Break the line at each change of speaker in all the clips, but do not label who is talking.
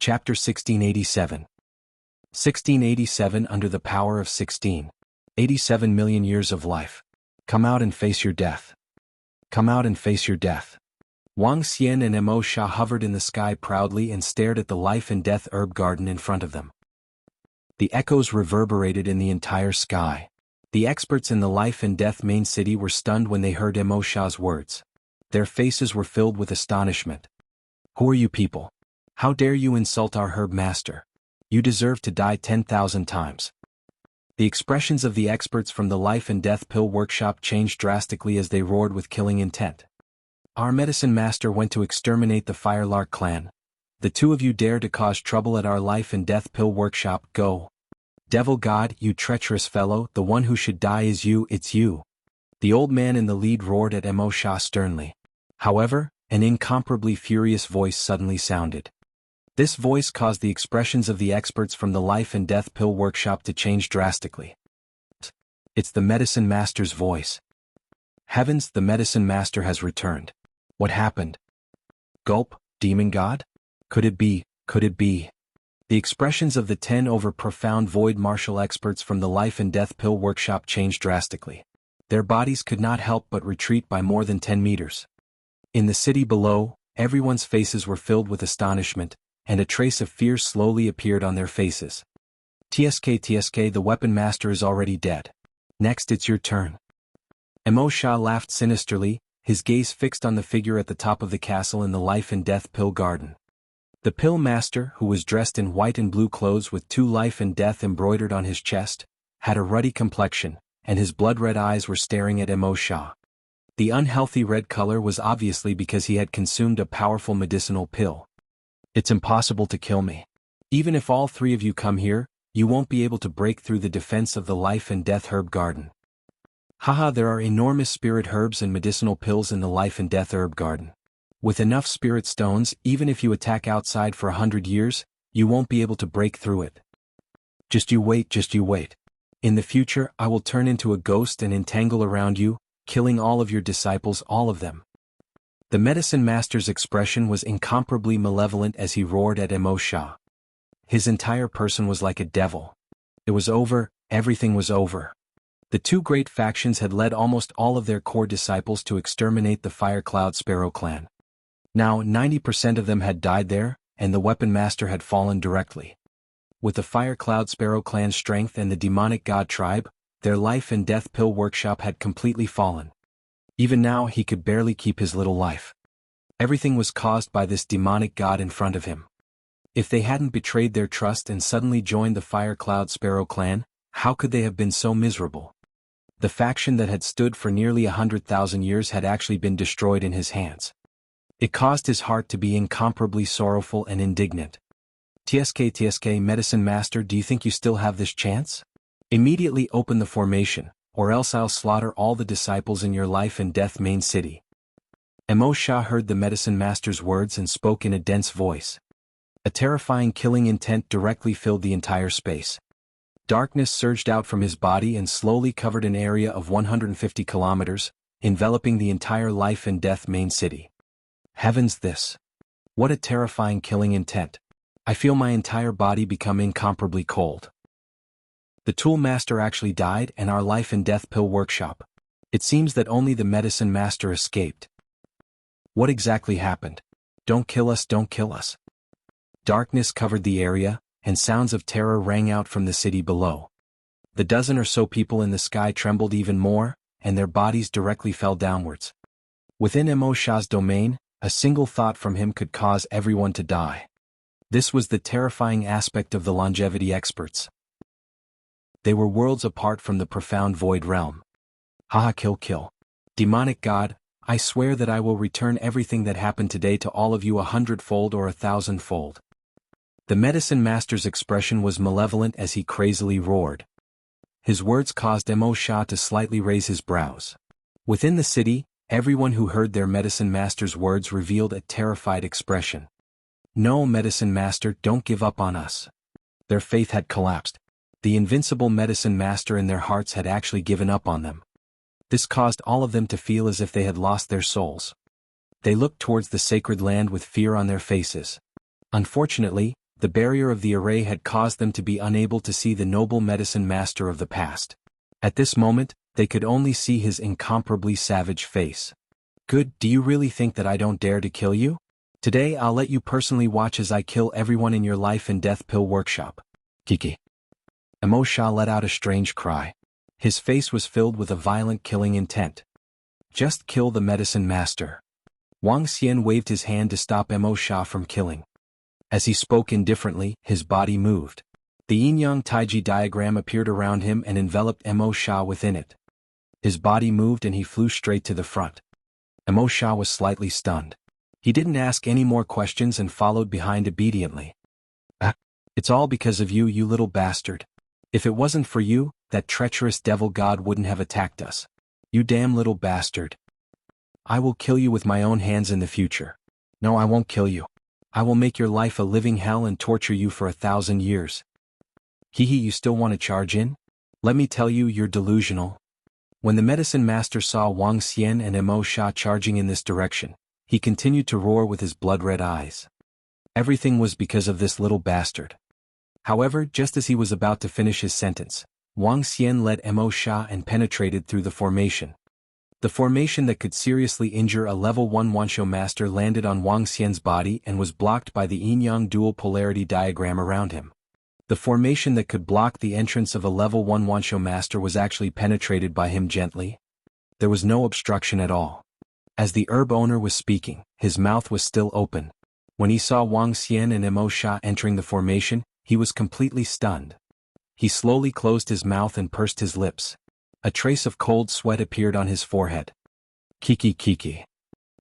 Chapter 1687. 1687 Under the power of 87 million years of life. Come out and face your death. Come out and face your death. Wang Xian and Mo Sha hovered in the sky proudly and stared at the life and death herb garden in front of them. The echoes reverberated in the entire sky. The experts in the life and death main city were stunned when they heard Mo Sha's words. Their faces were filled with astonishment. Who are you people? How dare you insult our herb master? You deserve to die 10,000 times. The expressions of the experts from the life and death pill workshop changed drastically as they roared with killing intent. Our medicine master went to exterminate the Firelark clan. The two of you dare to cause trouble at our life and death pill workshop, go. Devil God, you treacherous fellow, the one who should die is you, it's you. The old man in the lead roared at Mo Sha sternly. However, an incomparably furious voice suddenly sounded. This voice caused the expressions of the experts from the life and death pill workshop to change drastically. It's the medicine master's voice. Heavens, the medicine master has returned. What happened? Gulp, demon god? Could it be, could it be? The expressions of the 10 over profound void martial experts from the life and death pill workshop changed drastically. Their bodies could not help but retreat by more than 10 meters. In the city below, everyone's faces were filled with astonishment, and a trace of fear slowly appeared on their faces. TSK, the weapon master is already dead. Next it's your turn. Mo Sha laughed sinisterly, his gaze fixed on the figure at the top of the castle in the life and death pill garden. The pill master, who was dressed in white and blue clothes with 2 life and death embroidered on his chest, had a ruddy complexion, and his blood-red eyes were staring at Mo Sha. The unhealthy red color was obviously because he had consumed a powerful medicinal pill. It's impossible to kill me. Even if all 3 of you come here, you won't be able to break through the defense of the life and death herb garden. Haha, there are enormous spirit herbs and medicinal pills in the life and death herb garden. With enough spirit stones, even if you attack outside for 100 years, you won't be able to break through it. Just you wait. In the future, I will turn into a ghost and entangle around you, killing all of your disciples, all of them. The medicine master's expression was incomparably malevolent as he roared at Mo Sha. His entire person was like a devil. It was over, everything was over. The 2 great factions had led almost all of their core disciples to exterminate the Firecloud Sparrow clan. Now 90% of them had died there, and the weapon master had fallen directly. With the Firecloud Sparrow clan's strength and the demonic god tribe, their life and death pill workshop had completely fallen. Even now he could barely keep his little life. Everything was caused by this demonic god in front of him. If they hadn't betrayed their trust and suddenly joined the Firecloud Sparrow clan, how could they have been so miserable? The faction that had stood for nearly 100,000 years had actually been destroyed in his hands. It caused his heart to be incomparably sorrowful and indignant. TSK, medicine master, do you think you still have this chance? Immediately open the formation, or else I'll slaughter all the disciples in your life and death main city. Mo Sha heard the medicine master's words and spoke in a dense voice. A terrifying killing intent directly filled the entire space. Darkness surged out from his body and slowly covered an area of 150 kilometers, enveloping the entire life and death main city. Heavens, this! What a terrifying killing intent. I feel my entire body become incomparably cold. The tool master actually died and our life and death pill workshop. It seems that only the medicine master escaped. What exactly happened? Don't kill us, don't kill us. Darkness covered the area, and sounds of terror rang out from the city below. The dozen or so people in the sky trembled even more, and their bodies directly fell downwards. Within Mo Sha's domain, a single thought from him could cause everyone to die. This was the terrifying aspect of the longevity experts. They were worlds apart from the profound void realm. Haha, kill. Demonic god, I swear that I will return everything that happened today to all of you 100-fold or 1,000-fold. The medicine master's expression was malevolent as he crazily roared. His words caused Mo Sha to slightly raise his brows. Within the city, everyone who heard their medicine master's words revealed a terrified expression. No, medicine master, don't give up on us. Their faith had collapsed. The invincible medicine master in their hearts had actually given up on them. This caused all of them to feel as if they had lost their souls. They looked towards the sacred land with fear on their faces. Unfortunately, The barrier of the array had caused them to be unable to see the noble medicine master of the past. At this moment, they could only see his incomparably savage face. Good, do you really think that I don't dare to kill you? Today I'll let you personally watch as I kill everyone in your life and death pill workshop. Kiki. Emosha let out a strange cry. His face was filled with a violent killing intent. Just kill the medicine master. Wang Xian waved his hand to stop Emosha from killing. As he spoke indifferently, his body moved. The yin-yang taiji diagram appeared around him and enveloped Emosha within it. His body moved and he flew straight to the front. Emosha was slightly stunned. He didn't ask any more questions and followed behind obediently. It's all because of you, you little bastard. If it wasn't for you, that treacherous devil god wouldn't have attacked us. You damn little bastard. I will kill you with my own hands in the future. No, I won't kill you. I will make your life a living hell and torture you for 1,000 years. Hehe, you still want to charge in? Let me tell you, you're delusional. When the medicine master saw Wang Xian and Emosha charging in this direction, he continued to roar with his blood-red eyes. Everything was because of this little bastard. However, just as he was about to finish his sentence, Wang Xian led Emosha and penetrated through the formation. The formation that could seriously injure a level 1 Wansho master landed on Wang Xian's body and was blocked by the yin-yang dual polarity diagram around him. The formation that could block the entrance of a level 1 Wansho master was actually penetrated by him gently. There was no obstruction at all. As the herb owner was speaking, his mouth was still open. When he saw Wang Xian and Emosha entering the formation, he was completely stunned. He slowly closed his mouth and pursed his lips. A trace of cold sweat appeared on his forehead. Kiki kiki.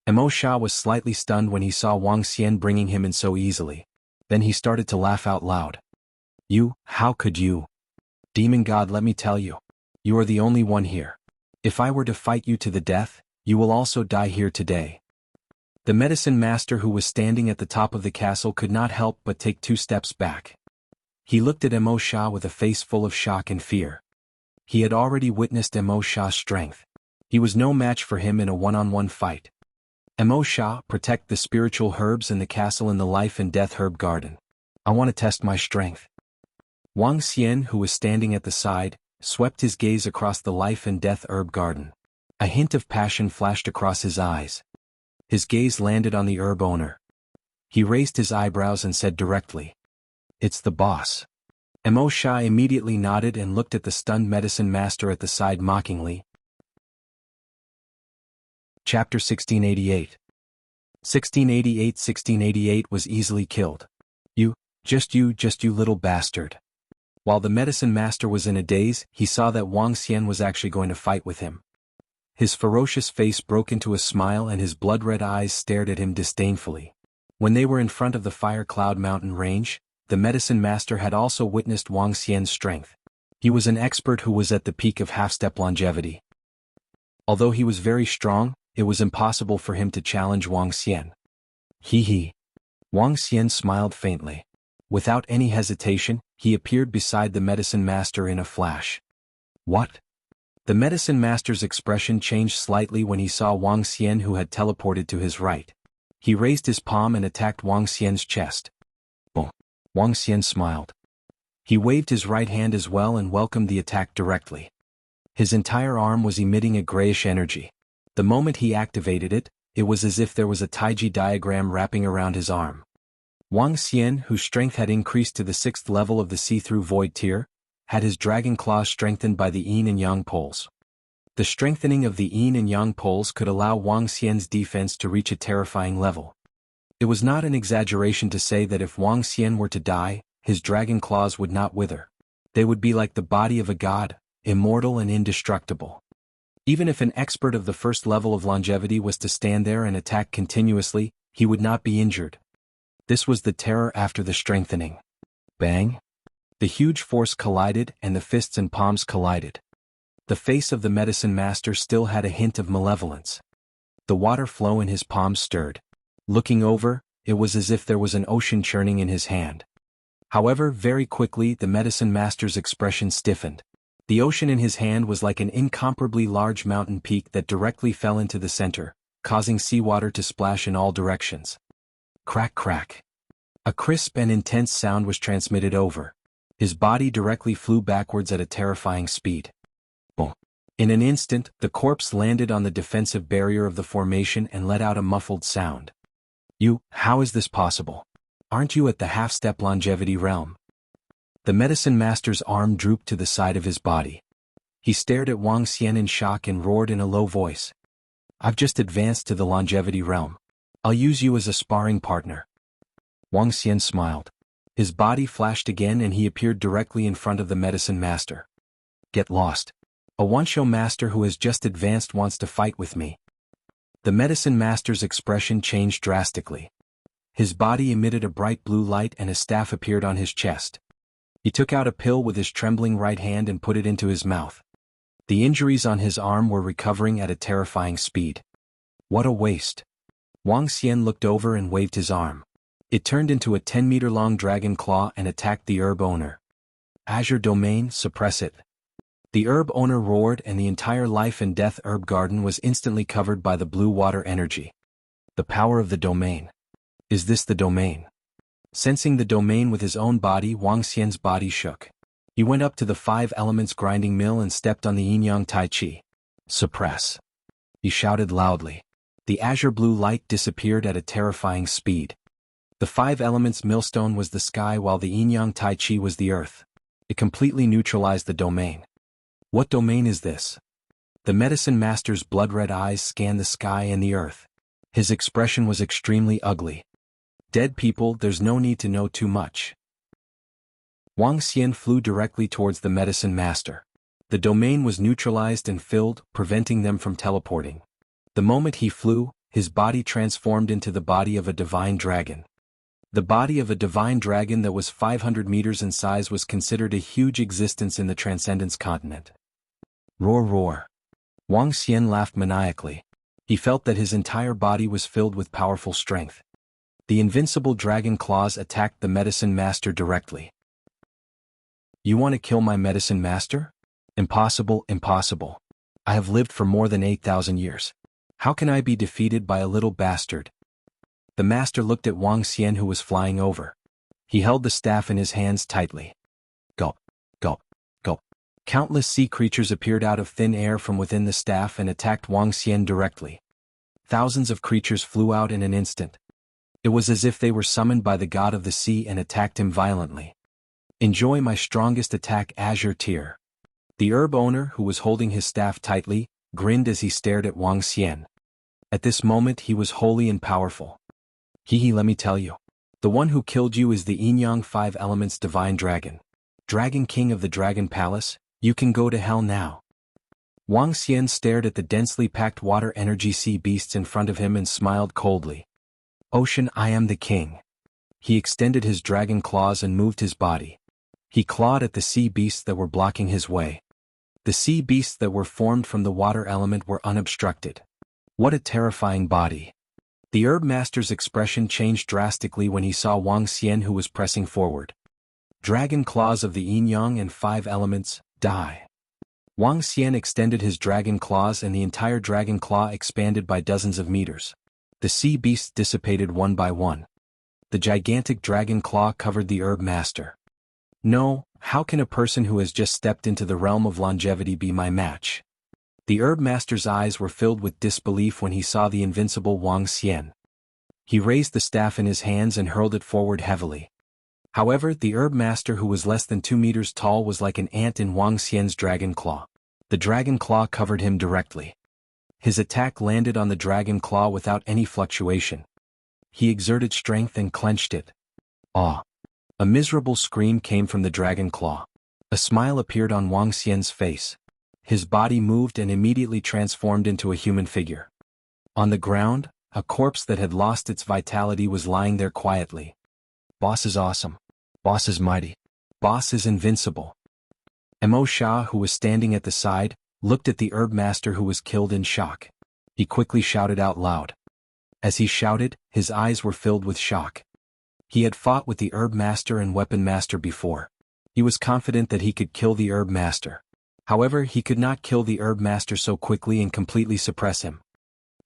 Emosha was slightly stunned when he saw Wang Xian bringing him in so easily. Then he started to laugh out loud. You, how could you? Demon god, let me tell you. You are the only one here. If I were to fight you to the death, you will also die here today. The medicine master who was standing at the top of the castle could not help but take 2 steps back. He looked at Emosha with a face full of shock and fear. He had already witnessed Emosha's strength. He was no match for him in a one-on-one fight. Emosha, protect the spiritual herbs in the castle in the life and death herb garden. I want to test my strength. Wang Xian, who was standing at the side, swept his gaze across the life and death herb garden. A hint of passion flashed across his eyes. His gaze landed on the herb owner. He raised his eyebrows and said directly, "It's the boss." Emosha immediately nodded and looked at the stunned medicine master at the side mockingly. Chapter 1688. 1688 was easily killed. You little bastard. While the medicine master was in a daze, he saw that Wang Xian was actually going to fight with him. His ferocious face broke into a smile and his blood-red eyes stared at him disdainfully. When they were in front of the Fire Cloud Mountain range, the medicine master had also witnessed Wang Xian's strength. He was an expert who was at the peak of half-step longevity. Although he was very strong, it was impossible for him to challenge Wang Xian. Hee. Wang Xian smiled faintly. Without any hesitation, he appeared beside the medicine master in a flash. What? The medicine master's expression changed slightly when he saw Wang Xian, who had teleported to his right. He raised his palm and attacked Wang Xian's chest. Boom. Wang Xian smiled. He waved his right hand as well and welcomed the attack directly. His entire arm was emitting a grayish energy. The moment he activated it, it was as if there was a taiji diagram wrapping around his arm. Wang Xian, whose strength had increased to the 6th level of the see-through void tier, had his dragon claws strengthened by the yin and yang poles. The strengthening of the yin and yang poles could allow Wang Xian's defense to reach a terrifying level. It was not an exaggeration to say that if Wang Xian were to die, his dragon claws would not wither. They would be like the body of a god, immortal and indestructible. Even if an expert of the 1st level of longevity was to stand there and attack continuously, he would not be injured. This was the terror after the strengthening. Bang! The huge force collided and the fists and palms collided. The face of the medicine master still had a hint of malevolence. The water flow in his palms stirred. Looking over, it was as if there was an ocean churning in his hand. However, very quickly the medicine master's expression stiffened. The ocean in his hand was like an incomparably large mountain peak that directly fell into the center, causing seawater to splash in all directions. Crack crack. A crisp and intense sound was transmitted over. His body directly flew backwards at a terrifying speed. Boom. In an instant, the corpse landed on the defensive barrier of the formation and let out a muffled sound. How is this possible? Aren't you at the half-step longevity realm? The medicine master's arm drooped to the side of his body. He stared at Wang Xian in shock and roared in a low voice. I've just advanced to the longevity realm. I'll use you as a sparring partner. Wang Xian smiled. His body flashed again and he appeared directly in front of the medicine master. Get lost. A Wuxia master who has just advanced wants to fight with me. The medicine master's expression changed drastically. His body emitted a bright blue light and a staff appeared on his chest. He took out a pill with his trembling right hand and put it into his mouth. The injuries on his arm were recovering at a terrifying speed. What a waste. Wang Xian looked over and waved his arm. It turned into a 10-meter-long dragon claw and attacked the herb owner. Azure Domain, suppress it. The herb owner roared and the entire life and death herb garden was instantly covered by the blue water energy. The power of the domain. Is this the domain? Sensing the domain with his own body, Wang Xian's body shook. He went up to the 5 elements grinding mill and stepped on the yin-yang tai chi. Suppress. He shouted loudly. The azure blue light disappeared at a terrifying speed. The 5 elements millstone was the sky while the yin-yang tai chi was the earth. It completely neutralized the domain. What domain is this? The medicine master's blood-red eyes scanned the sky and the earth. His expression was extremely ugly. Dead people, there's no need to know too much. Wang Xian flew directly towards the medicine master. The domain was neutralized and filled, preventing them from teleporting. The moment he flew, his body transformed into the body of a divine dragon. The body of a divine dragon that was 500 meters in size was considered a huge existence in the Transcendence continent. Roar roar. Wang Xian laughed maniacally. He felt that his entire body was filled with powerful strength. The invincible dragon claws attacked the medicine master directly. You want to kill my medicine master? Impossible, impossible. I have lived for more than 8,000 years. How can I be defeated by a little bastard? The master looked at Wang Xian who was flying over. He held the staff in his hands tightly. Gulp, gulp, gulp. Countless sea creatures appeared out of thin air from within the staff and attacked Wang Xian directly. Thousands of creatures flew out in an instant. It was as if they were summoned by the god of the sea and attacked him violently. Enjoy my strongest attack, Azure Tear. The herb owner, who was holding his staff tightly, grinned as he stared at Wang Xian. At this moment he was holy and powerful. Let me tell you. The one who killed you is the yin-yang 5 elements divine dragon. Dragon King of the Dragon Palace, you can go to hell now. Wang Xian stared at the densely packed water energy sea beasts in front of him and smiled coldly. Ocean, I am the king. He extended his dragon claws and moved his body. He clawed at the sea beasts that were blocking his way. The sea beasts that were formed from the water element were unobstructed. What a terrifying body. The herb master's expression changed drastically when he saw Wang Xian who was pressing forward. Dragon claws of the yin-yang and 5 elements, die. Wang Xian extended his dragon claws and the entire dragon claw expanded by dozens of meters. The sea beasts dissipated one by one. The gigantic dragon claw covered the herb master. No, how can a person who has just stepped into the realm of longevity be my match? The herb master's eyes were filled with disbelief when he saw the invincible Wang Xian. He raised the staff in his hands and hurled it forward heavily. However, the herb master who was less than 2 meters tall was like an ant in Wang Xian's dragon claw. The dragon claw covered him directly. His attack landed on the dragon claw without any fluctuation. He exerted strength and clenched it. Awe. A miserable scream came from the dragon claw. A smile appeared on Wang Xian's face. His body moved and immediately transformed into a human figure. On the ground, a corpse that had lost its vitality was lying there quietly. Boss is awesome. Boss is mighty. Boss is invincible. Mo Sha, who was standing at the side, looked at the herb master who was killed in shock. He quickly shouted out loud. As he shouted, his eyes were filled with shock. He had fought with the herb master and weapon master before. He was confident that he could kill the herb master. However, he could not kill the herb master so quickly and completely suppress him.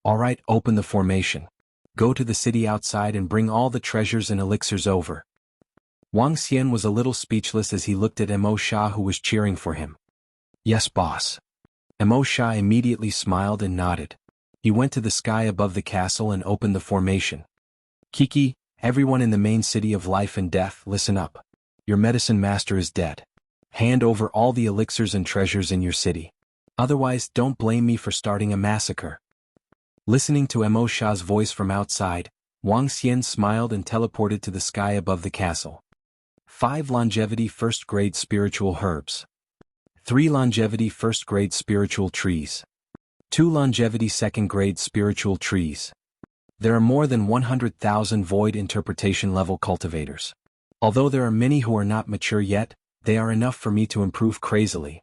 Alright, open the formation. Go to the city outside and bring all the treasures and elixirs over. Wang Xian was a little speechless as he looked at Mo Sha, who was cheering for him. Yes, boss. Mo Sha immediately smiled and nodded. He went to the sky above the castle and opened the formation. Kiki, everyone in the main city of life and death, listen up. Your medicine master is dead. Hand over all the elixirs and treasures in your city. Otherwise, don't blame me for starting a massacre. Listening to Mo Sha's voice from outside, Wang Xian smiled and teleported to the sky above the castle. 5 longevity first-grade spiritual herbs. 3 longevity first-grade spiritual trees. 2 longevity second-grade spiritual trees. There are more than 100,000 void interpretation level cultivators. Although there are many who are not mature yet, they are enough for me to improve crazily.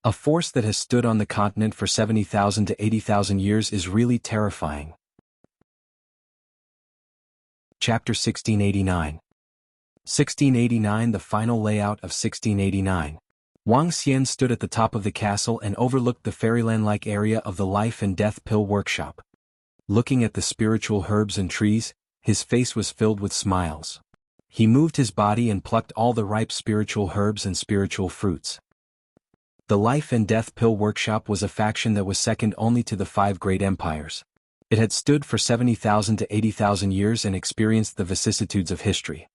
A force that has stood on the continent for 70,000 to 80,000 years is really terrifying. Chapter 1689. 1689. The final layout of 1689. Wang Xian stood at the top of the castle and overlooked the fairyland-like area of the life and death pill workshop. Looking at the spiritual herbs and trees, his face was filled with smiles. He moved his body and plucked all the ripe spiritual herbs and spiritual fruits. The Life and Death Pill Workshop was a faction that was second only to the 5 great empires. It had stood for 70,000 to 80,000 years and experienced the vicissitudes of history.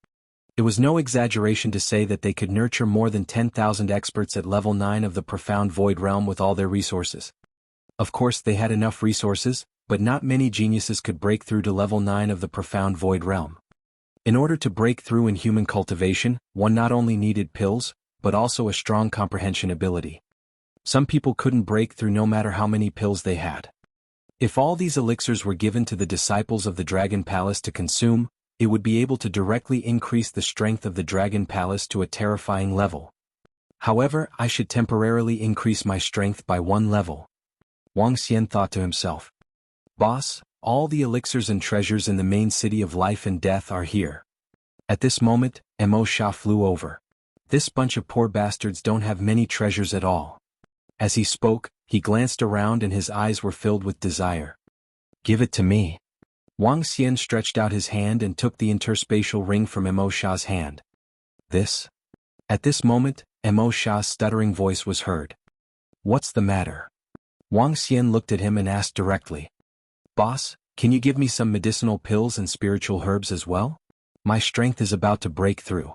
It was no exaggeration to say that they could nurture more than 10,000 experts at level 9 of the profound void realm with all their resources. Of course, they had enough resources, but not many geniuses could break through to level 9 of the profound void realm. In order to break through in human cultivation, one not only needed pills, but also a strong comprehension ability. Some people couldn't break through no matter how many pills they had. If all these elixirs were given to the disciples of the Dragon Palace to consume, it would be able to directly increase the strength of the Dragon Palace to a terrifying level. However, I should temporarily increase my strength by 1 level. Wang Xian thought to himself. Boss, all the elixirs and treasures in the main city of life and death are here. At this moment, Mo Sha flew over. This bunch of poor bastards don't have many treasures at all. As he spoke, he glanced around and his eyes were filled with desire. Give it to me. Wang Xian stretched out his hand and took the interspatial ring from Mo Sha's hand. This? At this moment, Mo Sha's stuttering voice was heard. What's the matter? Wang Xian looked at him and asked directly. Boss, can you give me some medicinal pills and spiritual herbs as well? My strength is about to break through.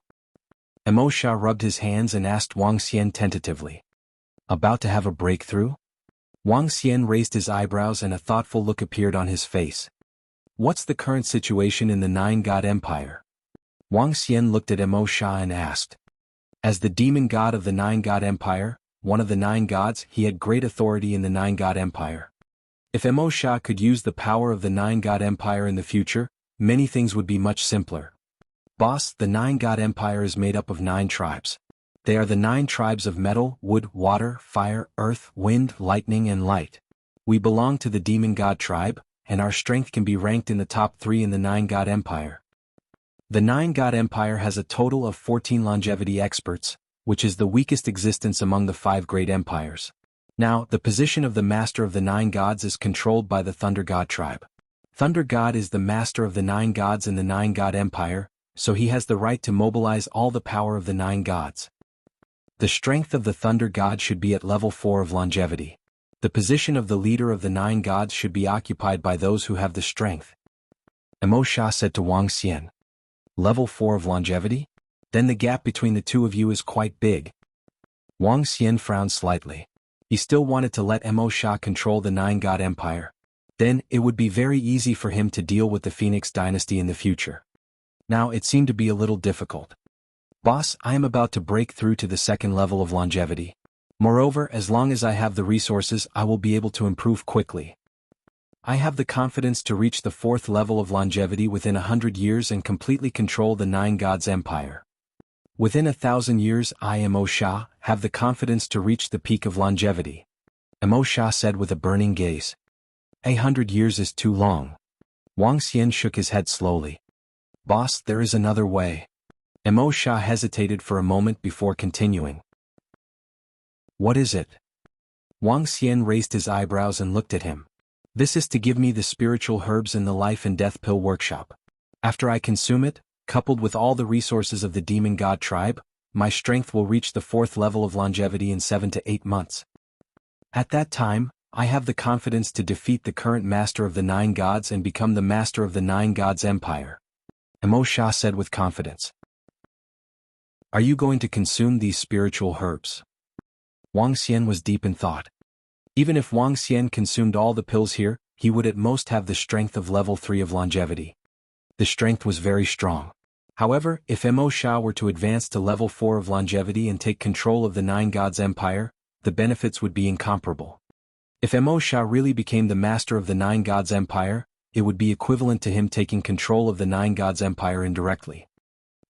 Mo Sha rubbed his hands and asked Wang Xian tentatively. About to have a breakthrough? Wang Xian raised his eyebrows and a thoughtful look appeared on his face. What's the current situation in the 9-God Empire? Wang Xian looked at Mo Sha and asked. As the demon god of the 9-God Empire, one of the 9 gods, he had great authority in the 9-God Empire. If Mo Sha could use the power of the 9-God Empire in the future, many things would be much simpler. Boss, the 9-God Empire is made up of 9 tribes. They are the 9 tribes of metal, wood, water, fire, earth, wind, lightning and light. We belong to the demon god tribe, and our strength can be ranked in the top 3 in the 9-God Empire. The 9-God Empire has a total of 14 longevity experts, which is the weakest existence among the 5 great empires. Now, the position of the master of the 9 gods is controlled by the Thunder God tribe. Thunder God is the master of the 9 gods in the 9-God Empire, so he has the right to mobilize all the power of the 9 gods. The strength of the Thunder God should be at level 4 of longevity. The position of the leader of the 9 gods should be occupied by those who have the strength. Mo Sha said to Wang Xian. Level 4 of longevity? Then the gap between the two of you is quite big. Wang Xian frowned slightly. He still wanted to let Mo Sha control the 9-God Empire. Then, it would be very easy for him to deal with the Phoenix dynasty in the future. Now it seemed to be a little difficult. Boss, I am about to break through to the 2nd level of longevity. Moreover, as long as I have the resources, I will be able to improve quickly. I have the confidence to reach the 4th level of longevity within 100 years and completely control the 9 gods empire. Within 1,000 years, I, Mo Sha, have the confidence to reach the peak of longevity. Mo Sha said with a burning gaze. 100 years is too long. Wang Xian shook his head slowly. Boss, there is another way. Mo Sha hesitated for a moment before continuing. What is it? Wang Xian raised his eyebrows and looked at him. This is to give me the spiritual herbs in the life and death pill workshop. After I consume it, coupled with all the resources of the demon god tribe, my strength will reach the 4th level of longevity in 7 to 8 months. At that time, I have the confidence to defeat the current master of the 9 gods and become the master of the 9 gods empire. Emo Sha said with confidence. Are you going to consume these spiritual herbs? Wang Xian was deep in thought. Even if Wang Xian consumed all the pills here, he would at most have the strength of level 3 of longevity. The strength was very strong. However, if Mo Sha were to advance to level 4 of longevity and take control of the 9 gods empire, the benefits would be incomparable. If Mo Sha really became the master of the 9 gods empire, it would be equivalent to him taking control of the 9 gods empire indirectly.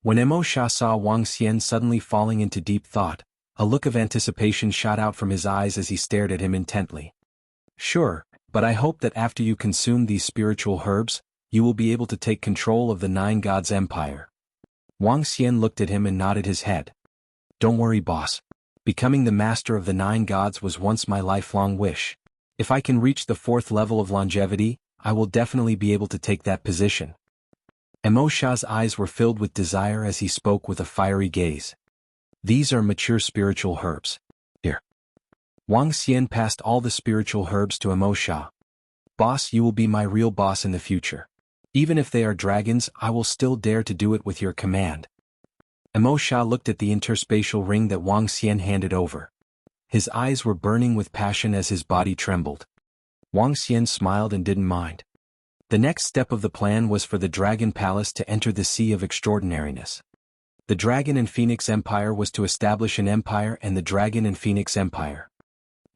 When Mo Sha saw Wang Xian suddenly falling into deep thought, a look of anticipation shot out from his eyes as he stared at him intently. Sure, but I hope that after you consume these spiritual herbs, you will be able to take control of the 9 gods empire. Wang Xian looked at him and nodded his head. Don't worry, boss. Becoming the master of the 9 gods was once my lifelong wish. If I can reach the 4th level of longevity, I will definitely be able to take that position. Mo Sha's eyes were filled with desire as he spoke with a fiery gaze. These are mature spiritual herbs. Here. Wang Xian passed all the spiritual herbs to Mo Sha. Boss, you will be my real boss in the future. Even if they are dragons, I will still dare to do it with your command. Mo Sha looked at the interspatial ring that Wang Xian handed over. His eyes were burning with passion as his body trembled. Wang Xian smiled and didn't mind. The next step of the plan was for the Dragon Palace to enter the Sea of Extraordinariness. The Dragon and Phoenix Empire was to establish an empire and the Dragon and Phoenix Empire.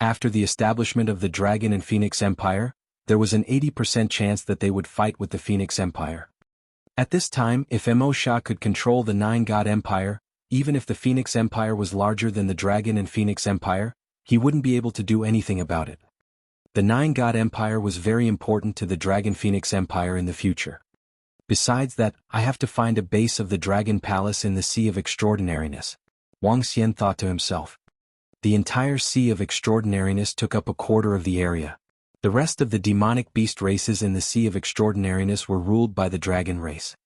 After the establishment of the Dragon and Phoenix Empire, there was an 80% chance that they would fight with the Phoenix Empire. At this time, if Mo Sha could control the 9 God Empire, even if the Phoenix Empire was larger than the Dragon and Phoenix Empire, he wouldn't be able to do anything about it. The 9 God Empire was very important to the Dragon Phoenix Empire in the future. Besides that, I have to find a base of the Dragon Palace in the Sea of Extraordinariness. Wang Xian thought to himself. The entire Sea of Extraordinariness took up a quarter of the area. The rest of the demonic beast races in the Sea of Extraordinariness were ruled by the dragon race.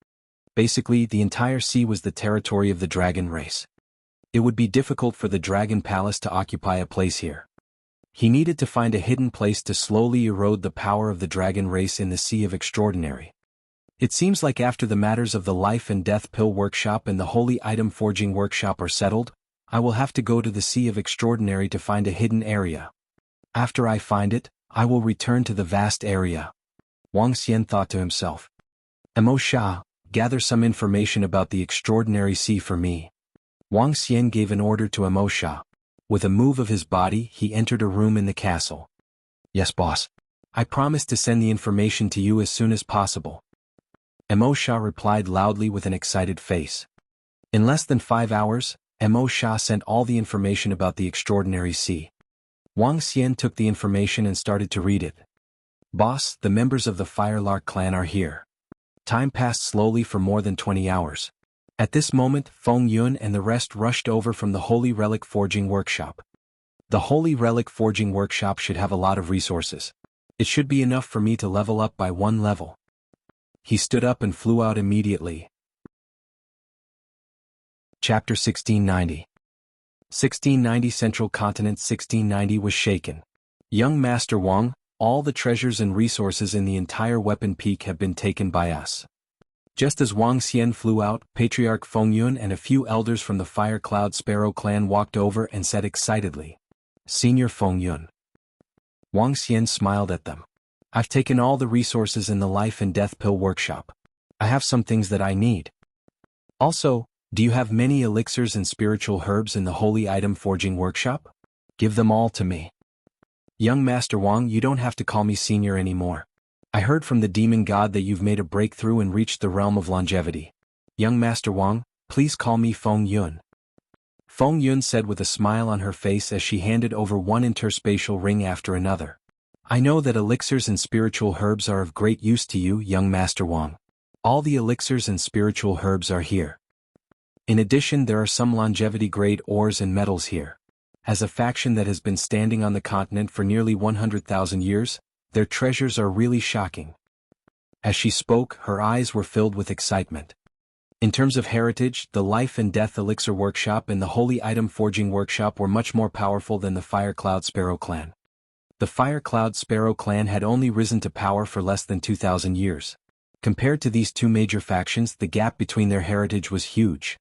Basically, the entire sea was the territory of the dragon race. It would be difficult for the Dragon Palace to occupy a place here. He needed to find a hidden place to slowly erode the power of the dragon race in the Sea of Extraordinary. It seems like after the matters of the Life and Death Pill Workshop and the Holy Item Forging Workshop are settled, I will have to go to the Sea of Extraordinary to find a hidden area. After I find it, I will return to the vast area. Wang Xian thought to himself. Mo Sha, gather some information about the extraordinary sea for me. Wang Xian gave an order to Mo Sha. With a move of his body, he entered a room in the castle. Yes, boss. I promise to send the information to you as soon as possible. Mo Sha replied loudly with an excited face. In less than 5 hours, Mo Sha sent all the information about the extraordinary sea. Wang Xian took the information and started to read it. Boss, the members of the Firelark clan are here. Time passed slowly for more than 20 hours. At this moment, Feng Yun and the rest rushed over from the Holy Relic Forging Workshop. The Holy Relic Forging Workshop should have a lot of resources. It should be enough for me to level up by 1 level. He stood up and flew out immediately. Chapter 1690. 1690 Central Continent 1690 was shaken. Young Master Wang, all the treasures and resources in the entire weapon peak have been taken by us. Just as Wang Xian flew out, Patriarch Feng Yun and a few elders from the Fire Cloud Sparrow clan walked over and said excitedly, Senior Feng Yun. Wang Xian smiled at them. I've taken all the resources in the Life and Death Pill Workshop. I have some things that I need. Also, do you have many elixirs and spiritual herbs in the Holy Item Forging Workshop? Give them all to me. Young Master Wang, you don't have to call me senior anymore. I heard from the demon god that you've made a breakthrough and reached the realm of longevity. Young Master Wang, please call me Feng Yun. Feng Yun said with a smile on her face as she handed over one interspatial ring after another. I know that elixirs and spiritual herbs are of great use to you, young Master Wang. All the elixirs and spiritual herbs are here. In addition, there are some longevity-grade ores and metals here. As a faction that has been standing on the continent for nearly 100,000 years, Their treasures are really shocking." As she spoke, her eyes were filled with excitement. In terms of heritage, the Life and Death Elixir Workshop and the Holy Item Forging Workshop were much more powerful than the Fire Cloud Sparrow clan. The Fire Cloud Sparrow clan had only risen to power for less than 2,000 years. Compared to these two major factions, the gap between their heritage was huge.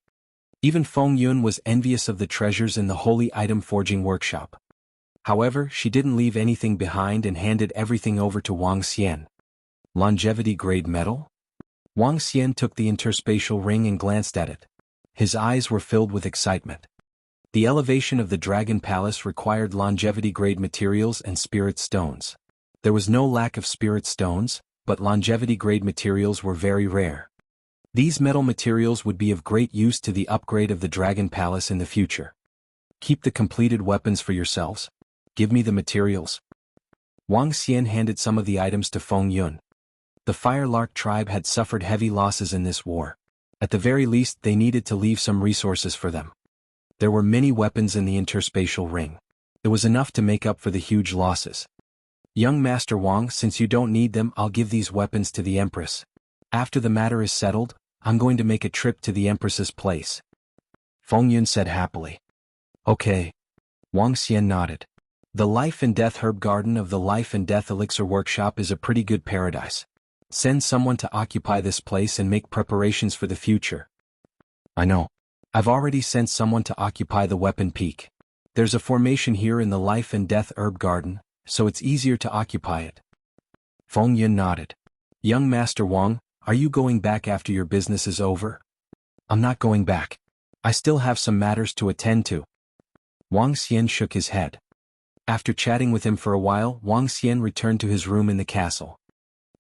Even Feng Yun was envious of the treasures in the Holy Item Forging Workshop. However, she didn't leave anything behind and handed everything over to Wang Xian. Longevity grade metal? Wang Xian took the interspatial ring and glanced at it. His eyes were filled with excitement. The elevation of the Dragon Palace required longevity-grade materials and spirit stones. There was no lack of spirit stones, but longevity-grade materials were very rare. These metal materials would be of great use to the upgrade of the Dragon Palace in the future. Keep the completed weapons for yourselves. Give me the materials. Wang Xian handed some of the items to Feng Yun. The Firelark tribe had suffered heavy losses in this war. At the very least, they needed to leave some resources for them. There were many weapons in the interspatial ring. It was enough to make up for the huge losses. Young Master Wang, since you don't need them, I'll give these weapons to the Empress. After the matter is settled, I'm going to make a trip to the Empress's place. Feng Yun said happily. Okay. Wang Xian nodded. The Life and Death Herb Garden of the Life and Death Elixir Workshop is a pretty good paradise. Send someone to occupy this place and make preparations for the future. I know. I've already sent someone to occupy the Weapon Peak. There's a formation here in the Life and Death Herb Garden, so it's easier to occupy it. Feng Yun nodded. Young Master Wang, are you going back after your business is over? I'm not going back. I still have some matters to attend to. Wang Xian shook his head. After chatting with him for a while, Wang Xian returned to his room in the castle.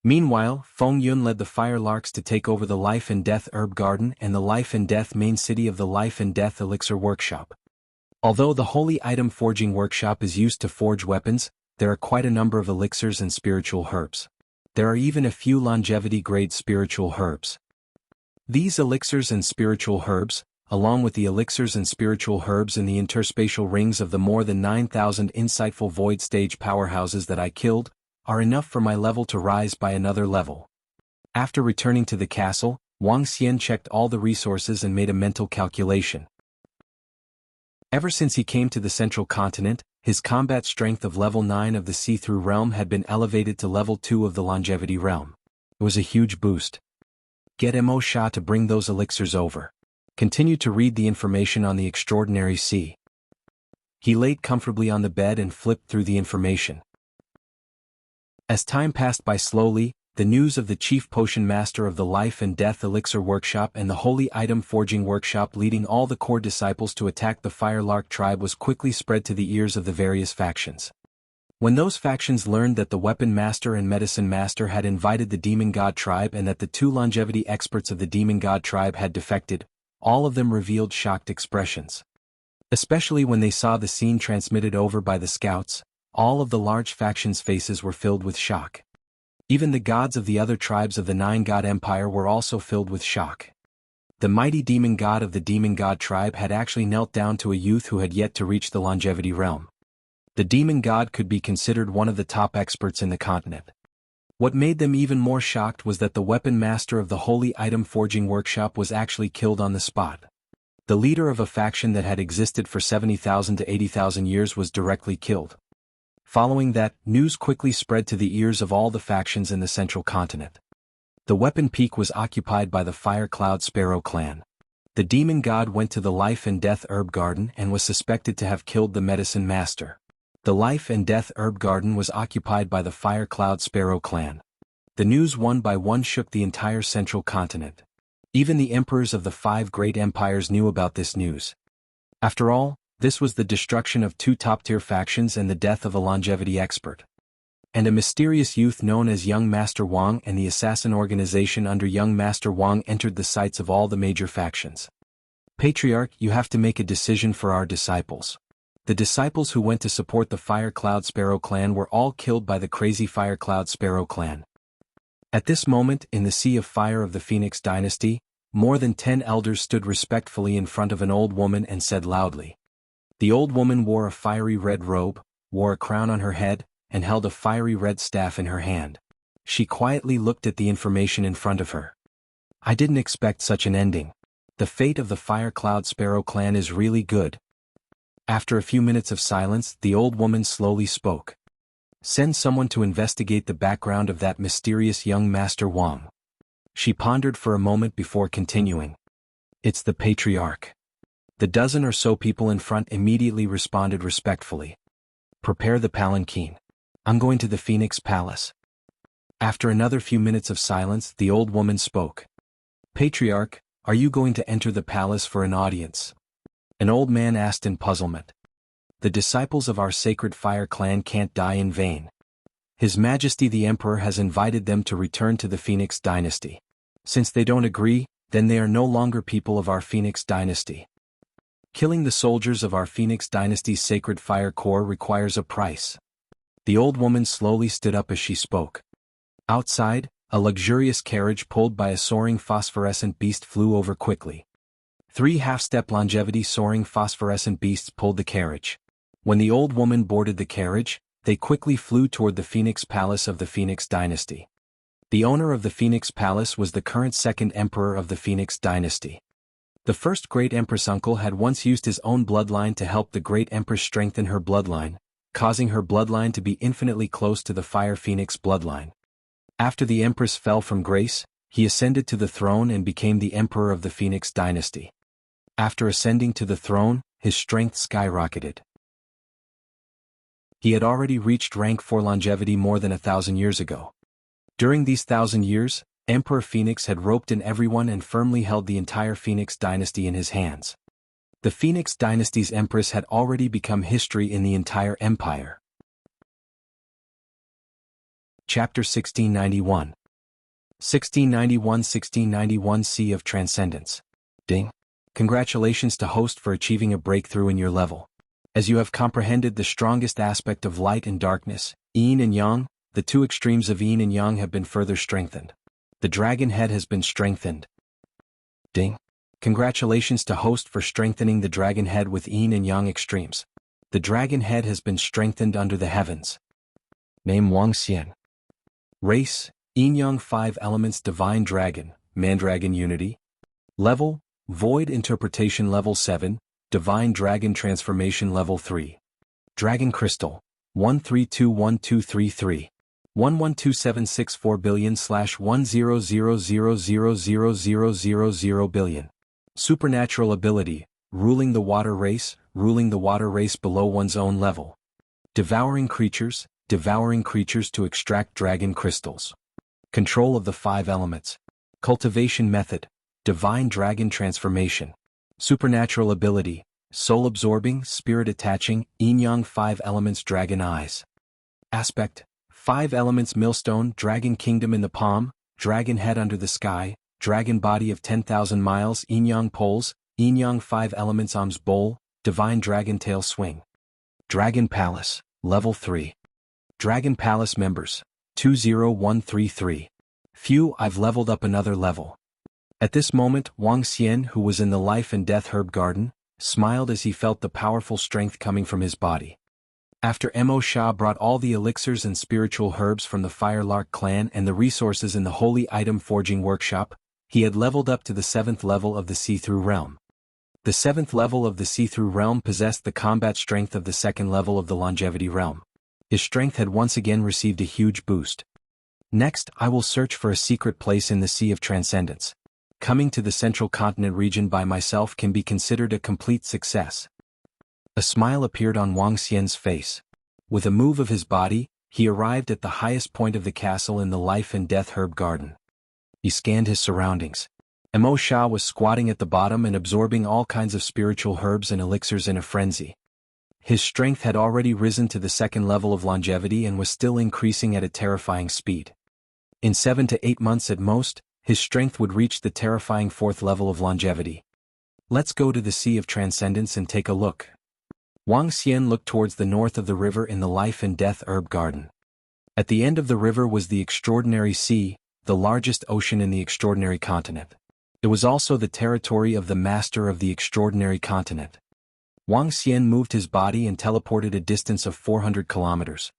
Meanwhile, Feng Yun led the Firelarks to take over the Life and Death Herb Garden and the Life and Death main city of the Life and Death Elixir Workshop. Although the Holy Item Forging Workshop is used to forge weapons, there are quite a number of elixirs and spiritual herbs. There are even a few longevity-grade spiritual herbs. These elixirs and spiritual herbs, along with the elixirs and spiritual herbs in the interspatial rings of the more than 9,000 insightful void stage powerhouses that I killed, are enough for my level to rise by another level. After returning to the castle, Wang Xian checked all the resources and made a mental calculation. Ever since he came to the central continent, his combat strength of level 9 of the see-through realm had been elevated to level 2 of the longevity realm. It was a huge boost. Get Mo Sha to bring those elixirs over. Continue to read the information on the extraordinary sea. He laid comfortably on the bed and flipped through the information. As time passed by slowly, the news of the chief potion master of the Life and Death Elixir Workshop and the Holy Item Forging Workshop leading all the core disciples to attack the Firelark tribe was quickly spread to the ears of the various factions. When those factions learned that the Weapon Master and Medicine Master had invited the Demon God tribe and that the two longevity experts of the Demon God tribe had defected, all of them revealed shocked expressions. Especially when they saw the scene transmitted over by the scouts, all of the large factions' faces were filled with shock. Even the gods of the other tribes of the Nine God Empire were also filled with shock. The mighty demon god of the Demon God tribe had actually knelt down to a youth who had yet to reach the longevity realm. The demon god could be considered one of the top experts in the continent. What made them even more shocked was that the weapon master of the Holy Item Forging Workshop was actually killed on the spot. The leader of a faction that had existed for 70,000 to 80,000 years was directly killed. Following that, news quickly spread to the ears of all the factions in the central continent. The Weapon Peak was occupied by the Fire Cloud Sparrow clan. The demon god went to the Life and Death Herb Garden and was suspected to have killed the Medicine Master. The Life and Death Herb Garden was occupied by the Fire Cloud Sparrow clan. The news one by one shook the entire central continent. Even the emperors of the 5 great empires knew about this news. After all, this was the destruction of 2 top-tier factions and the death of a longevity expert. And a mysterious youth known as Young Master Wang and the assassin organization under Young Master Wang entered the sights of all the major factions. Patriarch, you have to make a decision for our disciples. The disciples who went to support the Fire Cloud Sparrow clan were all killed by the crazy Fire Cloud Sparrow clan. At this moment, in the Sea of Fire of the Phoenix dynasty, more than 10 elders stood respectfully in front of an old woman and said loudly. The old woman wore a fiery red robe, wore a crown on her head, and held a fiery red staff in her hand. She quietly looked at the information in front of her. I didn't expect such an ending. The fate of the Fire Cloud Sparrow clan is really good. After a few minutes of silence, the old woman slowly spoke. Send someone to investigate the background of that mysterious young Master Wang. She pondered for a moment before continuing. It's the patriarch. The dozen or so people in front immediately responded respectfully. Prepare the palanquin. I'm going to the Phoenix Palace. After another few minutes of silence, the old woman spoke. Patriarch, are you going to enter the palace for an audience? An old man asked in puzzlement. The disciples of our sacred fire clan can't die in vain. His Majesty the Emperor has invited them to return to the Phoenix dynasty. Since they don't agree, then they are no longer people of our Phoenix dynasty. Killing the soldiers of our Phoenix dynasty's sacred fire corps requires a price. The old woman slowly stood up as she spoke. Outside, a luxurious carriage pulled by a soaring phosphorescent beast flew over quickly. 3 half-step longevity soaring phosphorescent beasts pulled the carriage. When the old woman boarded the carriage, they quickly flew toward the Phoenix Palace of the Phoenix dynasty. The owner of the Phoenix Palace was the current second emperor of the Phoenix dynasty. The first great empress uncle had once used his own bloodline to help the great empress strengthen her bloodline, causing her bloodline to be infinitely close to the Fire Phoenix bloodline. After the empress fell from grace, he ascended to the throne and became the emperor of the Phoenix dynasty. After ascending to the throne, his strength skyrocketed. He had already reached rank 4 longevity more than 1,000 years ago. During these 1,000 years, Emperor Phoenix had roped in everyone and firmly held the entire Phoenix dynasty in his hands. The Phoenix dynasty's empress had already become history in the entire empire. Chapter 1691. 1691 Sea of Transcendence. Ding. Congratulations to host for achieving a breakthrough in your level. As you have comprehended the strongest aspect of light and darkness, yin and yang, the 2 extremes of yin and yang have been further strengthened. The dragon head has been strengthened. Ding. Congratulations to host for strengthening the dragon head with yin and yang extremes. The dragon head has been strengthened under the heavens. Name Wuxia. Race, yin-yang 5 elements divine dragon, Mandragon unity. Level, void interpretation level 7, divine dragon transformation level 3. Dragon crystal, 1321233. 11274billion/100000000 billion. Supernatural ability, ruling the water race below one's own level. Devouring creatures to extract dragon crystals. Control of the 5 elements. Cultivation method, divine dragon transformation. Supernatural ability, soul absorbing, spirit attaching, yin-yang 5 elements dragon eyes. Aspect, 5 elements millstone, dragon kingdom in the palm, dragon head under the sky, dragon body of 10,000 miles, yin-yang poles, yin-yang 5 elements arms bowl, divine dragon tail swing. Dragon Palace, level 3. Dragon Palace members, 20133. Phew, I've leveled up another level. At this moment, Wang Xian, who was in the life and death herb garden, smiled as he felt the powerful strength coming from his body. After Mo Sha brought all the elixirs and spiritual herbs from the Firelark clan and the resources in the Holy Item Forging Workshop, he had leveled up to the 7th level of the See-Through Realm. The 7th level of the See-Through Realm possessed the combat strength of the 2nd level of the Longevity Realm. His strength had once again received a huge boost. Next, I will search for a secret place in the Sea of Transcendence. Coming to the Central Continent region by myself can be considered a complete success. A smile appeared on Wang Xian's face. With a move of his body, he arrived at the highest point of the castle in the life and death herb garden. He scanned his surroundings. Mo Sha was squatting at the bottom and absorbing all kinds of spiritual herbs and elixirs in a frenzy. His strength had already risen to the 2nd level of longevity and was still increasing at a terrifying speed. In 7 to 8 months at most, his strength would reach the terrifying 4th level of longevity. Let's go to the Sea of Transcendence and take a look. Wang Xian looked towards the north of the river in the life and death herb garden. At the end of the river was the Extraordinary Sea, the largest ocean in the Extraordinary Continent. It was also the territory of the Master of the Extraordinary Continent. Wang Xian moved his body and teleported a distance of 400 kilometers.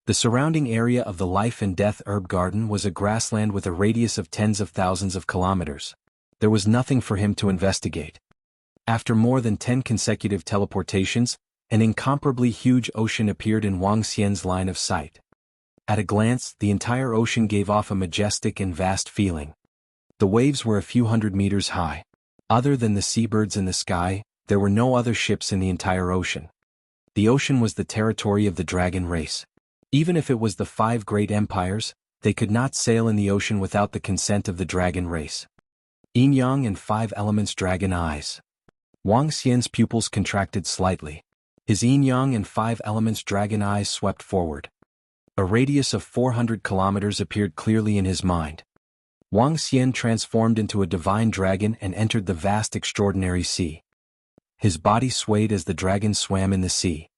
The surrounding area of the Life and Death Herb Garden was a grassland with a radius of tens of thousands of kilometers. There was nothing for him to investigate. After more than 10 consecutive teleportations, an incomparably huge ocean appeared in Wang Xian's line of sight. At a glance, the entire ocean gave off a majestic and vast feeling. The waves were a few hundred meters high. Other than the seabirds in the sky, there were no other ships in the entire ocean. The ocean was the territory of the dragon race. Even if it was the 5 great empires, they could not sail in the ocean without the consent of the dragon race. Yin-yang and 5 elements dragon eyes. Wang Xian's pupils contracted slightly. His yin-yang and 5 elements dragon eyes swept forward. A radius of 400 kilometers appeared clearly in his mind. Wang Xian transformed into a divine dragon and entered the vast extraordinary sea. His body swayed as the dragon swam in the sea.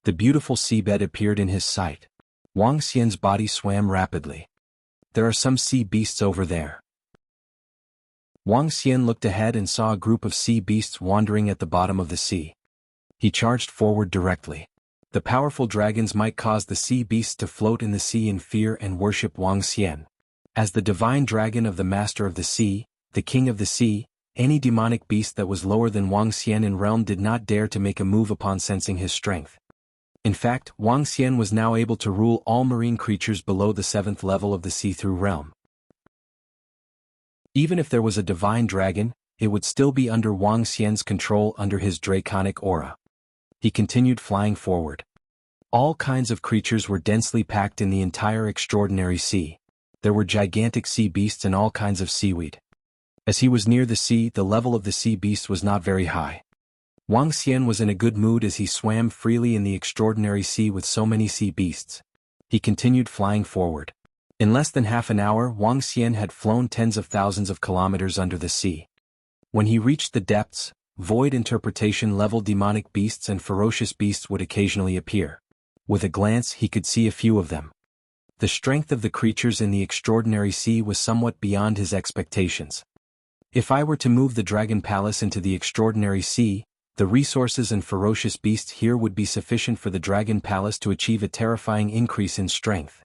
The beautiful seabed appeared in his sight. Wang Xian's body swam rapidly. There are some sea beasts over there. Wang Xian looked ahead and saw a group of sea beasts wandering at the bottom of the sea. He charged forward directly. The powerful dragons might cause the sea beasts to float in the sea in fear and worship Wang Xian. As the divine dragon of the master of the sea, the king of the sea, any demonic beast that was lower than Wang Xian in realm did not dare to make a move upon sensing his strength. In fact, Wang Xian was now able to rule all marine creatures below the 7th level of the see-through realm. Even if there was a divine dragon, it would still be under Wang Xian's control under his draconic aura. He continued flying forward. All kinds of creatures were densely packed in the entire extraordinary sea. There were gigantic sea beasts and all kinds of seaweed. As he was near the sea, the level of the sea beasts was not very high. Wang Xian was in a good mood as he swam freely in the extraordinary sea with so many sea beasts. He continued flying forward. In less than half an hour, Wang Xian had flown tens of thousands of kilometers under the sea. When he reached the depths, void interpretation level demonic beasts and ferocious beasts would occasionally appear. With a glance he could see a few of them. The strength of the creatures in the extraordinary sea was somewhat beyond his expectations. If I were to move the Dragon Palace into the extraordinary sea, the resources and ferocious beasts here would be sufficient for the Dragon Palace to achieve a terrifying increase in strength.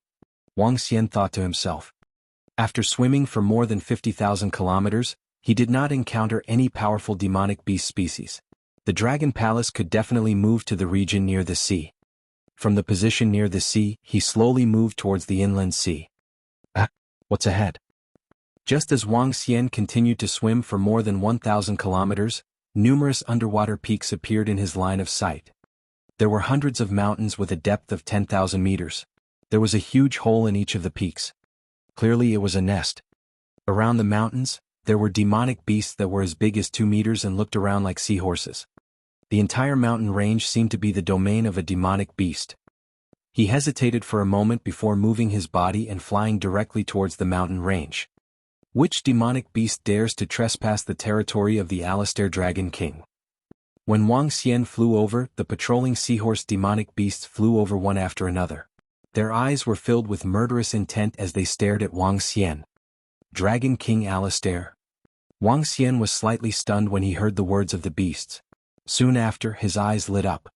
Wang Xian thought to himself. After swimming for more than 50,000 kilometers, he did not encounter any powerful demonic beast species. The Dragon Palace could definitely move to the region near the sea. From the position near the sea, he slowly moved towards the inland sea. What's ahead? Just as Wang Xian continued to swim for more than 1,000 kilometers, numerous underwater peaks appeared in his line of sight. There were hundreds of mountains with a depth of 10,000 meters. There was a huge hole in each of the peaks. Clearly it was a nest. Around the mountains, there were demonic beasts that were as big as 2 meters and looked around like seahorses. The entire mountain range seemed to be the domain of a demonic beast. He hesitated for a moment before moving his body and flying directly towards the mountain range. Which demonic beast dares to trespass the territory of the Alastair Dragon King? When Wang Xian flew over, the patrolling seahorse demonic beasts flew over one after another. Their eyes were filled with murderous intent as they stared at Wang Xian. Dragon King Alastair. Wang Xian was slightly stunned when he heard the words of the beasts. Soon after, his eyes lit up.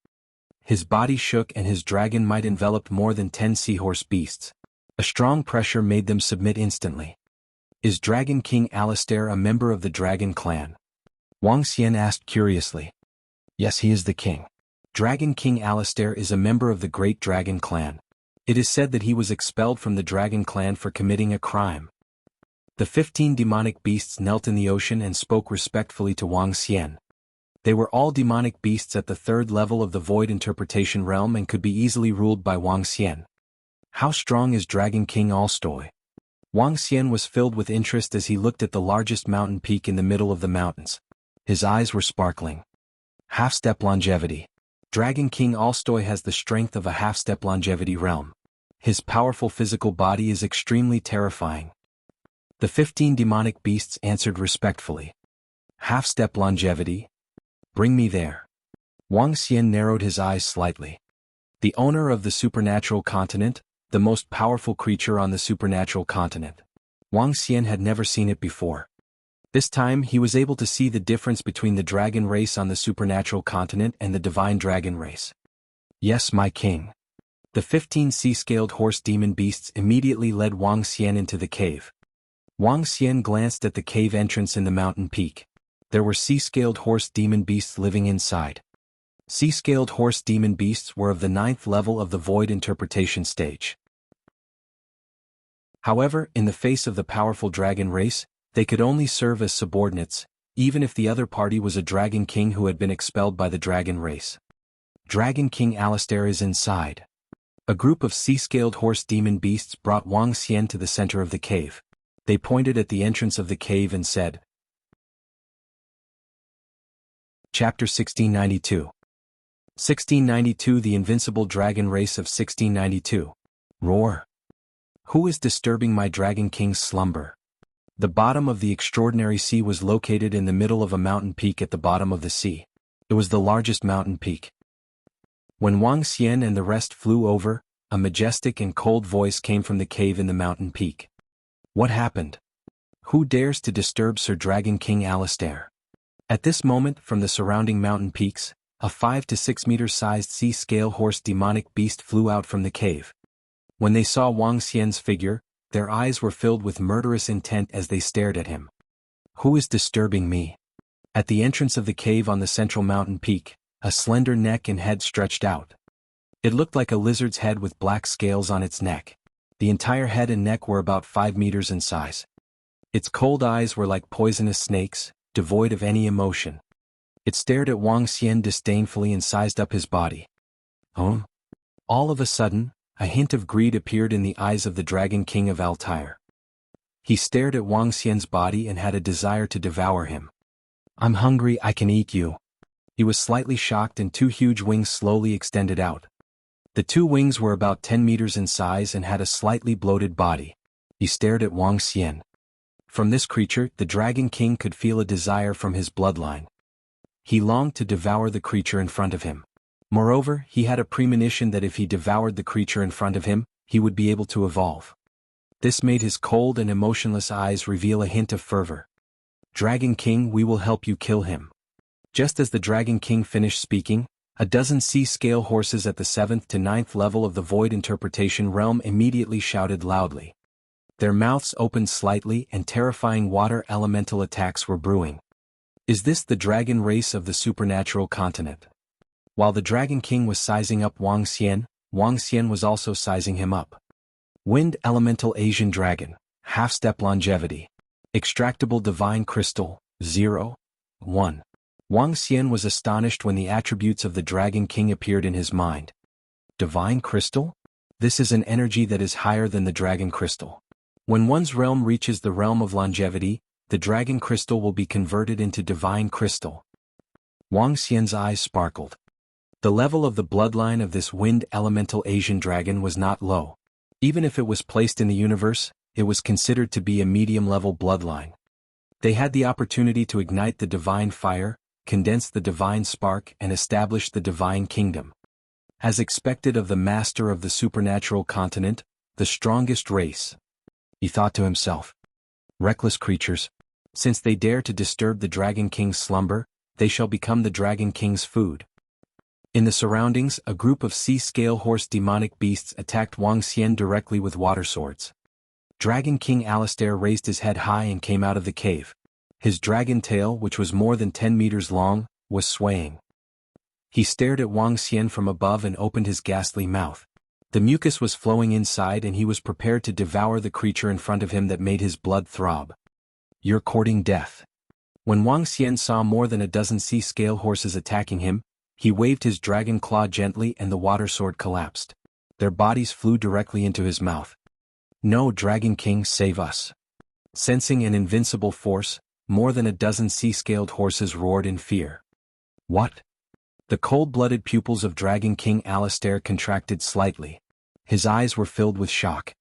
His body shook and his dragon might enveloped more than 10 seahorse beasts. A strong pressure made them submit instantly. Is Dragon King Alastair a member of the Dragon Clan? Wang Xian asked curiously. Yes, he is the king. Dragon King Alastair is a member of the Great Dragon Clan. It is said that he was expelled from the Dragon Clan for committing a crime. The 15 demonic beasts knelt in the ocean and spoke respectfully to Wang Xian. They were all demonic beasts at the 3rd level of the Void Interpretation Realm and could be easily ruled by Wang Xian. How strong is Dragon King Alstoy? Wang Xian was filled with interest as he looked at the largest mountain peak in the middle of the mountains. His eyes were sparkling. Half-step longevity. Dragon King Alstoy has the strength of a half-step longevity realm. His powerful physical body is extremely terrifying. The 15 demonic beasts answered respectfully. Half-step longevity? Bring me there. Wang Xian narrowed his eyes slightly. The owner of the supernatural continent, the most powerful creature on the supernatural continent. Wang Xian had never seen it before. This time he was able to see the difference between the dragon race on the supernatural continent and the divine dragon race. Yes, my king. The 15 sea-scaled horse demon beasts immediately led Wang Xian into the cave. Wang Xian glanced at the cave entrance in the mountain peak. There were sea-scaled horse demon beasts living inside. Sea-scaled horse demon beasts were of the 9th level of the void interpretation stage. However, in the face of the powerful dragon race, they could only serve as subordinates, even if the other party was a dragon king who had been expelled by the dragon race. Dragon King Alistair is inside. A group of sea-scaled horse demon beasts brought Wang Xian to the center of the cave. They pointed at the entrance of the cave and said, Chapter 1692. 1692 The Invincible Dragon Race of 1692. Roar. Who is disturbing my Dragon King's slumber? The bottom of the extraordinary sea was located in the middle of a mountain peak at the bottom of the sea. It was the largest mountain peak. When Wang Xian and the rest flew over, a majestic and cold voice came from the cave in the mountain peak. What happened? Who dares to disturb Sir Dragon King Alistair? At this moment, from the surrounding mountain peaks, a 5 to 6 meter sized sea-scale horse demonic beast flew out from the cave. When they saw Wang Xian's figure, their eyes were filled with murderous intent as they stared at him. Who is disturbing me? At the entrance of the cave on the central mountain peak, a slender neck and head stretched out. It looked like a lizard's head with black scales on its neck. The entire head and neck were about 5 meters in size. Its cold eyes were like poisonous snakes, devoid of any emotion. It stared at Wang Xian disdainfully and sized up his body. Oh? All of a sudden, a hint of greed appeared in the eyes of the Dragon King of Altair. He stared at Wang Xian's body and had a desire to devour him. I'm hungry, I can eat you. He was slightly shocked and 2 huge wings slowly extended out. The 2 wings were about 10 meters in size and had a slightly bloated body. He stared at Wang Xian. From this creature, the Dragon King could feel a desire from his bloodline. He longed to devour the creature in front of him. Moreover, he had a premonition that if he devoured the creature in front of him, he would be able to evolve. This made his cold and emotionless eyes reveal a hint of fervor. Dragon King, we will help you kill him. Just as the Dragon King finished speaking, a dozen sea-scale horses at the 7th to 9th level of the void interpretation realm immediately shouted loudly. Their mouths opened slightly and terrifying water elemental attacks were brewing. Is this the dragon race of the supernatural continent? While the Dragon King was sizing up Wang Xian was also sizing him up. Wind Elemental Asian Dragon, Half-Step Longevity. Extractable Divine Crystal, 0. 1. Wang Xian was astonished when the attributes of the Dragon King appeared in his mind. Divine Crystal? This is an energy that is higher than the Dragon Crystal. When one's realm reaches the realm of longevity, the Dragon Crystal will be converted into Divine Crystal. Wang Xian's eyes sparkled. The level of the bloodline of this wind elemental Asian dragon was not low. Even if it was placed in the universe, it was considered to be a medium-level bloodline. They had the opportunity to ignite the divine fire, condense the divine spark and establish the divine kingdom. As expected of the master of the supernatural continent, the strongest race. He thought to himself. Reckless creatures. Since they dare to disturb the Dragon King's slumber, they shall become the Dragon King's food. In the surroundings, a group of sea-scale horse demonic beasts attacked Wang Xian directly with water swords. Dragon King Alistair raised his head high and came out of the cave. His dragon tail, which was more than 10 meters long, was swaying. He stared at Wang Xian from above and opened his ghastly mouth. The mucus was flowing inside and he was prepared to devour the creature in front of him that made his blood throb. You're courting death. When Wang Xian saw more than a dozen sea-scale horses attacking him, he waved his dragon claw gently and the water sword collapsed. Their bodies flew directly into his mouth. No, Dragon King, save us. Sensing an invincible force, more than a dozen sea-scaled horses roared in fear. What? The cold-blooded pupils of Dragon King Alistair contracted slightly. His eyes were filled with shock.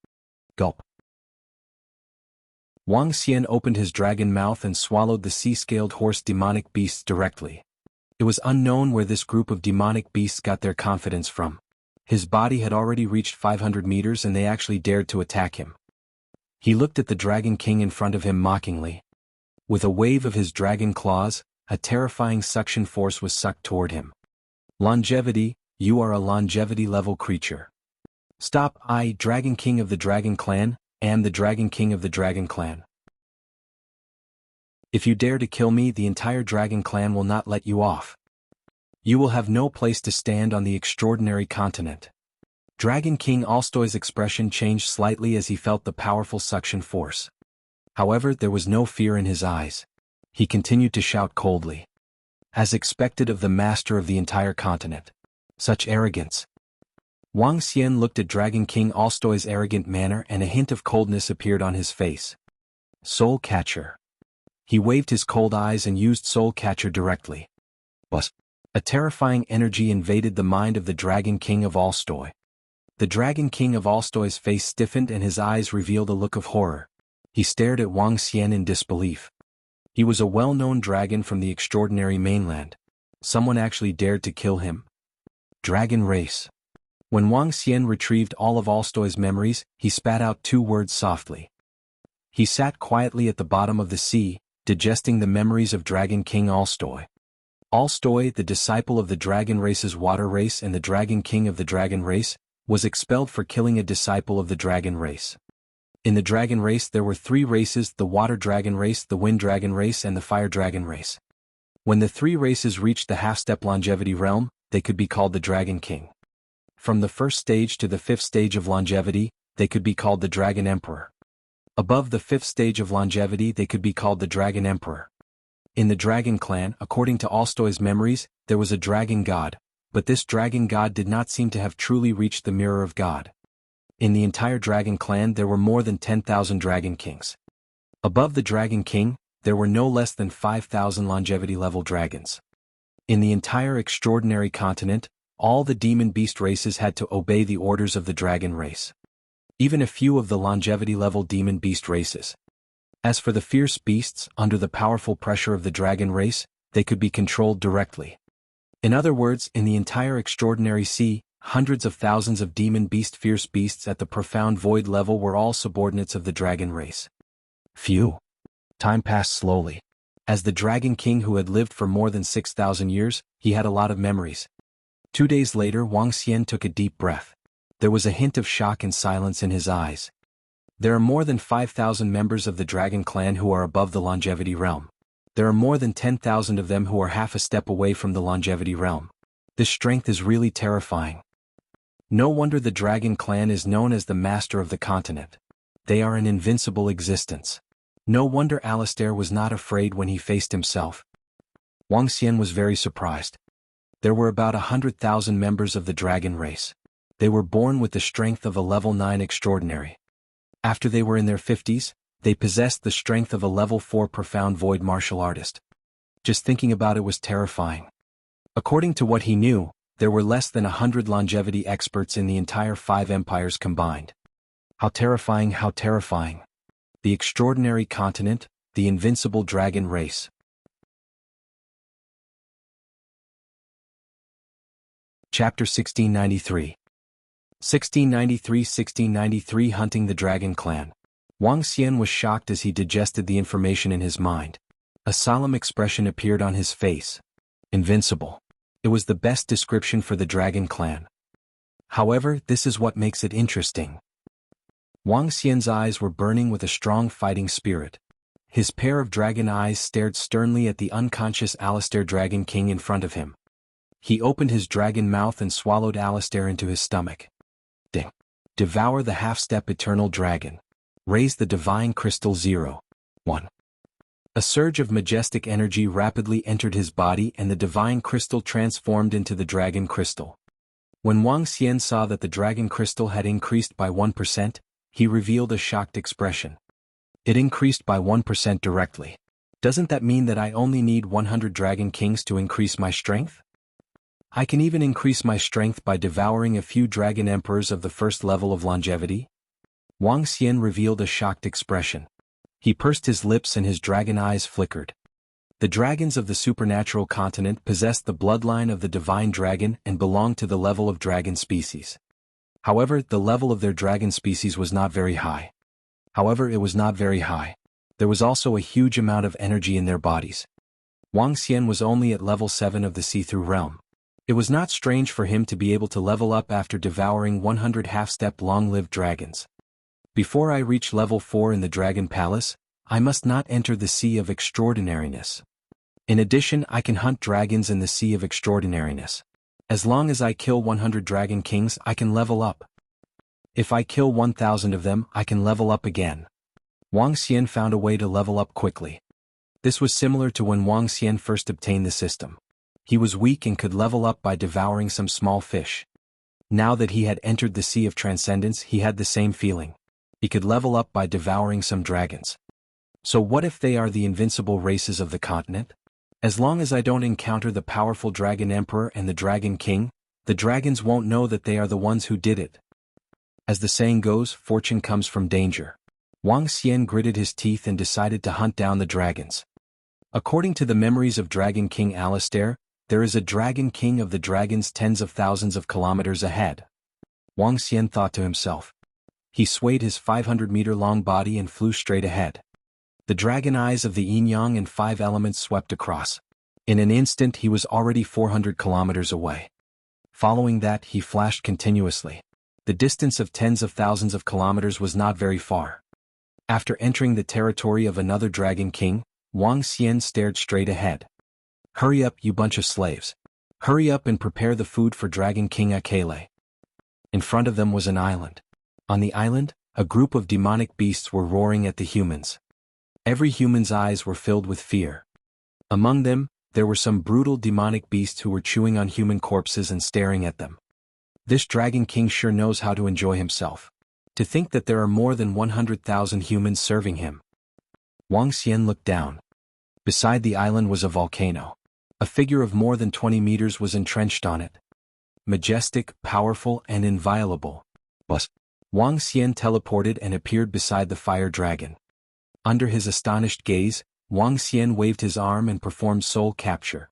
Gulp. Wang Xian opened his dragon mouth and swallowed the sea-scaled horse demonic beasts directly. It was unknown where this group of demonic beasts got their confidence from. His body had already reached 500 meters and they actually dared to attack him. He looked at the Dragon King in front of him mockingly. With a wave of his dragon claws, a terrifying suction force was sucked toward him. Longevity, you are a longevity-level creature. Stop, I, Dragon King of the Dragon Clan, am the Dragon King of the Dragon Clan. If you dare to kill me, the entire Dragon Clan will not let you off. You will have no place to stand on the extraordinary continent. Dragon King Alstoy's expression changed slightly as he felt the powerful suction force. However, there was no fear in his eyes. He continued to shout coldly. As expected of the master of the entire continent. Such arrogance. Wang Xian looked at Dragon King Alstoy's arrogant manner and a hint of coldness appeared on his face. Soul Catcher. He waved his cold eyes and used Soul Catcher directly. Buzz. A terrifying energy invaded the mind of the Dragon King of Alstoy. The Dragon King of Alstoy's face stiffened and his eyes revealed a look of horror. He stared at Wang Xian in disbelief. He was a well-known dragon from the extraordinary mainland. Someone actually dared to kill him. Dragon race. When Wang Xian retrieved all of Alstoy's memories, he spat out 2 words softly. He sat quietly at the bottom of the sea, digesting the memories of Dragon King Alstoy. Alstoy, the disciple of the dragon race's water race and the Dragon King of the dragon race, was expelled for killing a disciple of the dragon race. In the dragon race there were 3 races: the water dragon race, the wind dragon race and the fire dragon race. When the 3 races reached the half-step longevity realm, they could be called the Dragon King. From the 1st stage to the 5th stage of longevity, they could be called the Dragon Emperor. Above the 5th stage of longevity they could be called the Dragon Emperor. In the Dragon Clan, according to Alstoy's memories, there was a dragon god, but this dragon god did not seem to have truly reached the mirror of God. In the entire Dragon Clan there were more than 10,000 Dragon Kings. Above the Dragon King, there were no less than 5,000 longevity-level dragons. In the entire extraordinary continent, all the demon beast races had to obey the orders of the dragon race. Even a few of the longevity-level demon beast races. As for the fierce beasts, under the powerful pressure of the dragon race, they could be controlled directly. In other words, in the entire extraordinary sea, hundreds of thousands of demon beast fierce beasts at the profound void level were all subordinates of the dragon race. Phew. Time passed slowly. As the Dragon King who had lived for more than 6,000 years, he had a lot of memories. 2 days later Wang Xian took a deep breath. There was a hint of shock and silence in his eyes. There are more than 5,000 members of the Dragon Clan who are above the longevity realm. There are more than 10,000 of them who are half a step away from the longevity realm. This strength is really terrifying. No wonder the Dragon Clan is known as the master of the continent. They are an invincible existence. No wonder Alistair was not afraid when he faced himself. Wang Xian was very surprised. There were about 100,000 members of the dragon race. They were born with the strength of a level 9 extraordinary. After they were in their 50s, they possessed the strength of a level 4 profound void martial artist. Just thinking about it was terrifying. According to what he knew, there were less than 100 longevity experts in the entire 5 empires combined. How terrifying, how terrifying. The extraordinary continent, the invincible dragon race. Chapter 1693. 1693 Hunting the Dragon Clan. Wang Xian was shocked as he digested the information in his mind. A solemn expression appeared on his face. Invincible. It was the best description for the Dragon Clan. However, this is what makes it interesting. Wang Xian's eyes were burning with a strong fighting spirit. His pair of dragon eyes stared sternly at the unconscious Alistair Dragon King in front of him. He opened his dragon mouth and swallowed Alistair into his stomach. Ding. Devour the half-step eternal dragon. Raise the divine crystal 01. A surge of majestic energy rapidly entered his body and the divine crystal transformed into the dragon crystal. When Wang Xian saw that the dragon crystal had increased by 1%, he revealed a shocked expression. It increased by 1% directly. Doesn't that mean that I only need 100 Dragon Kings to increase my strength? I can even increase my strength by devouring a few Dragon Emperors of the first level of longevity? Wang Xian revealed a shocked expression. He pursed his lips and his dragon eyes flickered. The dragons of the supernatural continent possessed the bloodline of the divine dragon and belonged to the level of dragon species. However, the level of their dragon species was not very high. There was also a huge amount of energy in their bodies. Wang Xian was only at level 7 of the see-through realm. It was not strange for him to be able to level up after devouring 100 half-step long-lived dragons. Before I reach level 4 in the Dragon Palace, I must not enter the Sea of Extraordinariness. In addition, I can hunt dragons in the Sea of Extraordinariness. As long as I kill 100 Dragon Kings, I can level up. If I kill 1,000 of them, I can level up again. Wang Xian found a way to level up quickly. This was similar to when Wang Xian first obtained the system. He was weak and could level up by devouring some small fish. Now that he had entered the Sea of Transcendence, he had the same feeling. He could level up by devouring some dragons. So what if they are the invincible races of the continent? As long as I don't encounter the powerful Dragon Emperor and the Dragon King, the dragons won't know that they are the ones who did it. As the saying goes, fortune comes from danger. Wang Xian gritted his teeth and decided to hunt down the dragons. According to the memories of Dragon King Alistair, there is a Dragon King of the dragons tens of thousands of kilometers ahead. Wang Xian thought to himself. He swayed his 500-meter-long body and flew straight ahead. The dragon eyes of the yin-yang and 5 elements swept across. In an instant he was already 400 kilometers away. Following that, he flashed continuously. The distance of tens of thousands of kilometers was not very far. After entering the territory of another Dragon King, Wang Xian stared straight ahead. Hurry up, you bunch of slaves. Hurry up and prepare the food for Dragon King Akele. In front of them was an island. On the island, a group of demonic beasts were roaring at the humans. Every human's eyes were filled with fear. Among them, there were some brutal demonic beasts who were chewing on human corpses and staring at them. This Dragon King sure knows how to enjoy himself. To think that there are more than 100,000 humans serving him. Wang Xian looked down. Beside the island was a volcano. A figure of more than 20 meters was entrenched on it. Majestic, powerful, and inviolable. Wang Xian teleported and appeared beside the fire dragon. Under his astonished gaze, Wang Xian waved his arm and performed soul capture.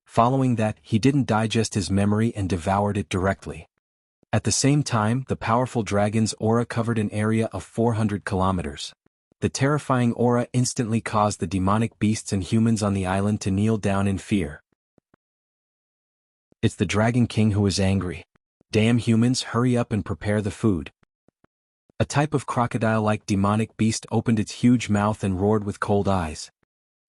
Following that, he didn't digest his memory and devoured it directly. At the same time, the powerful dragon's aura covered an area of 400 kilometers. The terrifying aura instantly caused the demonic beasts and humans on the island to kneel down in fear. It's the Dragon King who is angry. Damn humans, hurry up and prepare the food. A type of crocodile-like demonic beast opened its huge mouth and roared with cold eyes.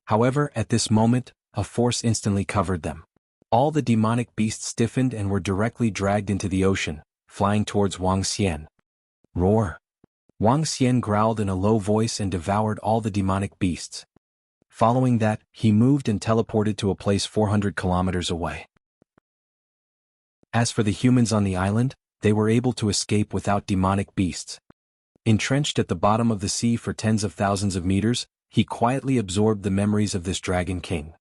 However, at this moment, a force instantly covered them. All the demonic beasts stiffened and were directly dragged into the ocean, flying towards Wang Xian. Roar! Wang Xian growled in a low voice and devoured all the demonic beasts. Following that, he moved and teleported to a place 400 kilometers away. As for the humans on the island, they were able to escape without demonic beasts. Entrenched at the bottom of the sea for tens of thousands of meters, he quietly absorbed the memories of this Dragon King.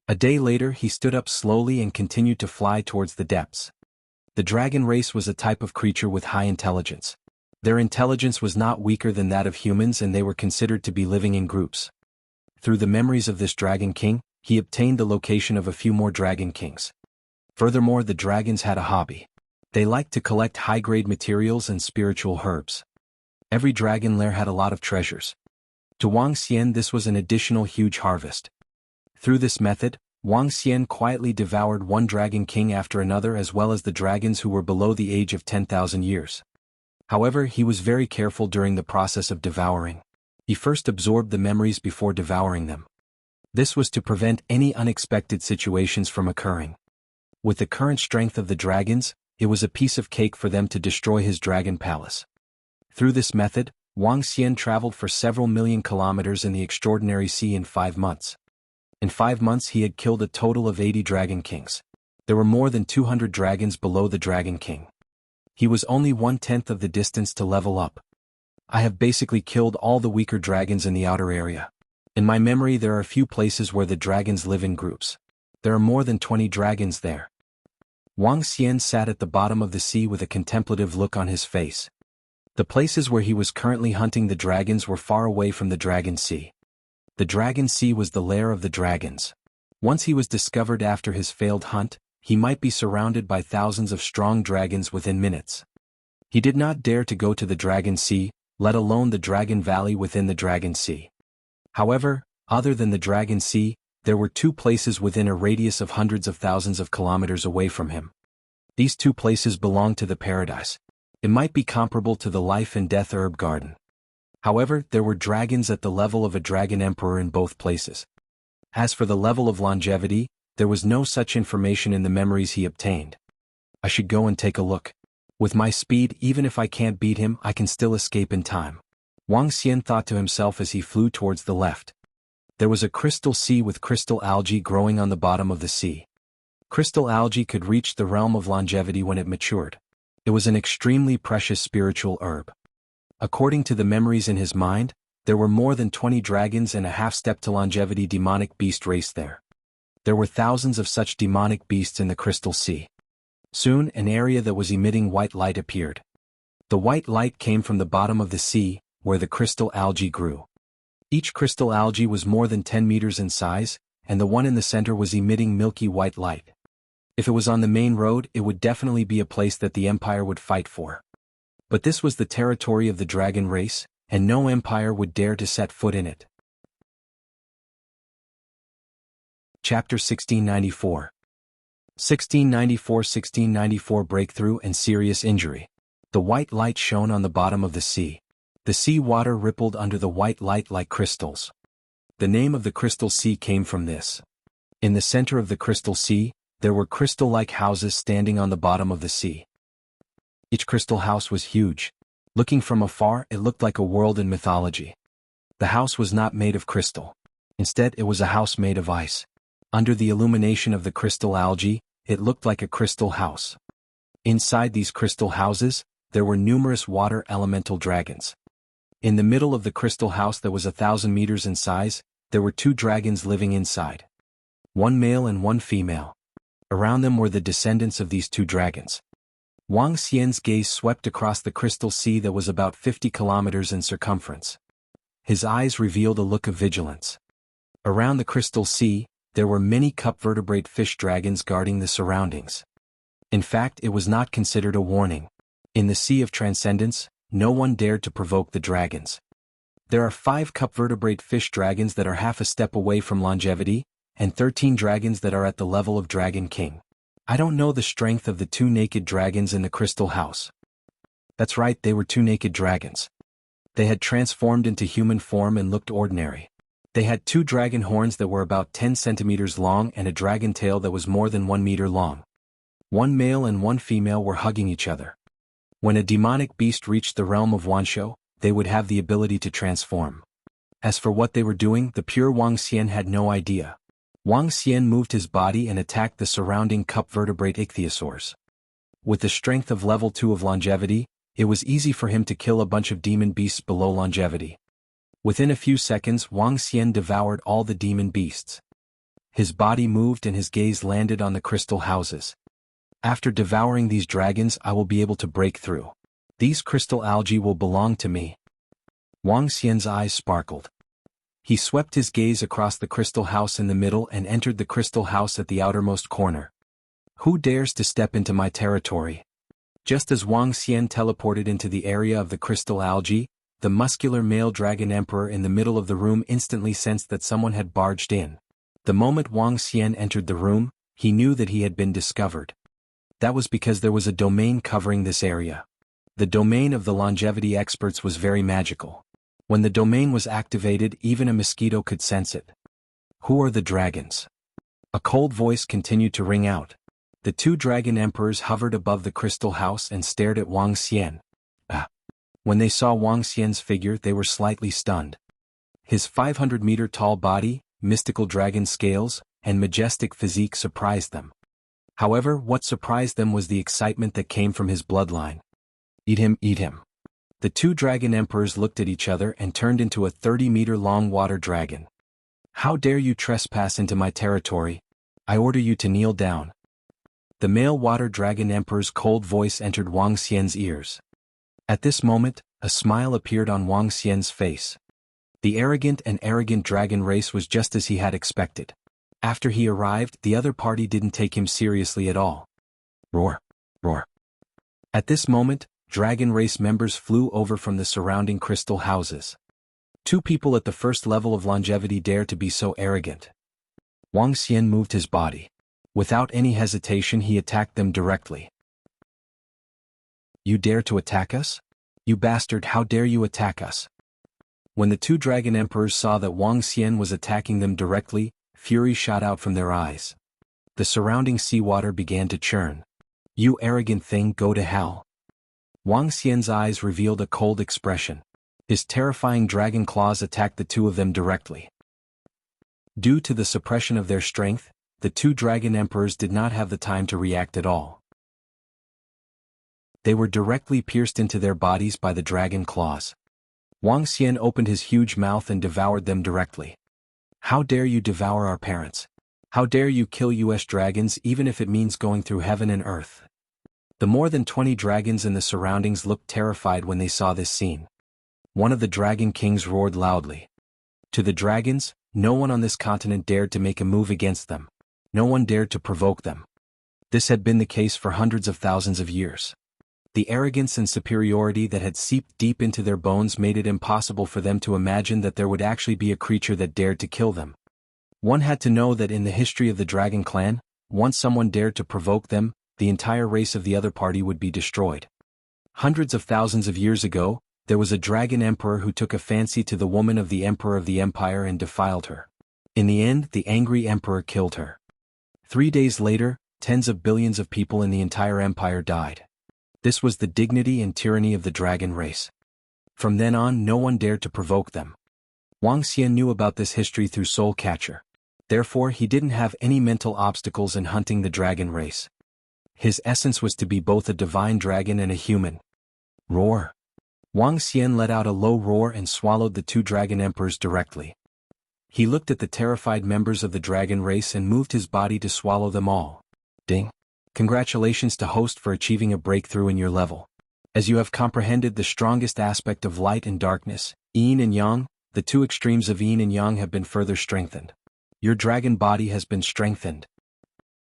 A day later, he stood up slowly and continued to fly towards the depths. The dragon race was a type of creature with high intelligence. Their intelligence was not weaker than that of humans and they were considered to be living in groups. Through the memories of this Dragon King, he obtained the location of a few more Dragon Kings. Furthermore, the dragons had a hobby. They liked to collect high-grade materials and spiritual herbs. Every dragon lair had a lot of treasures. To Wang Xian this was an additional huge harvest. Through this method, Wang Xian quietly devoured one Dragon King after another as well as the dragons who were below the age of 10,000 years. However, he was very careful during the process of devouring. He first absorbed the memories before devouring them. This was to prevent any unexpected situations from occurring. With the current strength of the dragons, it was a piece of cake for them to destroy his dragon palace. Through this method, Wang Xian traveled for several million kilometers in the extraordinary sea in 5 months. In 5 months he had killed a total of 80 Dragon Kings. There were more than 200 dragons below the Dragon King. He was only 1/10 of the distance to level up. I have basically killed all the weaker dragons in the outer area. In my memory there are a few places where the dragons live in groups. There are more than 20 dragons there. Wang Xian sat at the bottom of the sea with a contemplative look on his face. The places where he was currently hunting the dragons were far away from the Dragon Sea. The Dragon Sea was the lair of the dragons. Once he was discovered after his failed hunt, he might be surrounded by thousands of strong dragons within minutes. He did not dare to go to the Dragon Sea, let alone the Dragon Valley within the Dragon Sea. However, other than the Dragon Sea, there were two places within a radius of hundreds of thousands of kilometers away from him. These two places belonged to the paradise. It might be comparable to the life and death herb garden. However, there were dragons at the level of a dragon emperor in both places. As for the level of longevity, there was no such information in the memories he obtained. I should go and take a look. With my speed, even if I can't beat him, I can still escape in time. Wang Xian thought to himself as he flew towards the left. There was a crystal sea with crystal algae growing on the bottom of the sea. Crystal algae could reach the realm of longevity when it matured. It was an extremely precious spiritual herb. According to the memories in his mind, there were more than 20 dragons and a half-step to longevity demonic beast race there. There were thousands of such demonic beasts in the crystal sea. Soon, an area that was emitting white light appeared. The white light came from the bottom of the sea, where the crystal algae grew. Each crystal algae was more than 10 meters in size, and the one in the center was emitting milky white light. If it was on the main road, it would definitely be a place that the empire would fight for. But this was the territory of the dragon race, and no empire would dare to set foot in it. Chapter 1694. 1694 Breakthrough and Serious Injury. The white light shone on the bottom of the sea. The sea water rippled under the white light like crystals. The name of the crystal sea came from this. In the center of the crystal sea, there were crystal-like houses standing on the bottom of the sea. Each crystal house was huge. Looking from afar, it looked like a world in mythology. The house was not made of crystal. Instead, it was a house made of ice. Under the illumination of the crystal algae, it looked like a crystal house. Inside these crystal houses, there were numerous water elemental dragons. In the middle of the crystal house that was 1,000 meters in size, there were two dragons living inside. One male and one female. Around them were the descendants of these two dragons. Wang Xian's gaze swept across the crystal sea that was about 50 kilometers in circumference. His eyes revealed a look of vigilance. Around the crystal sea, there were many cup vertebrate fish dragons guarding the surroundings. In fact, it was not considered a warning. In the Sea of Transcendence, no one dared to provoke the dragons. There are 5 cup vertebrate fish dragons that are half a step away from longevity, and 13 dragons that are at the level of Dragon King. I don't know the strength of the 2 naked dragons in the crystal house. That's right, they were 2 naked dragons. They had transformed into human form and looked ordinary. They had 2 dragon horns that were about 10 centimeters long and a dragon tail that was more than 1 meter long. One male and one female were hugging each other. When a demonic beast reached the realm of Wanshou, they would have the ability to transform. As for what they were doing, the pure Wang Xian had no idea. Wang Xian moved his body and attacked the surrounding cup vertebrate ichthyosaurs. With the strength of level 2 of longevity, it was easy for him to kill a bunch of demon beasts below longevity. Within a few seconds, Wang Xian devoured all the demon beasts. His body moved and his gaze landed on the crystal houses. After devouring these dragons, I will be able to break through. These crystal algae will belong to me. Wang Xian's eyes sparkled. He swept his gaze across the crystal house in the middle and entered the crystal house at the outermost corner. Who dares to step into my territory? Just as Wang Xian teleported into the area of the crystal algae, the muscular male dragon emperor in the middle of the room instantly sensed that someone had barged in. The moment Wang Xian entered the room, he knew that he had been discovered. That was because there was a domain covering this area. The domain of the longevity experts was very magical. When the domain was activated, even a mosquito could sense it. Who are the dragons? A cold voice continued to ring out. The 2 dragon emperors hovered above the crystal house and stared at Wang Xian. When they saw Wang Xian's figure, they were slightly stunned. His 500-meter-tall body, mystical dragon scales, and majestic physique surprised them. However, what surprised them was the excitement that came from his bloodline. Eat him, eat him. The 2 dragon emperors looked at each other and turned into a 30-meter-long water dragon. How dare you trespass into my territory? I order you to kneel down. The male water dragon emperor's cold voice entered Wang Xian's ears. At this moment, a smile appeared on Wang Xian's face. The arrogant dragon race was just as he had expected. After he arrived, the other party didn't take him seriously at all. Roar, roar. At this moment, dragon race members flew over from the surrounding crystal houses. 2 people at the first level of longevity dare to be so arrogant. Wang Xian moved his body. Without any hesitation he attacked them directly. You dare to attack us? You bastard, how dare you attack us? When the two dragon emperors saw that Wang Xian was attacking them directly, fury shot out from their eyes. The surrounding seawater began to churn. You arrogant thing, go to hell. Wang Xian's eyes revealed a cold expression. His terrifying dragon claws attacked the two of them directly. Due to the suppression of their strength, the two dragon emperors did not have the time to react at all. They were directly pierced into their bodies by the dragon claws. Wang Xian opened his huge mouth and devoured them directly. How dare you devour our parents? How dare you kill US dragons even if it means going through heaven and earth? The more than 20 dragons in the surroundings looked terrified when they saw this scene. One of the dragon kings roared loudly. To the dragons, no one on this continent dared to make a move against them. No one dared to provoke them. This had been the case for hundreds of thousands of years. The arrogance and superiority that had seeped deep into their bones made it impossible for them to imagine that there would actually be a creature that dared to kill them. One had to know that in the history of the dragon clan, once someone dared to provoke them, the entire race of the other party would be destroyed. Hundreds of thousands of years ago, there was a dragon emperor who took a fancy to the woman of the emperor of the empire and defiled her. In the end, the angry emperor killed her. 3 days later, tens of billions of people in the entire empire died. This was the dignity and tyranny of the dragon race. From then on, no one dared to provoke them. Wang Xian knew about this history through Soul Catcher. Therefore, he didn't have any mental obstacles in hunting the dragon race. His essence was to be both a divine dragon and a human. Roar. Wang Xian let out a low roar and swallowed the two dragon emperors directly. He looked at the terrified members of the dragon race and moved his body to swallow them all. Ding. Congratulations to host for achieving a breakthrough in your level. As you have comprehended the strongest aspect of light and darkness, yin and yang, the two extremes of yin and yang have been further strengthened. Your dragon body has been strengthened.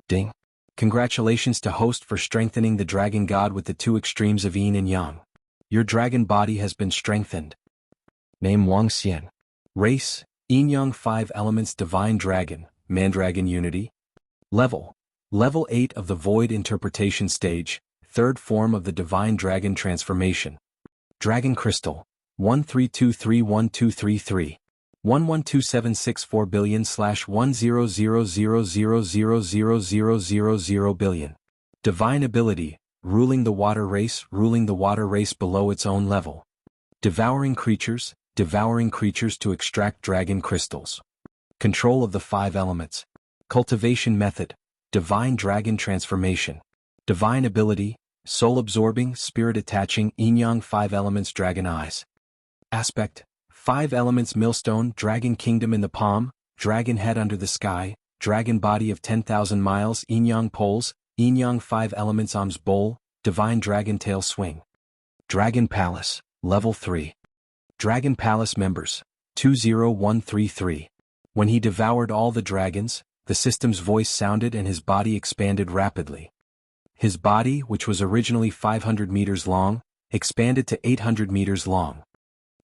Ding. Congratulations to host for strengthening the dragon god with the two extremes of yin and yang. Your dragon body has been strengthened. Name Wang Xian. Race, yin yang 5 elements divine dragon, Mandragon unity. Level 8 of the Void Interpretation Stage, 3rd form of the Divine Dragon Transformation. Dragon Crystal, 132312333, 11276/4billion/100000000 billion. Divine Ability, Ruling the Water Race below its own level. Devouring creatures to extract dragon crystals. Control of the 5 elements. Cultivation Method, Divine Dragon Transformation. Divine Ability, Soul Absorbing, Spirit Attaching, Yin-Yang 5 Elements Dragon Eyes. Aspect, 5 Elements Millstone, Dragon Kingdom in the palm, Dragon Head under the sky, Dragon Body of 10,000 miles, Yin-Yang Poles, Yin-Yang 5 Elements Arms Bowl, Divine Dragon Tail Swing. Dragon Palace, Level 3. Dragon Palace Members, 20133. When he devoured all the dragons, the system's voice sounded and his body expanded rapidly. His body, which was originally 500 meters long, expanded to 800 meters long.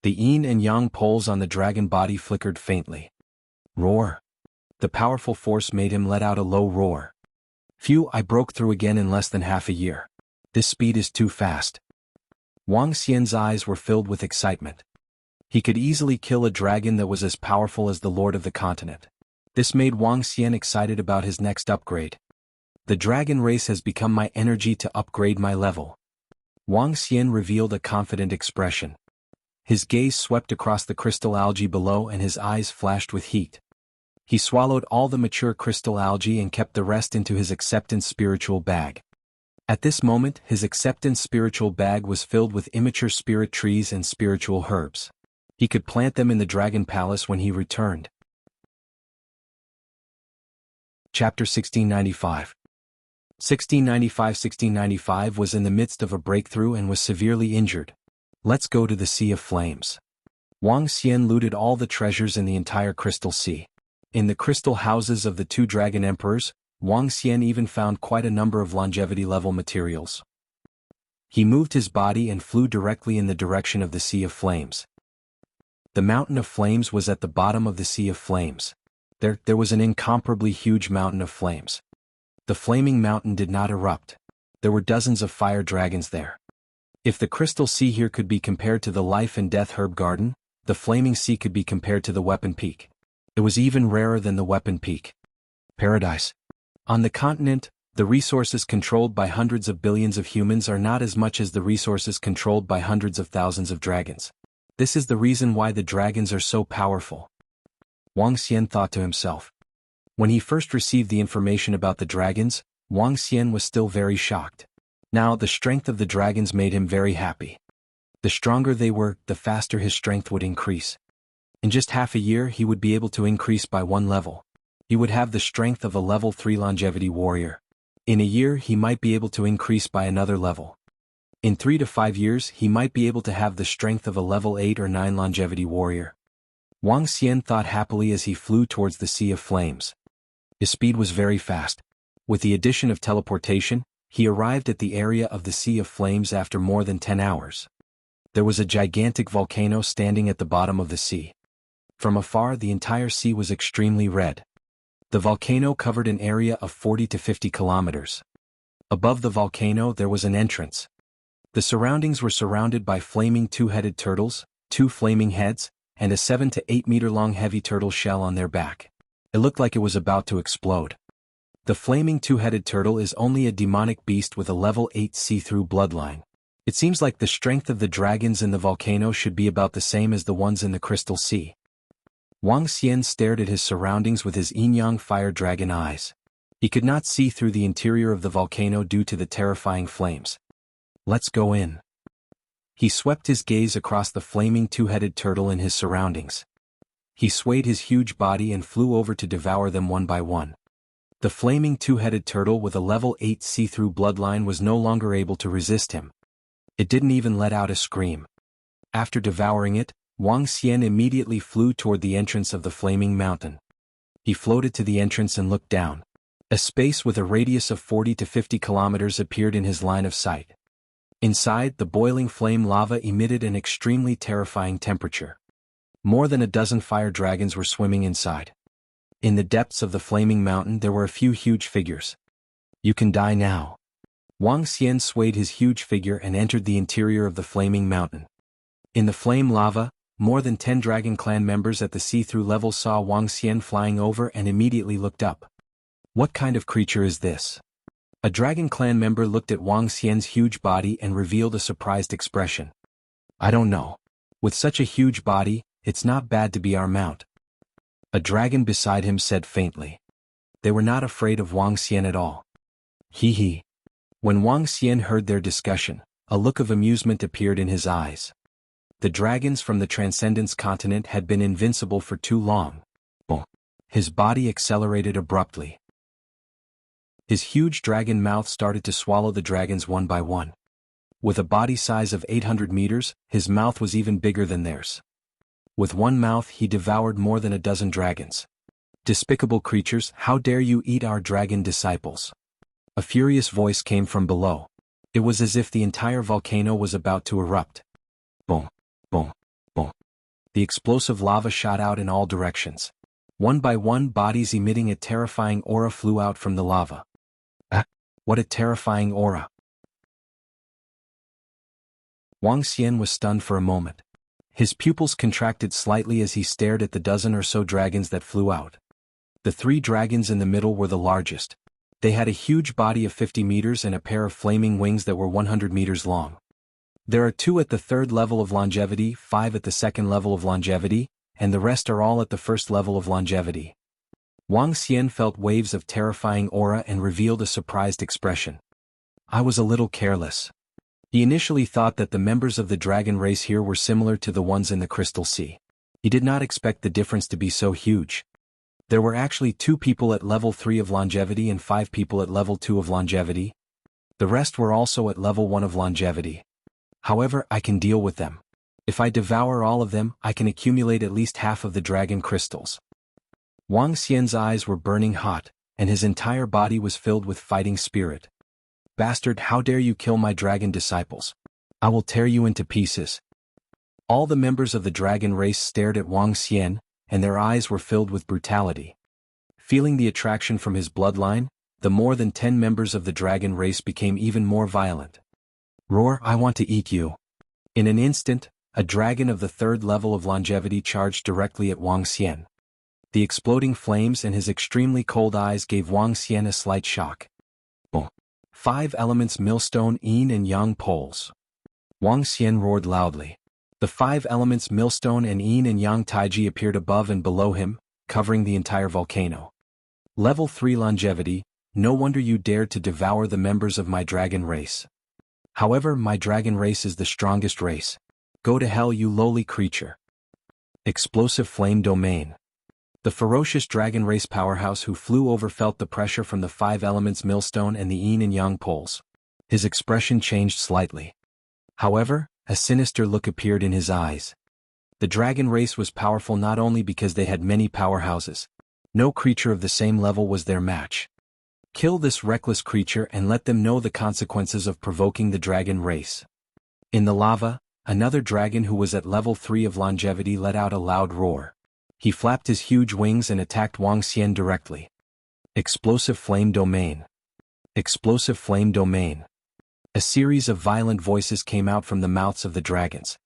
The yin and yang poles on the dragon body flickered faintly. Roar. The powerful force made him let out a low roar. Phew, I broke through again in less than half a year. This speed is too fast. Wang Xian's eyes were filled with excitement. He could easily kill a dragon that was as powerful as the Lord of the continent. This made Wang Xian excited about his next upgrade. The dragon race has become my energy to upgrade my level. Wang Xian revealed a confident expression. His gaze swept across the crystal algae below and his eyes flashed with heat. He swallowed all the mature crystal algae and kept the rest into his acceptance spiritual bag. At this moment, his acceptance spiritual bag was filled with immature spirit trees and spiritual herbs. He could plant them in the dragon palace when he returned. Chapter 1695. 1695 was in the midst of a breakthrough and was severely injured. Let's go to the Sea of Flames. Wang Xian looted all the treasures in the entire Crystal Sea. In the crystal houses of the two dragon emperors, Wang Xian even found quite a number of longevity-level materials. He moved his body and flew directly in the direction of the Sea of Flames. The Mountain of Flames was at the bottom of the Sea of Flames. There was an incomparably huge mountain of flames. The flaming mountain did not erupt. There were dozens of fire dragons there. If the crystal sea here could be compared to the life and death herb garden, the flaming sea could be compared to the weapon peak. It was even rarer than the weapon peak. Paradise. On the continent, the resources controlled by hundreds of billions of humans are not as much as the resources controlled by hundreds of thousands of dragons. This is the reason why the dragons are so powerful. Wang Xian thought to himself. When he first received the information about the dragons, Wang Xian was still very shocked. Now the strength of the dragons made him very happy. The stronger they were, the faster his strength would increase. In just half a year he would be able to increase by 1 level. He would have the strength of a level 3 longevity warrior. In a year he might be able to increase by another level. In 3 to 5 years he might be able to have the strength of a level 8 or 9 longevity warrior. Wang Xian thought happily as he flew towards the Sea of Flames. His speed was very fast. With the addition of teleportation, he arrived at the area of the Sea of Flames after more than 10 hours. There was a gigantic volcano standing at the bottom of the sea. From afar the entire sea was extremely red. The volcano covered an area of 40 to 50 kilometers. Above the volcano there was an entrance. The surroundings were surrounded by flaming two-headed turtles, 2 flaming heads, and a 7 to 8 meter long heavy turtle shell on their back. It looked like it was about to explode. The flaming two-headed turtle is only a demonic beast with a level 8 see-through bloodline. It seems like the strength of the dragons in the volcano should be about the same as the ones in the Crystal Sea. Wang Xian stared at his surroundings with his yin-yang fire dragon eyes. He could not see through the interior of the volcano due to the terrifying flames. Let's go in. He swept his gaze across the flaming two-headed turtle in his surroundings. He swayed his huge body and flew over to devour them one by one. The flaming two-headed turtle with a level 8 see-through bloodline was no longer able to resist him. It didn't even let out a scream. After devouring it, Wang Xian immediately flew toward the entrance of the flaming mountain. He floated to the entrance and looked down. A space with a radius of 40 to 50 kilometers appeared in his line of sight. Inside, the boiling flame lava emitted an extremely terrifying temperature. More than a dozen fire dragons were swimming inside. In the depths of the flaming mountain there were a few huge figures. You can die now. Wang Xian swayed his huge figure and entered the interior of the flaming mountain. In the flame lava, more than 10 Dragon Clan members at the see-through level saw Wang Xian flying over and immediately looked up. What kind of creature is this? A Dragon Clan member looked at Wang Xian's huge body and revealed a surprised expression. I don't know. With such a huge body, it's not bad to be our mount. A dragon beside him said faintly. They were not afraid of Wang Xian at all. Hee hee. When Wang Xian heard their discussion, a look of amusement appeared in his eyes. The dragons from the Transcendence continent had been invincible for too long. Boom. His body accelerated abruptly. His huge dragon mouth started to swallow the dragons one by one. With a body size of 800 meters, his mouth was even bigger than theirs. With one mouth he devoured more than a dozen dragons. Despicable creatures, how dare you eat our dragon disciples? A furious voice came from below. It was as if the entire volcano was about to erupt. Boom, boom, boom. The explosive lava shot out in all directions. One by one bodies emitting a terrifying aura flew out from the lava. What a terrifying aura! Wang Xian was stunned for a moment. His pupils contracted slightly as he stared at the dozen or so dragons that flew out. The 3 dragons in the middle were the largest. They had a huge body of 50 meters and a pair of flaming wings that were 100 meters long. There are 2 at the 3rd level of longevity, 5 at the 2nd level of longevity, and the rest are all at the 1st level of longevity. Wang Xian felt waves of terrifying aura and revealed a surprised expression. I was a little careless. He initially thought that the members of the dragon race here were similar to the ones in the Crystal Sea. He did not expect the difference to be so huge. There were actually 2 people at level 3 of longevity and 5 people at level 2 of longevity. The rest were also at level 1 of longevity. However, I can deal with them. If I devour all of them, I can accumulate at least half of the dragon crystals. Wang Xian's eyes were burning hot, and his entire body was filled with fighting spirit. Bastard, how dare you kill my dragon disciples? I will tear you into pieces. All the members of the dragon race stared at Wang Xian, and their eyes were filled with brutality. Feeling the attraction from his bloodline, the more than 10 members of the dragon race became even more violent. Roar, I want to eat you. In an instant, a dragon of the 3rd level of longevity charged directly at Wang Xian. The exploding flames and his extremely cold eyes gave Wang Xian a slight shock. Boom. 5 elements millstone, yin and yang poles. Wang Xian roared loudly. The 5 elements millstone and yin and yang taiji appeared above and below him, covering the entire volcano. Level 3 longevity, no wonder you dared to devour the members of my dragon race. However, my dragon race is the strongest race. Go to hell, you lowly creature. Explosive flame domain. The ferocious dragon race powerhouse who flew over felt the pressure from the 5 elements millstone and the yin and yang poles. His expression changed slightly. However, a sinister look appeared in his eyes. The dragon race was powerful not only because they had many powerhouses. No creature of the same level was their match. Kill this reckless creature and let them know the consequences of provoking the dragon race. In the lava, another dragon who was at level 3 of longevity let out a loud roar. He flapped his huge wings and attacked Wang Xian directly. Explosive flame domain. Explosive flame domain. A series of violent voices came out from the mouths of the dragons.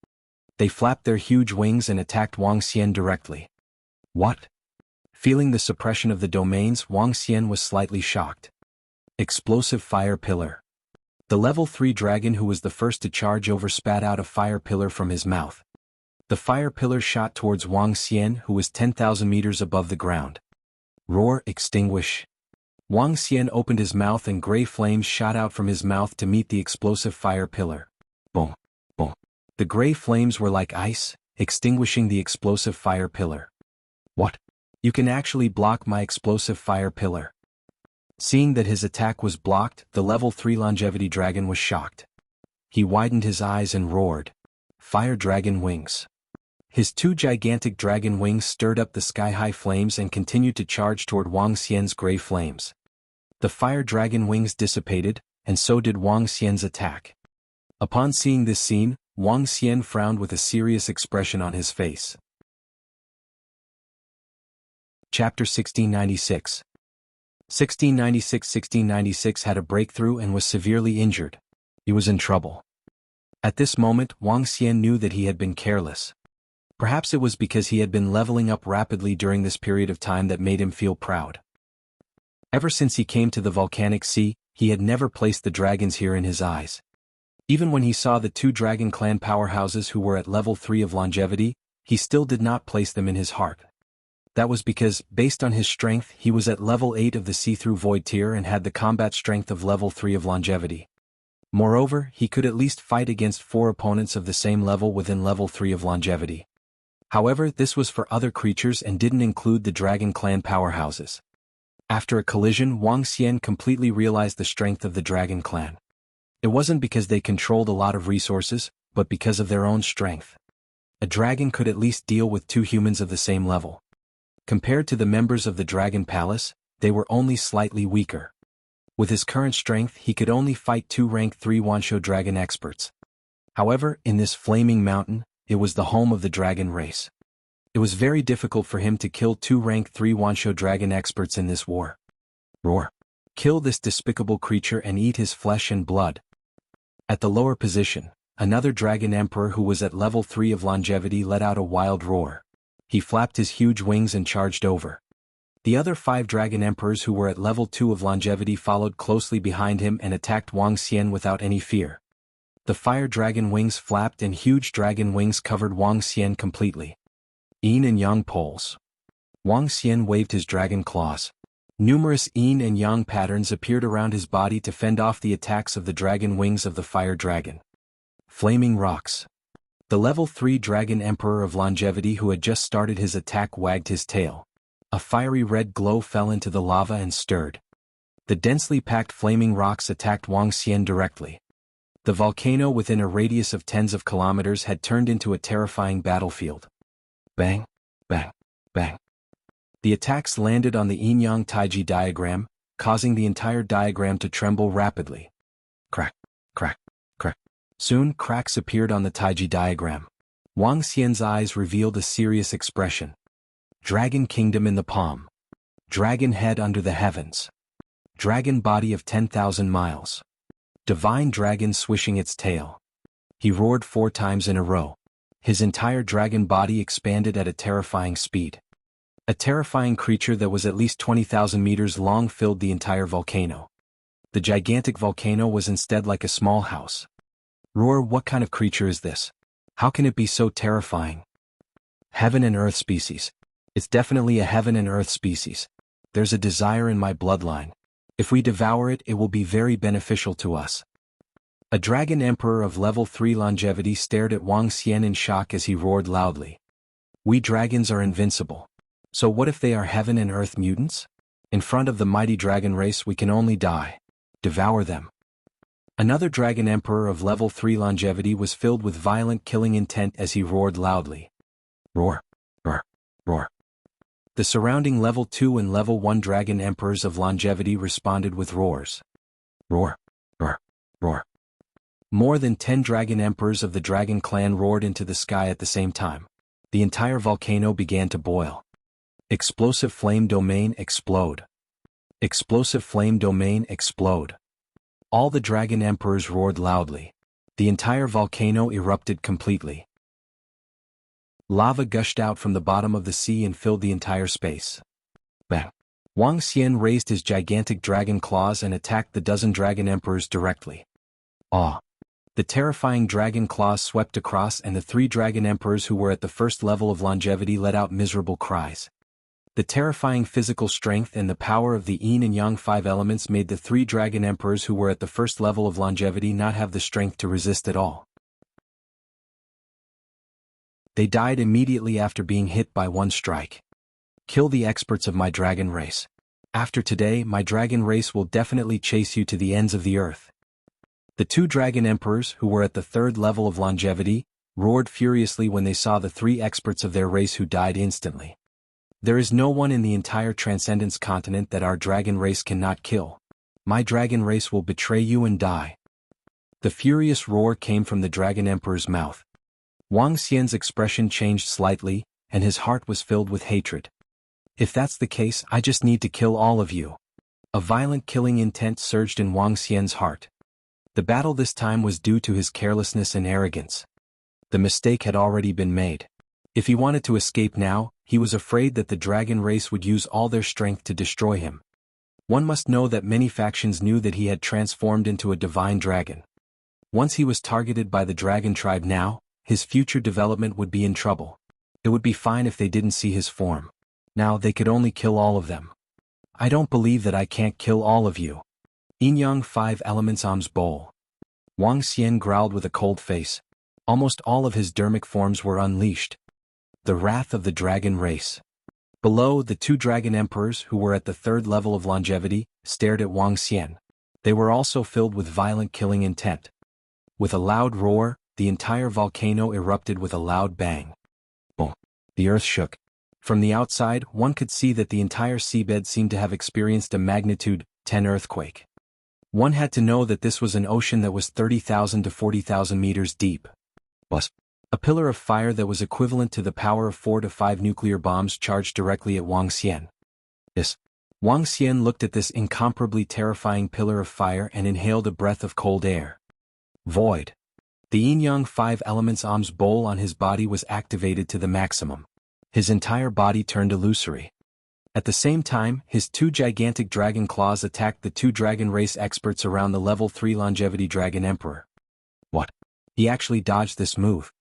They flapped their huge wings and attacked Wang Xian directly. What? Feeling the suppression of the domains, Wang Xian was slightly shocked. Explosive fire pillar. The level 3 dragon who was the first to charge over spat out a fire pillar from his mouth. The fire pillar shot towards Wang Xian, who was 10,000 meters above the ground. Roar, extinguish. Wang Xian opened his mouth and gray flames shot out from his mouth to meet the explosive fire pillar. Boom, boom. The gray flames were like ice, extinguishing the explosive fire pillar. What? You can actually block my explosive fire pillar. Seeing that his attack was blocked, the level 3 longevity dragon was shocked. He widened his eyes and roared. Fire dragon wings. His 2 gigantic dragon wings stirred up the sky-high flames and continued to charge toward Wang Xian's gray flames. The fire dragon wings dissipated, and so did Wang Xian's attack. Upon seeing this scene, Wang Xian frowned with a serious expression on his face. Chapter 1696. 1696 had a breakthrough and was severely injured. He was in trouble. At this moment, Wang Xian knew that he had been careless. Perhaps it was because he had been leveling up rapidly during this period of time that made him feel proud. Ever since he came to the volcanic sea, he had never placed the dragons here in his eyes. Even when he saw the 2 dragon clan powerhouses who were at level 3 of longevity, he still did not place them in his heart. That was because, based on his strength, he was at level 8 of the see-through void tier and had the combat strength of level 3 of longevity. Moreover, he could at least fight against 4 opponents of the same level within level 3 of longevity. However, this was for other creatures and didn't include the dragon clan powerhouses. After a collision, Wang Xian completely realized the strength of the dragon clan. It wasn't because they controlled a lot of resources, but because of their own strength. A dragon could at least deal with 2 humans of the same level. Compared to the members of the Dragon Palace, they were only slightly weaker. With his current strength, he could only fight 2 rank 3 Wansho dragon experts. However, in this flaming mountain, it was the home of the dragon race. It was very difficult for him to kill 2 rank 3 Wansho dragon experts in this war. Roar. Kill this despicable creature and eat his flesh and blood. At the lower position, another dragon emperor who was at level 3 of longevity let out a wild roar. He flapped his huge wings and charged over. The other 5 dragon emperors who were at level 2 of longevity followed closely behind him and attacked Wang Xian without any fear. The fire dragon wings flapped and huge dragon wings covered Wang Xian completely. Yin and yang poles. Wang Xian waved his dragon claws. Numerous yin and yang patterns appeared around his body to fend off the attacks of the dragon wings of the fire dragon. Flaming rocks. The level 3 dragon emperor of longevity who had just started his attack wagged his tail. A fiery red glow fell into the lava and stirred. The densely packed flaming rocks attacked Wang Xian directly. The volcano within a radius of tens of kilometers had turned into a terrifying battlefield. Bang, bang, bang. The attacks landed on the yin-yang taiji diagram, causing the entire diagram to tremble rapidly. Crack, crack, crack. Soon, cracks appeared on the taiji diagram. Wang Xian's eyes revealed a serious expression. Dragon Kingdom in the palm. Dragon head under the heavens. Dragon body of 10,000 miles. Divine dragon swishing its tail. He roared 4 times in a row. His entire dragon body expanded at a terrifying speed. A terrifying creature that was at least 20,000 meters long filled the entire volcano. The gigantic volcano was instead like a small house. Roar, what kind of creature is this? How can it be so terrifying? Heaven and earth species. It's definitely a heaven and earth species. There's a desire in my bloodline. If we devour it, it will be very beneficial to us. A dragon emperor of level 3 longevity stared at Wang Xian in shock as he roared loudly. We dragons are invincible. So what if they are heaven and earth mutants? In front of the mighty dragon race we can only die. Devour them. Another dragon emperor of level 3 longevity was filled with violent killing intent as he roared loudly. Roar, roar, roar. The surrounding level 2 and level 1 dragon emperors of longevity responded with roars. Roar, roar, roar. More than 10 dragon emperors of the dragon clan roared into the sky at the same time. The entire volcano began to boil. Explosive flame domain explode. Explosive flame domain explode. All the dragon emperors roared loudly. The entire volcano erupted completely. Lava gushed out from the bottom of the sea and filled the entire space. Bang! Wang Xian raised his gigantic dragon claws and attacked the dozen dragon emperors directly. Awe! The terrifying dragon claws swept across and the 3 dragon emperors who were at the first level of longevity let out miserable cries. The terrifying physical strength and the power of the yin and yang 5 elements made the 3 dragon emperors who were at the first level of longevity not have the strength to resist at all. They died immediately after being hit by one strike. Kill the experts of my dragon race. After today, my dragon race will definitely chase you to the ends of the earth. The 2 dragon emperors, who were at the 3rd level of longevity, roared furiously when they saw the 3 experts of their race who died instantly. There is no one in the entire Transcendence continent that our dragon race cannot kill. My dragon race will betray you and die. The furious roar came from the dragon emperor's mouth. Wang Xian's expression changed slightly, and his heart was filled with hatred. If that's the case, I just need to kill all of you. A violent killing intent surged in Wang Xian's heart. The battle this time was due to his carelessness and arrogance. The mistake had already been made. If he wanted to escape now, he was afraid that the dragon race would use all their strength to destroy him. One must know that many factions knew that he had transformed into a divine dragon. Once he was targeted by the dragon tribe now, his future development would be in trouble. It would be fine if they didn't see his form. Now they could only kill all of them. I don't believe that I can't kill all of you. Yin-Yang 5 elements Am's bowl. Wang Xian growled with a cold face. Almost all of his dermic forms were unleashed. The wrath of the dragon race. Below, the 2 dragon emperors, who were at the 3rd level of longevity, stared at Wang Xian. They were also filled with violent killing intent. With a loud roar, the entire volcano erupted with a loud bang. Boom! The earth shook. From the outside, one could see that the entire seabed seemed to have experienced a magnitude 10 earthquake. One had to know that this was an ocean that was 30,000 to 40,000 meters deep. Plus, a pillar of fire that was equivalent to the power of 4 to 5 nuclear bombs charged directly at Wang Xian. Wang Xian looked at this incomparably terrifying pillar of fire and inhaled a breath of cold air. Void. The Yin-Yang 5 elements Am's bowl on his body was activated to the maximum. His entire body turned illusory. At the same time, his 2 gigantic dragon claws attacked the 2 dragon race experts around the level 3 longevity dragon emperor. What? He actually dodged this move.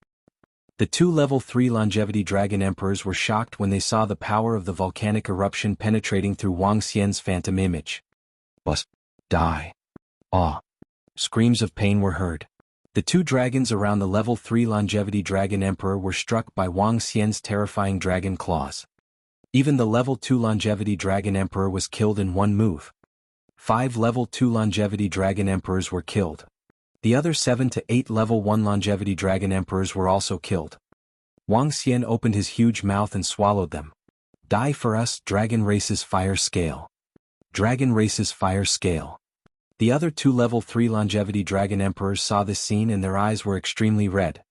The 2 level 3 longevity dragon emperors were shocked when they saw the power of the volcanic eruption penetrating through Wang Xian's phantom image. Die. Awe. Screams of pain were heard. The 2 dragons around the level 3 longevity dragon emperor were struck by Wang Xian's terrifying dragon claws. Even the level 2 longevity dragon emperor was killed in one move. 5 level 2 longevity dragon emperors were killed. The other 7 to 8 level 1 longevity dragon emperors were also killed. Wang Xian opened his huge mouth and swallowed them. Die for us, dragon race's fire scale. Dragon race's fire scale. The other 2 level 3 longevity dragon emperors saw this scene and their eyes were extremely red.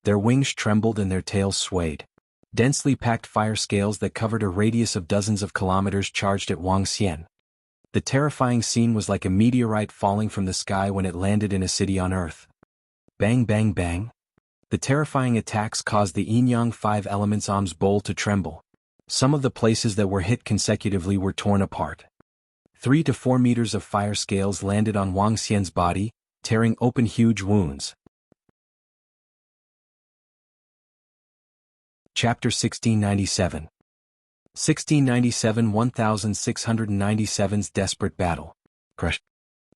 Their wings trembled and their tails swayed. Densely packed fire scales that covered a radius of dozens of kilometers charged at Wuxia. The terrifying scene was like a meteorite falling from the sky when it landed in a city on Earth. Bang bang bang. The terrifying attacks caused the Yin-Yang 5 elements Om's bowl to tremble. Some of the places that were hit consecutively were torn apart. 3 to 4 meters of fire scales landed on Wang Xian's body, tearing open huge wounds. Chapter 1697. 1697-1697's Desperate Battle. Crush.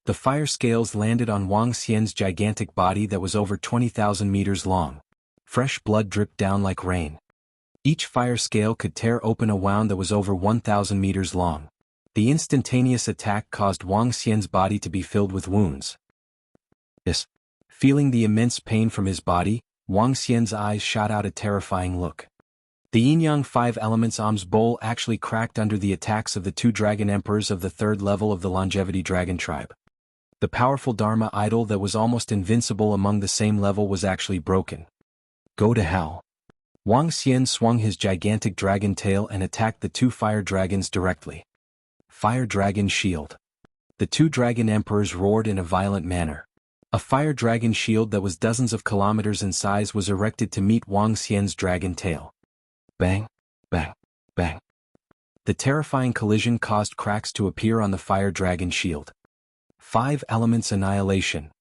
The fire scales landed on Wang Xian's gigantic body that was over 20,000 meters long. Fresh blood dripped down like rain. Each fire scale could tear open a wound that was over 1,000 meters long. The instantaneous attack caused Wang Xian's body to be filled with wounds. Yes. Feeling the immense pain from his body, Wang Xian's eyes shot out a terrifying look. The Yin-Yang 5 elements Om's bowl actually cracked under the attacks of the 2 dragon emperors of the 3rd level of the Longevity Dragon tribe. The powerful Dharma idol that was almost invincible among the same level was actually broken. Go to hell. Wang Xian swung his gigantic dragon tail and attacked the 2 fire dragons directly. Fire Dragon Shield. The 2 dragon emperors roared in a violent manner. A fire dragon shield that was dozens of kilometers in size was erected to meet Wang Xian's dragon tail. Bang, bang, bang. The terrifying collision caused cracks to appear on the fire dragon shield. 5 elements annihilation.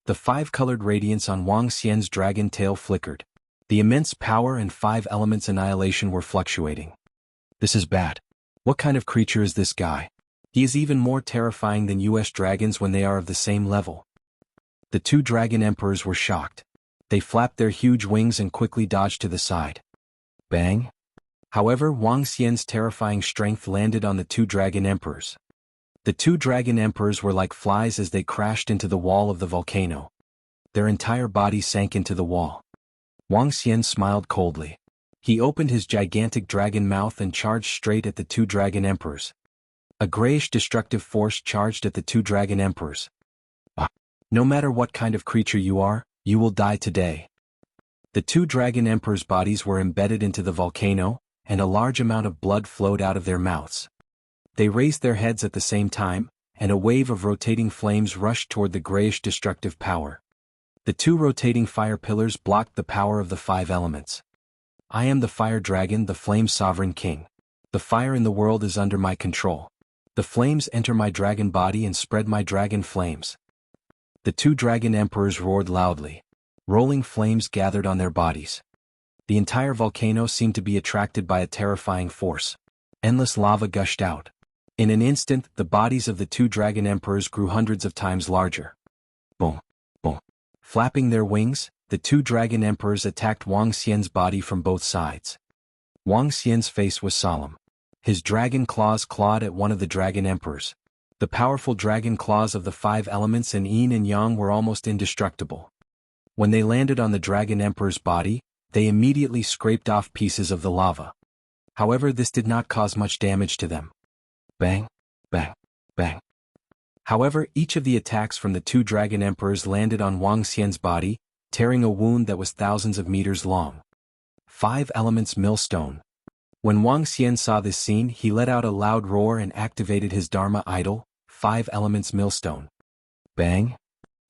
The 5-colored radiance on Wang Xian's dragon tail flickered. The immense power and 5 elements annihilation were fluctuating. This is bad. What kind of creature is this guy? He is even more terrifying than US dragons when they are of the same level. The 2 dragon emperors were shocked. They flapped their huge wings and quickly dodged to the side. Bang. However, Wang Xian's terrifying strength landed on the 2 dragon emperors. The 2 dragon emperors were like flies as they crashed into the wall of the volcano. Their entire body sank into the wall. Wang Xian smiled coldly. He opened his gigantic dragon mouth and charged straight at the 2 dragon emperors. A grayish destructive force charged at the 2 dragon emperors. No matter what kind of creature you are, you will die today. The 2 dragon emperors' bodies were embedded into the volcano, and a large amount of blood flowed out of their mouths. They raised their heads at the same time, and a wave of rotating flames rushed toward the grayish destructive power. The 2 rotating fire pillars blocked the power of the 5 elements. I am the fire dragon, the flame sovereign king. The fire in the world is under my control. The flames enter my dragon body and spread my dragon flames. The 2 dragon emperors roared loudly. Rolling flames gathered on their bodies. The entire volcano seemed to be attracted by a terrifying force. Endless lava gushed out. In an instant, the bodies of the 2 dragon emperors grew hundreds of times larger. Boom, boom. Flapping their wings, the 2 dragon emperors attacked Wang Xian's body from both sides. Wang Xian's face was solemn. His dragon claws clawed at one of the dragon emperors. The powerful dragon claws of the 5 elements in Yin and Yang were almost indestructible. When they landed on the dragon emperor's body, they immediately scraped off pieces of the lava. However, this did not cause much damage to them. Bang, bang, bang. However, each of the attacks from the 2 dragon emperors landed on Wang Xian's body, tearing a wound that was thousands of meters long. 5 elements millstone. When Wang Xian saw this scene, he let out a loud roar and activated his Dharma idol, 5 elements millstone. Bang.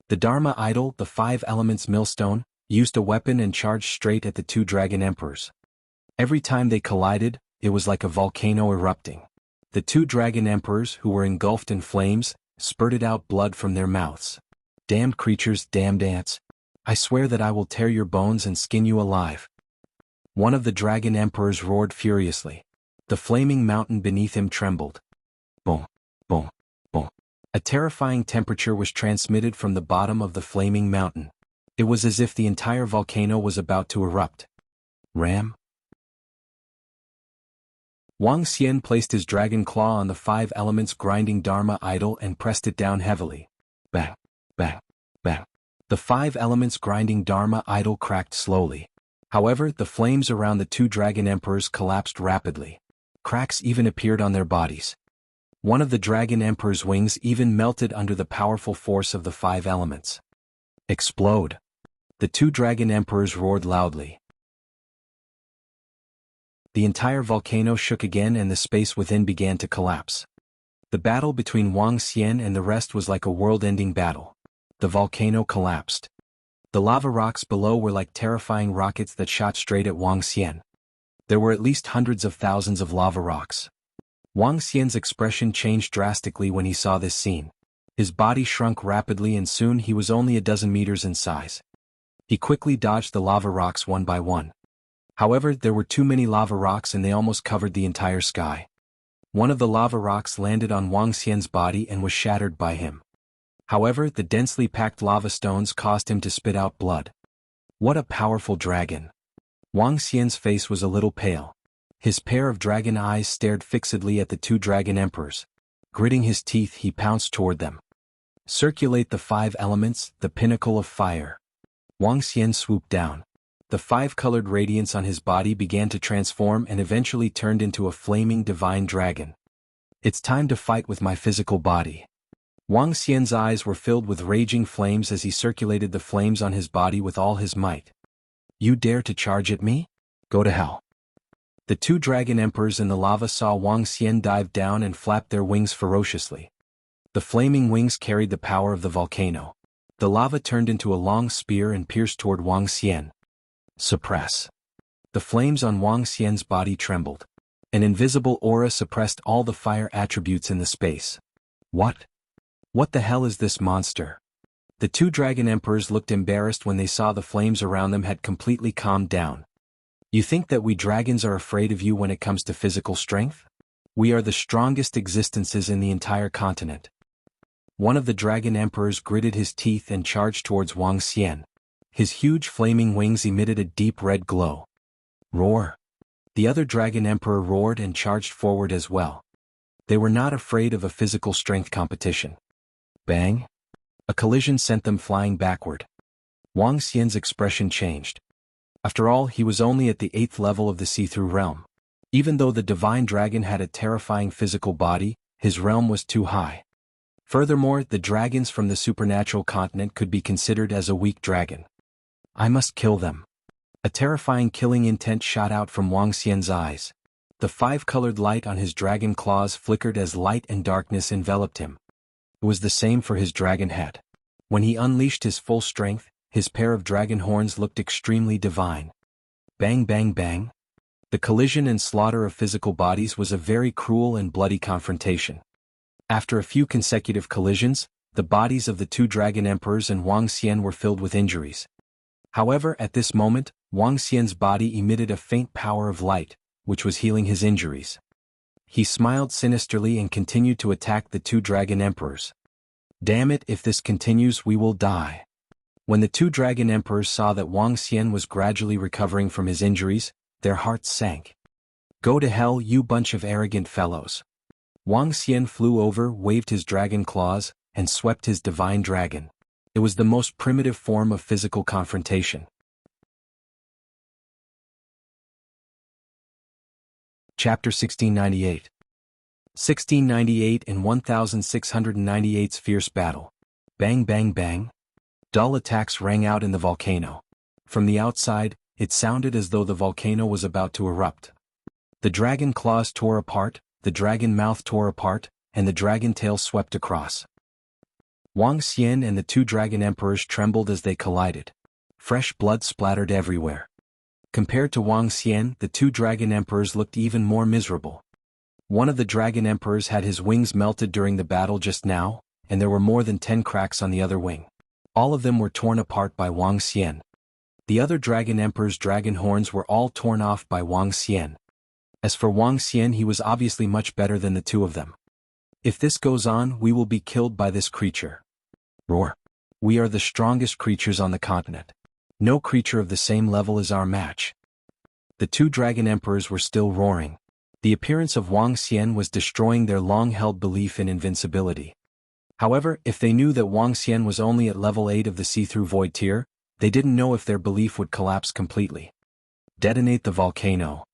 The Dharma idol, the 5 elements millstone, used a weapon and charged straight at the 2 dragon emperors. Every time they collided, it was like a volcano erupting. The 2 dragon emperors, who were engulfed in flames, spurted out blood from their mouths. Damned creatures, damned ants. I swear that I will tear your bones and skin you alive. One of the dragon emperors roared furiously. The flaming mountain beneath him trembled. Boom, boom, boom. A terrifying temperature was transmitted from the bottom of the flaming mountain. It was as if the entire volcano was about to erupt. Ram. Wang Xian placed his dragon claw on the 5 elements grinding Dharma idol and pressed it down heavily. Bang, bang, bang. The 5 elements grinding Dharma idol cracked slowly. However, the flames around the 2 dragon emperors collapsed rapidly. Cracks even appeared on their bodies. One of the dragon emperor's wings even melted under the powerful force of the 5 elements. Explode. The 2 dragon emperors roared loudly. The entire volcano shook again and the space within began to collapse. The battle between Wang Xian and the rest was like a world-ending battle. The volcano collapsed. The lava rocks below were like terrifying rockets that shot straight at Wang Xian. There were at least hundreds of thousands of lava rocks. Wang Xian's expression changed drastically when he saw this scene. His body shrunk rapidly and soon he was only a dozen meters in size. He quickly dodged the lava rocks one by one. However, there were too many lava rocks and they almost covered the entire sky. One of the lava rocks landed on Wang Xian's body and was shattered by him. However, the densely packed lava stones caused him to spit out blood. What a powerful dragon! Wang Xian's face was a little pale. His pair of dragon eyes stared fixedly at the two dragon emperors. Gritting his teeth, he pounced toward them. Circulate the 5 elements, the pinnacle of fire. Wang Xian swooped down. The 5-colored radiance on his body began to transform and eventually turned into a flaming divine dragon. It's time to fight with my physical body. Wang Xian's eyes were filled with raging flames as he circulated the flames on his body with all his might. You dare to charge at me? Go to hell. The two dragon emperors in the lava saw Wang Xian dive down and flap their wings ferociously. The flaming wings carried the power of the volcano. The lava turned into a long spear and pierced toward Wang Xian. Suppress. The flames on Wang Xian's body trembled. An invisible aura suppressed all the fire attributes in the space. What? What the hell is this monster? The two dragon emperors looked embarrassed when they saw the flames around them had completely calmed down. You think that we dragons are afraid of you when it comes to physical strength? We are the strongest existences in the entire continent. One of the dragon emperors gritted his teeth and charged towards Wang Xian. His huge flaming wings emitted a deep red glow. Roar! The other dragon emperor roared and charged forward as well. They were not afraid of a physical strength competition. Bang! A collision sent them flying backward. Wang Xian's expression changed. After all, he was only at the 8th level of the see-through realm. Even though the divine dragon had a terrifying physical body, his realm was too high. Furthermore, the dragons from the supernatural continent could be considered as a weak dragon. I must kill them. A terrifying killing intent shot out from Wang Xian's eyes. The 5-colored light on his dragon claws flickered as light and darkness enveloped him. It was the same for his dragon head. When he unleashed his full strength, his pair of dragon horns looked extremely divine. Bang bang bang. The collision and slaughter of physical bodies was a very cruel and bloody confrontation. After a few consecutive collisions, the bodies of the two dragon emperors and Wang Xian were filled with injuries. However, at this moment, Wang Xian's body emitted a faint power of light, which was healing his injuries. He smiled sinisterly and continued to attack the two dragon emperors. Damn it, if this continues we will die. When the two dragon emperors saw that Wang Xian was gradually recovering from his injuries, their hearts sank. Go to hell, you bunch of arrogant fellows. Wang Xian flew over, waved his dragon claws, and swept his divine dragon. It was the most primitive form of physical confrontation. Chapter 1698. 1698 and 1698's fierce battle. Bang bang bang. Dull attacks rang out in the volcano. From the outside, it sounded as though the volcano was about to erupt. The dragon claws tore apart, the dragon mouth tore apart, and the dragon tail swept across. Wang Xian and the two dragon emperors trembled as they collided. Fresh blood splattered everywhere. Compared to Wang Xian, the two dragon emperors looked even more miserable. One of the dragon emperors had his wings melted during the battle just now, and there were more than 10 cracks on the other wing. All of them were torn apart by Wang Xian. The other dragon emperor's dragon horns were all torn off by Wang Xian. As for Wang Xian, he was obviously much better than the two of them. If this goes on, we will be killed by this creature. Roar. We are the strongest creatures on the continent. No creature of the same level is our match. The two dragon emperors were still roaring. The appearance of Wang Xian was destroying their long-held belief in invincibility. However, if they knew that Wang Xian was only at level 8 of the see-through void tier, they didn't know if their belief would collapse completely. Detonate the volcano.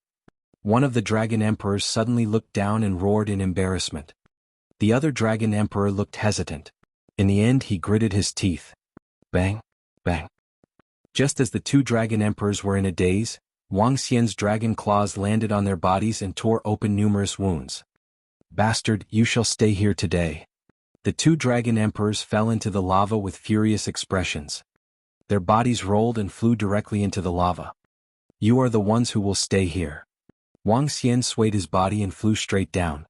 One of the dragon emperors suddenly looked down and roared in embarrassment. The other dragon emperor looked hesitant. In the end, he gritted his teeth. Bang, bang. Just as the two dragon emperors were in a daze, Wang Xian's dragon claws landed on their bodies and tore open numerous wounds. "Bastard, you shall stay here today." The two dragon emperors fell into the lava with furious expressions. Their bodies rolled and flew directly into the lava. "You are the ones who will stay here." Wang Xian swayed his body and flew straight down.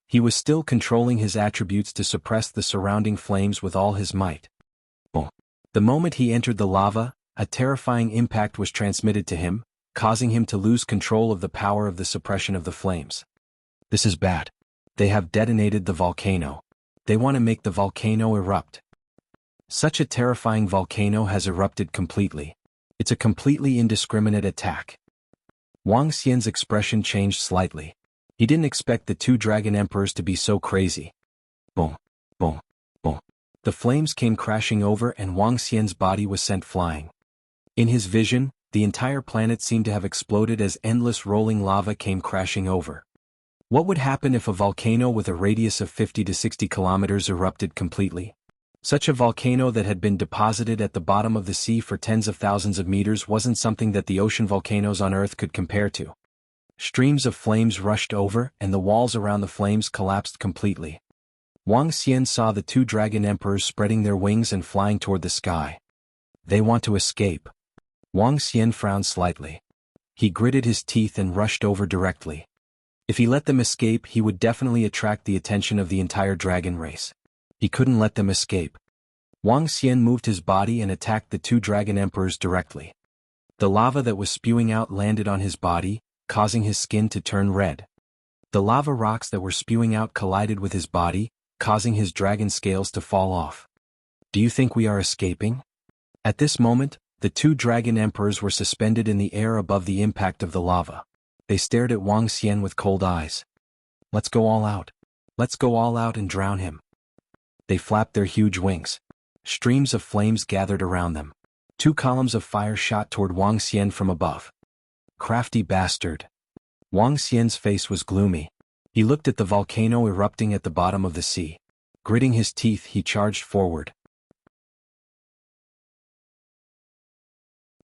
He was still controlling his attributes to suppress the surrounding flames with all his might. Boom. The moment he entered the lava, a terrifying impact was transmitted to him, causing him to lose control of the power of the suppression of the flames. This is bad. They have detonated the volcano. They want to make the volcano erupt. Such a terrifying volcano has erupted completely. It's a completely indiscriminate attack. Wang Xian's expression changed slightly. He didn't expect the two dragon emperors to be so crazy. Boom, boom, boom. The flames came crashing over and Wang Xian's body was sent flying. In his vision, the entire planet seemed to have exploded as endless rolling lava came crashing over. What would happen if a volcano with a radius of 50 to 60 kilometers erupted completely? Such a volcano that had been deposited at the bottom of the sea for tens of thousands of meters wasn't something that the ocean volcanoes on Earth could compare to. Streams of flames rushed over and the walls around the flames collapsed completely. Wang Xian saw the two dragon emperors spreading their wings and flying toward the sky. They want to escape. Wang Xian frowned slightly. He gritted his teeth and rushed over directly. If he let them escape, he would definitely attract the attention of the entire dragon race. He couldn't let them escape. Wang Xian moved his body and attacked the two dragon emperors directly. The lava that was spewing out landed on his body, causing his skin to turn red. The lava rocks that were spewing out collided with his body, causing his dragon scales to fall off. "Do you think we are escaping?" At this moment, the two dragon emperors were suspended in the air above the impact of the lava. They stared at Wang Xian with cold eyes. "Let's go all out. Let's go all out and drown him." They flapped their huge wings. Streams of flames gathered around them. Two columns of fire shot toward Wang Xian from above. "Crafty bastard." Wang Xian's face was gloomy. He looked at the volcano erupting at the bottom of the sea. Gritting his teeth, he charged forward.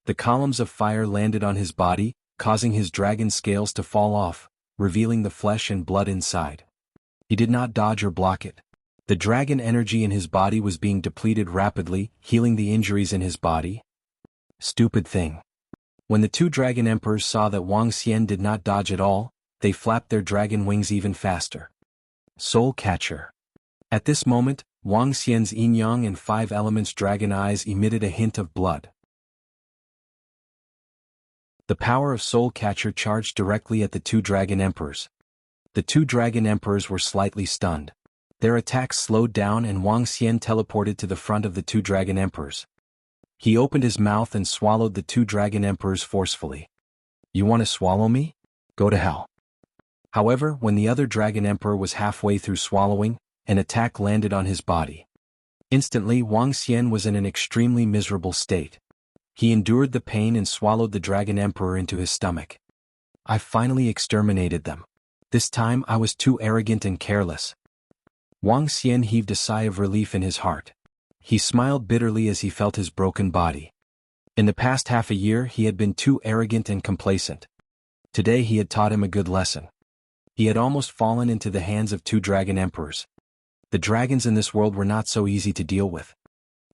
The columns of fire landed on his body, causing his dragon scales to fall off, revealing the flesh and blood inside. He did not dodge or block it. The dragon energy in his body was being depleted rapidly, healing the injuries in his body. Stupid thing. When the two dragon emperors saw that Wang Xian did not dodge at all, they flapped their dragon wings even faster. Soul Catcher. At this moment, Wang Xian's yin-yang and five elements dragon eyes emitted a hint of blood. The power of Soul Catcher charged directly at the two dragon emperors. The two dragon emperors were slightly stunned. Their attacks slowed down and Wang Xian teleported to the front of the two dragon emperors. He opened his mouth and swallowed the two dragon emperors forcefully. "You want to swallow me? Go to hell." However, when the other dragon emperor was halfway through swallowing, an attack landed on his body. Instantly, Wang Xian was in an extremely miserable state. He endured the pain and swallowed the dragon emperor into his stomach. "I finally exterminated them. This time I was too arrogant and careless." Wang Xian heaved a sigh of relief in his heart. He smiled bitterly as he felt his broken body. In the past half a year he had been too arrogant and complacent. Today he had taught him a good lesson. He had almost fallen into the hands of two dragon emperors. The dragons in this world were not so easy to deal with.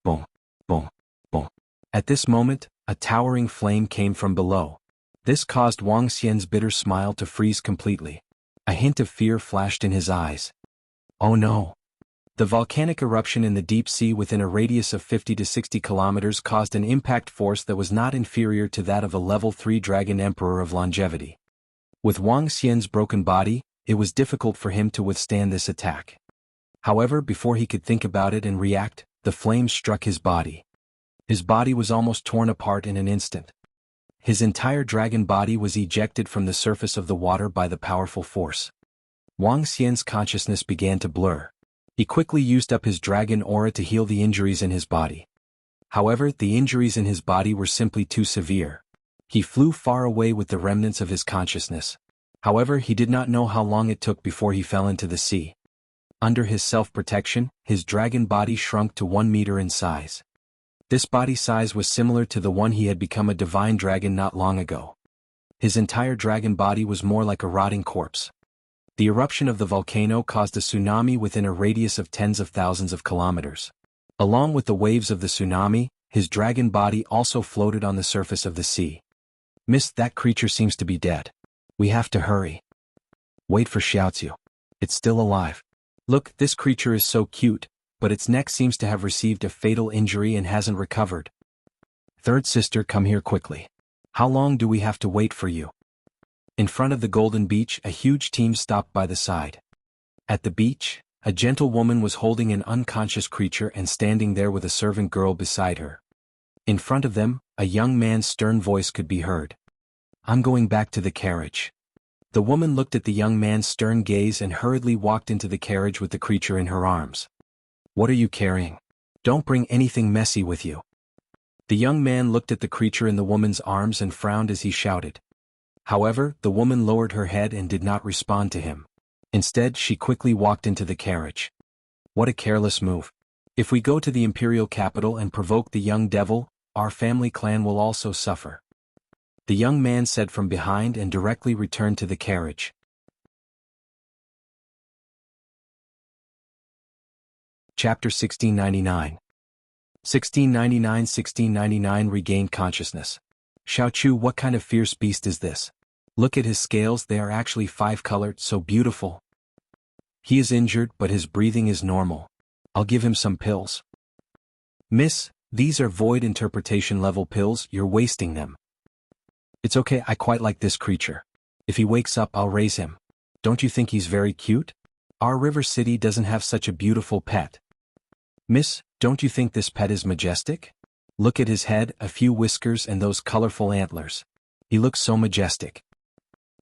Boom, boom, boom. At this moment, a towering flame came from below. This caused Wang Xian's bitter smile to freeze completely. A hint of fear flashed in his eyes. Oh no! The volcanic eruption in the deep sea within a radius of 50 to 60 kilometers caused an impact force that was not inferior to that of a level 3 dragon emperor of longevity. With Wang Xian's broken body, it was difficult for him to withstand this attack. However, before he could think about it and react, the flames struck his body. His body was almost torn apart in an instant. His entire dragon body was ejected from the surface of the water by the powerful force. Wang Xian's consciousness began to blur. He quickly used up his dragon aura to heal the injuries in his body. However, the injuries in his body were simply too severe. He flew far away with the remnants of his consciousness. However, he did not know how long it took before he fell into the sea. Under his self-protection, his dragon body shrunk to 1 meter in size. This body size was similar to the one he had become a divine dragon not long ago. His entire dragon body was more like a rotting corpse. The eruption of the volcano caused a tsunami within a radius of tens of thousands of kilometers. Along with the waves of the tsunami, his dragon body also floated on the surface of the sea. Miss, that creature seems to be dead. We have to hurry. Wait for Xiaozu. It's still alive. Look, this creature is so cute, but its neck seems to have received a fatal injury and hasn't recovered. Third sister, come here quickly. How long do we have to wait for you? In front of the Golden Beach, a huge team stopped by the side. At the beach, a gentle woman was holding an unconscious creature and standing there with a servant girl beside her. In front of them, a young man's stern voice could be heard. I'm going back to the carriage. The woman looked at the young man's stern gaze and hurriedly walked into the carriage with the creature in her arms. What are you carrying? Don't bring anything messy with you. The young man looked at the creature in the woman's arms and frowned as he shouted. However, the woman lowered her head and did not respond to him. Instead, she quickly walked into the carriage. What a careless move. If we go to the imperial capital and provoke the young devil, our family clan will also suffer. The young man said from behind and directly returned to the carriage. Chapter 1699. 1699 regained consciousness. Xiaochu, what kind of fierce beast is this? Look at his scales, they are actually 5-colored, so beautiful. He is injured, but his breathing is normal. I'll give him some pills. Miss, these are void interpretation level pills, you're wasting them. It's okay, I quite like this creature. If he wakes up, I'll raise him. Don't you think he's very cute? Our river city doesn't have such a beautiful pet. Miss, don't you think this pet is majestic? Look at his head, a few whiskers and those colorful antlers. He looks so majestic.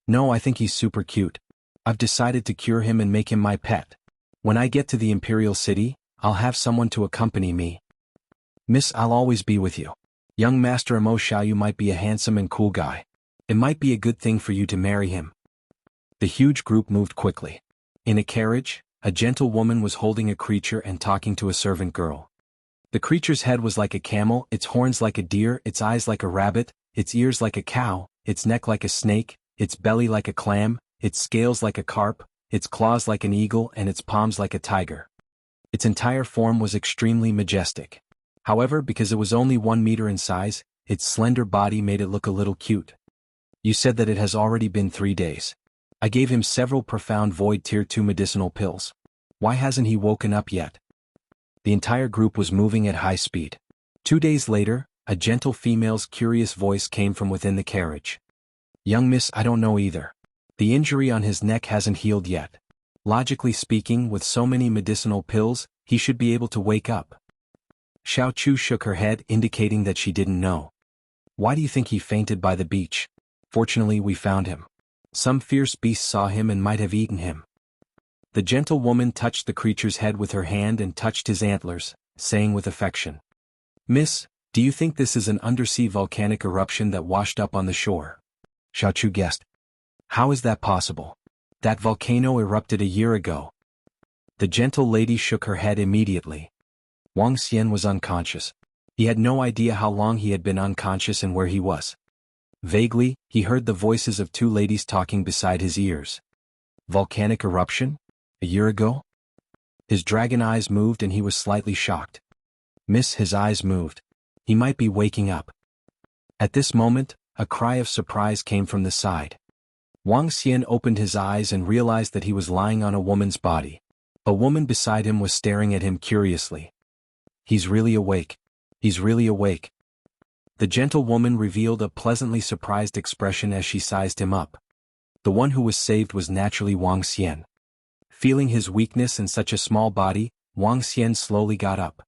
No, I think he's super cute. I've decided to cure him and make him my pet. When I get to the Imperial City, I'll have someone to accompany me. Miss, I'll always be with you. Young Master Imo Xiaoyu might be a handsome and cool guy. It might be a good thing for you to marry him. The huge group moved quickly. In a carriage, a gentle woman was holding a creature and talking to a servant girl. The creature's head was like a camel, its horns like a deer, its eyes like a rabbit, its ears like a cow, its neck like a snake, its belly like a clam, its scales like a carp, its claws like an eagle and its palms like a tiger. Its entire form was extremely majestic. However, because it was only 1 meter in size, its slender body made it look a little cute. You said that it has already been 3 days. I gave him several profound void tier 2 medicinal pills. Why hasn't he woken up yet? The entire group was moving at high speed. 2 days later, a gentle female's curious voice came from within the carriage. Young miss, I don't know either. The injury on his neck hasn't healed yet. Logically speaking, with so many medicinal pills, he should be able to wake up. Xiaochu shook her head, indicating that she didn't know. Why do you think he fainted by the beach? Fortunately, we found him. Some fierce beast saw him and might have eaten him. The gentle woman touched the creature's head with her hand and touched his antlers, saying with affection. Miss, do you think this is an undersea volcanic eruption that washed up on the shore? Xiaochu guessed. How is that possible? That volcano erupted a year ago. The gentle lady shook her head immediately. Wang Xian was unconscious. He had no idea how long he had been unconscious and where he was. Vaguely, he heard the voices of 2 ladies talking beside his ears. Volcanic eruption? A year ago? His dragon eyes moved and he was slightly shocked. Miss, his eyes moved. He might be waking up. At this moment, a cry of surprise came from the side. Wang Xian opened his eyes and realized that he was lying on a woman's body. A woman beside him was staring at him curiously. He's really awake. He's really awake. The gentle woman revealed a pleasantly surprised expression as she sized him up. The one who was saved was naturally Wang Xian. Feeling his weakness in such a small body, Wang Xian slowly got up.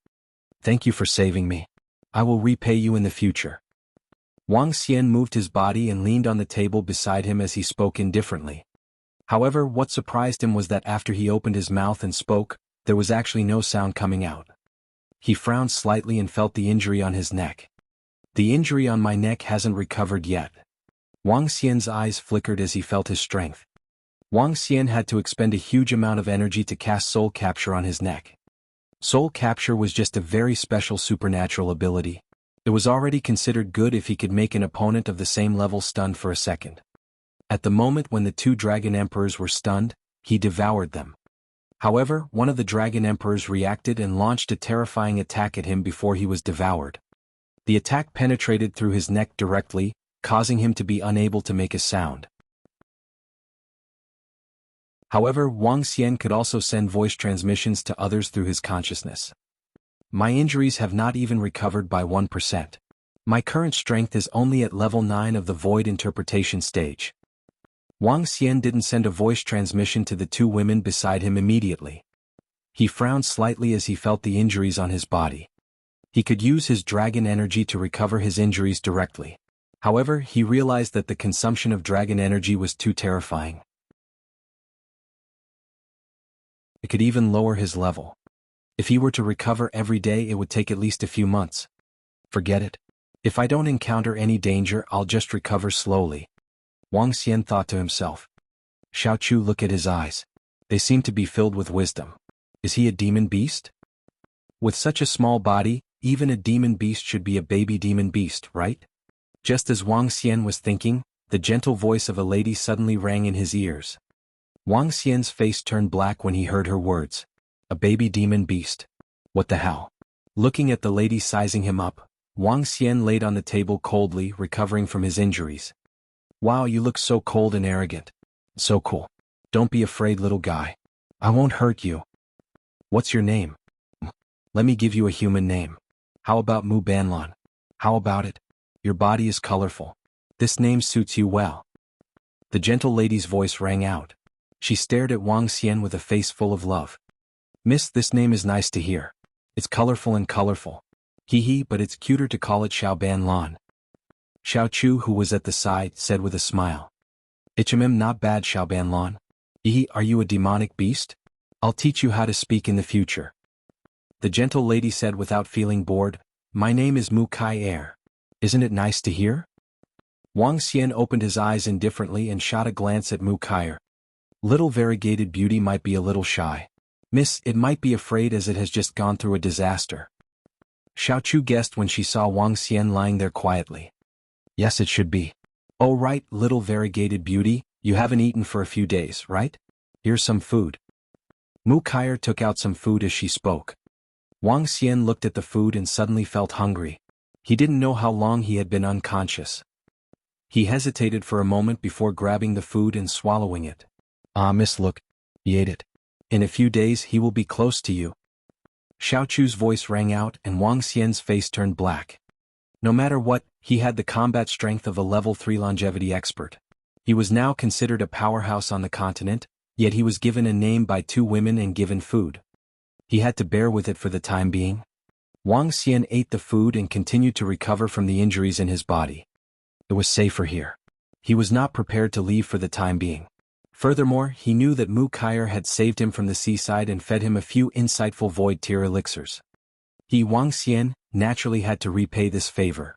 Thank you for saving me. I will repay you in the future. Wang Xian moved his body and leaned on the table beside him as he spoke indifferently. However, what surprised him was that after he opened his mouth and spoke, there was actually no sound coming out. He frowned slightly and felt the injury on his neck. The injury on my neck hasn't recovered yet. Wang Xian's eyes flickered as he felt his strength. Wang Xian had to expend a huge amount of energy to cast Soul Capture on his neck. Soul Capture was just a very special supernatural ability. It was already considered good if he could make an opponent of the same level stunned for a second. At the moment when the two dragon emperors were stunned, he devoured them. However, one of the dragon emperors reacted and launched a terrifying attack at him before he was devoured. The attack penetrated through his neck directly, causing him to be unable to make a sound. However, Wang Xian could also send voice transmissions to others through his consciousness. My injuries have not even recovered by 1%. My current strength is only at level 9 of the void interpretation stage. Wang Xian didn't send a voice transmission to the two women beside him immediately. He frowned slightly as he felt the injuries on his body. He could use his dragon energy to recover his injuries directly. However, he realized that the consumption of dragon energy was too terrifying. It could even lower his level. If he were to recover every day, it would take at least a few months. Forget it. If I don't encounter any danger, I'll just recover slowly. Wang Xian thought to himself. Xiao Chu looked at his eyes. They seemed to be filled with wisdom. Is he a demon beast? With such a small body, even a demon beast should be a baby demon beast, right? Just as Wang Xian was thinking, the gentle voice of a lady suddenly rang in his ears. Wang Xian's face turned black when he heard her words. A baby demon beast. What the hell? Looking at the lady sizing him up, Wang Xian laid on the table coldly, recovering from his injuries. Wow, you look so cold and arrogant. So cool. Don't be afraid, little guy. I won't hurt you. What's your name? Let me give you a human name. How about Mu Banlan? How about it? Your body is colorful. This name suits you well. The gentle lady's voice rang out. She stared at Wang Xian with a face full of love. Miss, this name is nice to hear. It's colorful and colorful. Hee hee, but it's cuter to call it Xiao Banlan. Xiao Chu, who was at the side, said with a smile. Not bad, Xiao Banlan. Hee, are you a demonic beast? I'll teach you how to speak in the future. The gentle lady said without feeling bored, My name is Mu Kai Er. Isn't it nice to hear? Wang Xian opened his eyes indifferently and shot a glance at Mu Kai Er. Little variegated beauty might be a little shy. Miss, it might be afraid as it has just gone through a disaster. Xiao Chu guessed when she saw Wang Xian lying there quietly. Yes, it should be. Oh right, little variegated beauty, you haven't eaten for a few days, right? Here's some food. Mu Kaier took out some food as she spoke. Wang Xian looked at the food and suddenly felt hungry. He didn't know how long he had been unconscious. He hesitated for a moment before grabbing the food and swallowing it. Ah, miss, look. He ate it. In a few days he will be close to you. Xiao Chu's voice rang out and Wang Xian's face turned black. No matter what, he had the combat strength of a level 3 longevity expert. He was now considered a powerhouse on the continent, yet he was given a name by two women and given food. He had to bear with it for the time being. Wang Xian ate the food and continued to recover from the injuries in his body. It was safer here. He was not prepared to leave for the time being. Furthermore, he knew that Mu Kaier had saved him from the seaside and fed him a few insightful void tier elixirs. He, Wang Xian, naturally had to repay this favor.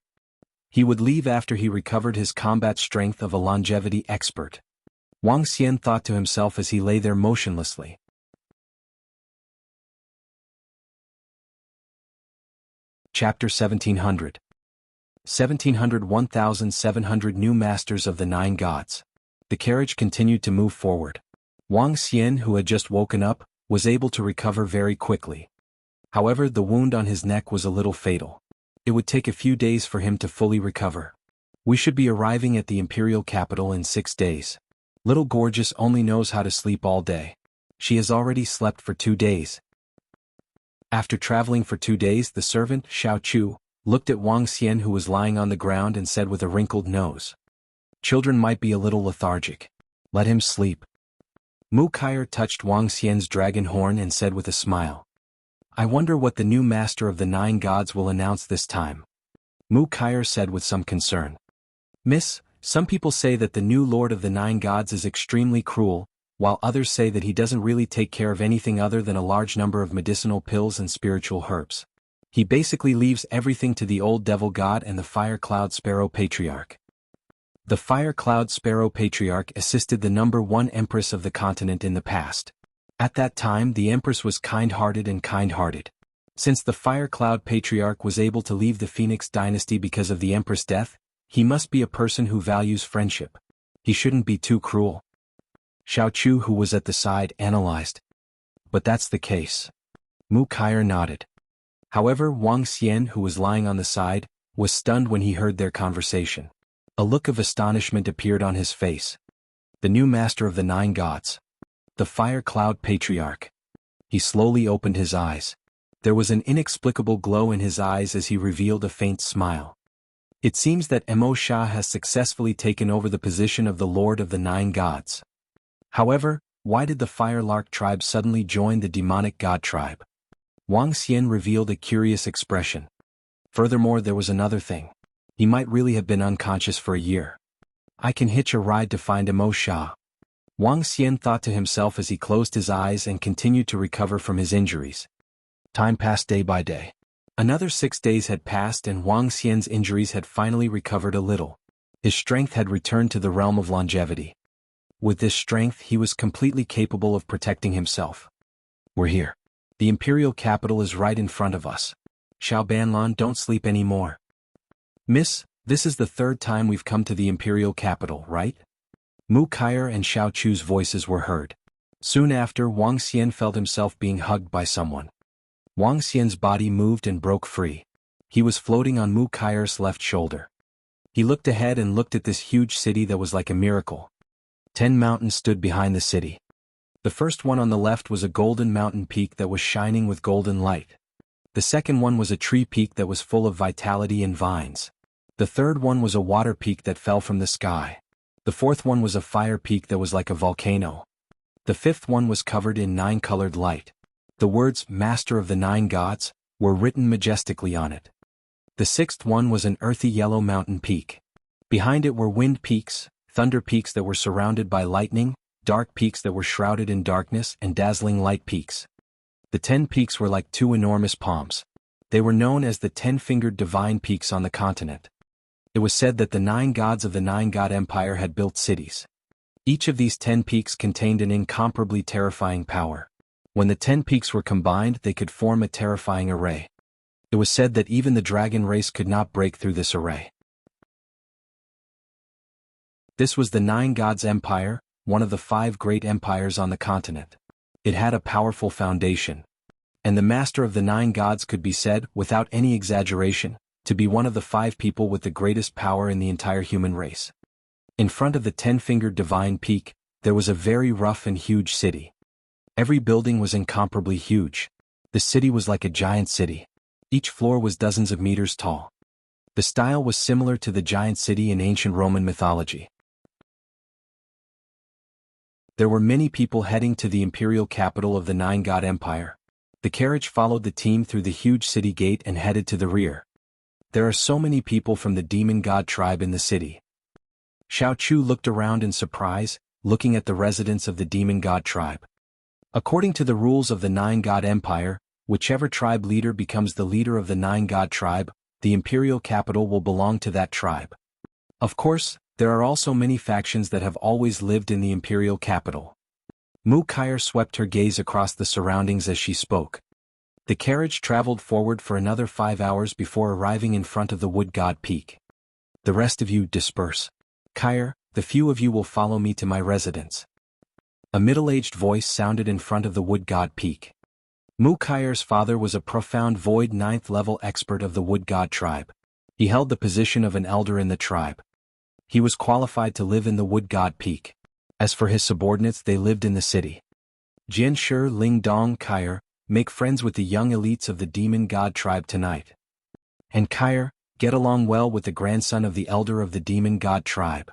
He would leave after he recovered his combat strength of a longevity expert. Wang Xian thought to himself as he lay there motionlessly. Chapter 1700. 1,700 new masters of the 9 gods. The carriage continued to move forward. Wang Xian, who had just woken up, was able to recover very quickly. However, the wound on his neck was a little fatal. It would take a few days for him to fully recover. We should be arriving at the imperial capital in 6 days. Little Gorgeous only knows how to sleep all day. She has already slept for 2 days. After traveling for 2 days, the servant, Xiao Chu, looked at Wang Xian, who was lying on the ground, and said with a wrinkled nose. Children might be a little lethargic. Let him sleep. Mu Kaier touched Wang Xian's dragon horn and said with a smile. I wonder what the new master of the 9 gods will announce this time. Mu Kaier said with some concern. Miss, some people say that the new lord of the 9 gods is extremely cruel, while others say that he doesn't really take care of anything other than a large number of medicinal pills and spiritual herbs. He basically leaves everything to the old devil god and the Fire Cloud Sparrow Patriarch. The Fire Cloud Sparrow Patriarch assisted the number 1 empress of the continent in the past. At that time, the empress was kind-hearted. Since the Fire Cloud Patriarch was able to leave the Phoenix dynasty because of the Empress' death, he must be a person who values friendship. He shouldn't be too cruel. Xiao Chu, who was at the side, analyzed. But that's the case. Mu Kai'er nodded. However, Wang Xian, who was lying on the side, was stunned when he heard their conversation. A look of astonishment appeared on his face. The new master of the 9 gods. The Fire Cloud Patriarch. He slowly opened his eyes. There was an inexplicable glow in his eyes as he revealed a faint smile. It seems that Mo Sha has successfully taken over the position of the Lord of the 9 gods. However, why did the Fire Lark tribe suddenly join the demonic god tribe? Wang Xian revealed a curious expression. Furthermore, there was another thing. He might really have been unconscious for a year. I can hitch a ride to find Mo Sha. Wang Xian thought to himself as he closed his eyes and continued to recover from his injuries. Time passed day by day. Another 6 days had passed and Wang Xian's injuries had finally recovered a little. His strength had returned to the realm of longevity. With this strength, he was completely capable of protecting himself. We're here. The imperial capital is right in front of us. Xiao Banlan, don't sleep anymore. Miss, this is the 3rd time we've come to the imperial capital, right? Mu Kai'er and Xiao Chu's voices were heard. Soon after, Wang Xian felt himself being hugged by someone. Wang Xian's body moved and broke free. He was floating on Mu Kai'er's left shoulder. He looked ahead and looked at this huge city that was like a miracle. 10 mountains stood behind the city. The first one on the left was a golden mountain peak that was shining with golden light. The second one was a tree peak that was full of vitality and vines. The third one was a water peak that fell from the sky. The fourth one was a fire peak that was like a volcano. The fifth one was covered in 9-colored light. The words, Master of the 9 Gods, were written majestically on it. The sixth one was an earthy yellow mountain peak. Behind it were wind peaks, thunder peaks that were surrounded by lightning, dark peaks that were shrouded in darkness, and dazzling light peaks. The 10 peaks were like 2 enormous palms. They were known as the 10-fingered divine peaks on the continent. It was said that the 9 gods of the 9-god empire had built cities. Each of these 10 peaks contained an incomparably terrifying power. When the 10 peaks were combined, they could form a terrifying array. It was said that even the dragon race could not break through this array. This was the 9 gods empire, one of the 5 great empires on the continent. It had a powerful foundation. And the master of the 9 gods could be said, without any exaggeration, to be one of the 5 people with the greatest power in the entire human race. In front of the 10-fingered divine peak, there was a very rough and huge city. Every building was incomparably huge. The city was like a giant city. Each floor was dozens of meters tall. The style was similar to the giant city in ancient Roman mythology. There were many people heading to the imperial capital of the 9-god empire. The carriage followed the team through the huge city gate and headed to the rear. There are so many people from the demon god tribe in the city. Xiao Chu looked around in surprise, looking at the residents of the demon god tribe. According to the rules of the 9-god empire, whichever tribe leader becomes the leader of the 9-god tribe, the imperial capital will belong to that tribe. Of course, there are also many factions that have always lived in the imperial capital. Mu Kai'er swept her gaze across the surroundings as she spoke. The carriage traveled forward for another 5 hours before arriving in front of the wood god peak. The rest of you disperse. Kai'er, the few of you will follow me to my residence. A middle-aged voice sounded in front of the wood god peak. Mu Kai'er's father was a profound void 9th-level expert of the wood god tribe. He held the position of an elder in the tribe. He was qualified to live in the wood god peak. As for his subordinates, they lived in the city. Jian Shi Ling Dong Kai'er, make friends with the young elites of the demon god tribe tonight. And Kai'er, get along well with the grandson of the elder of the demon god tribe.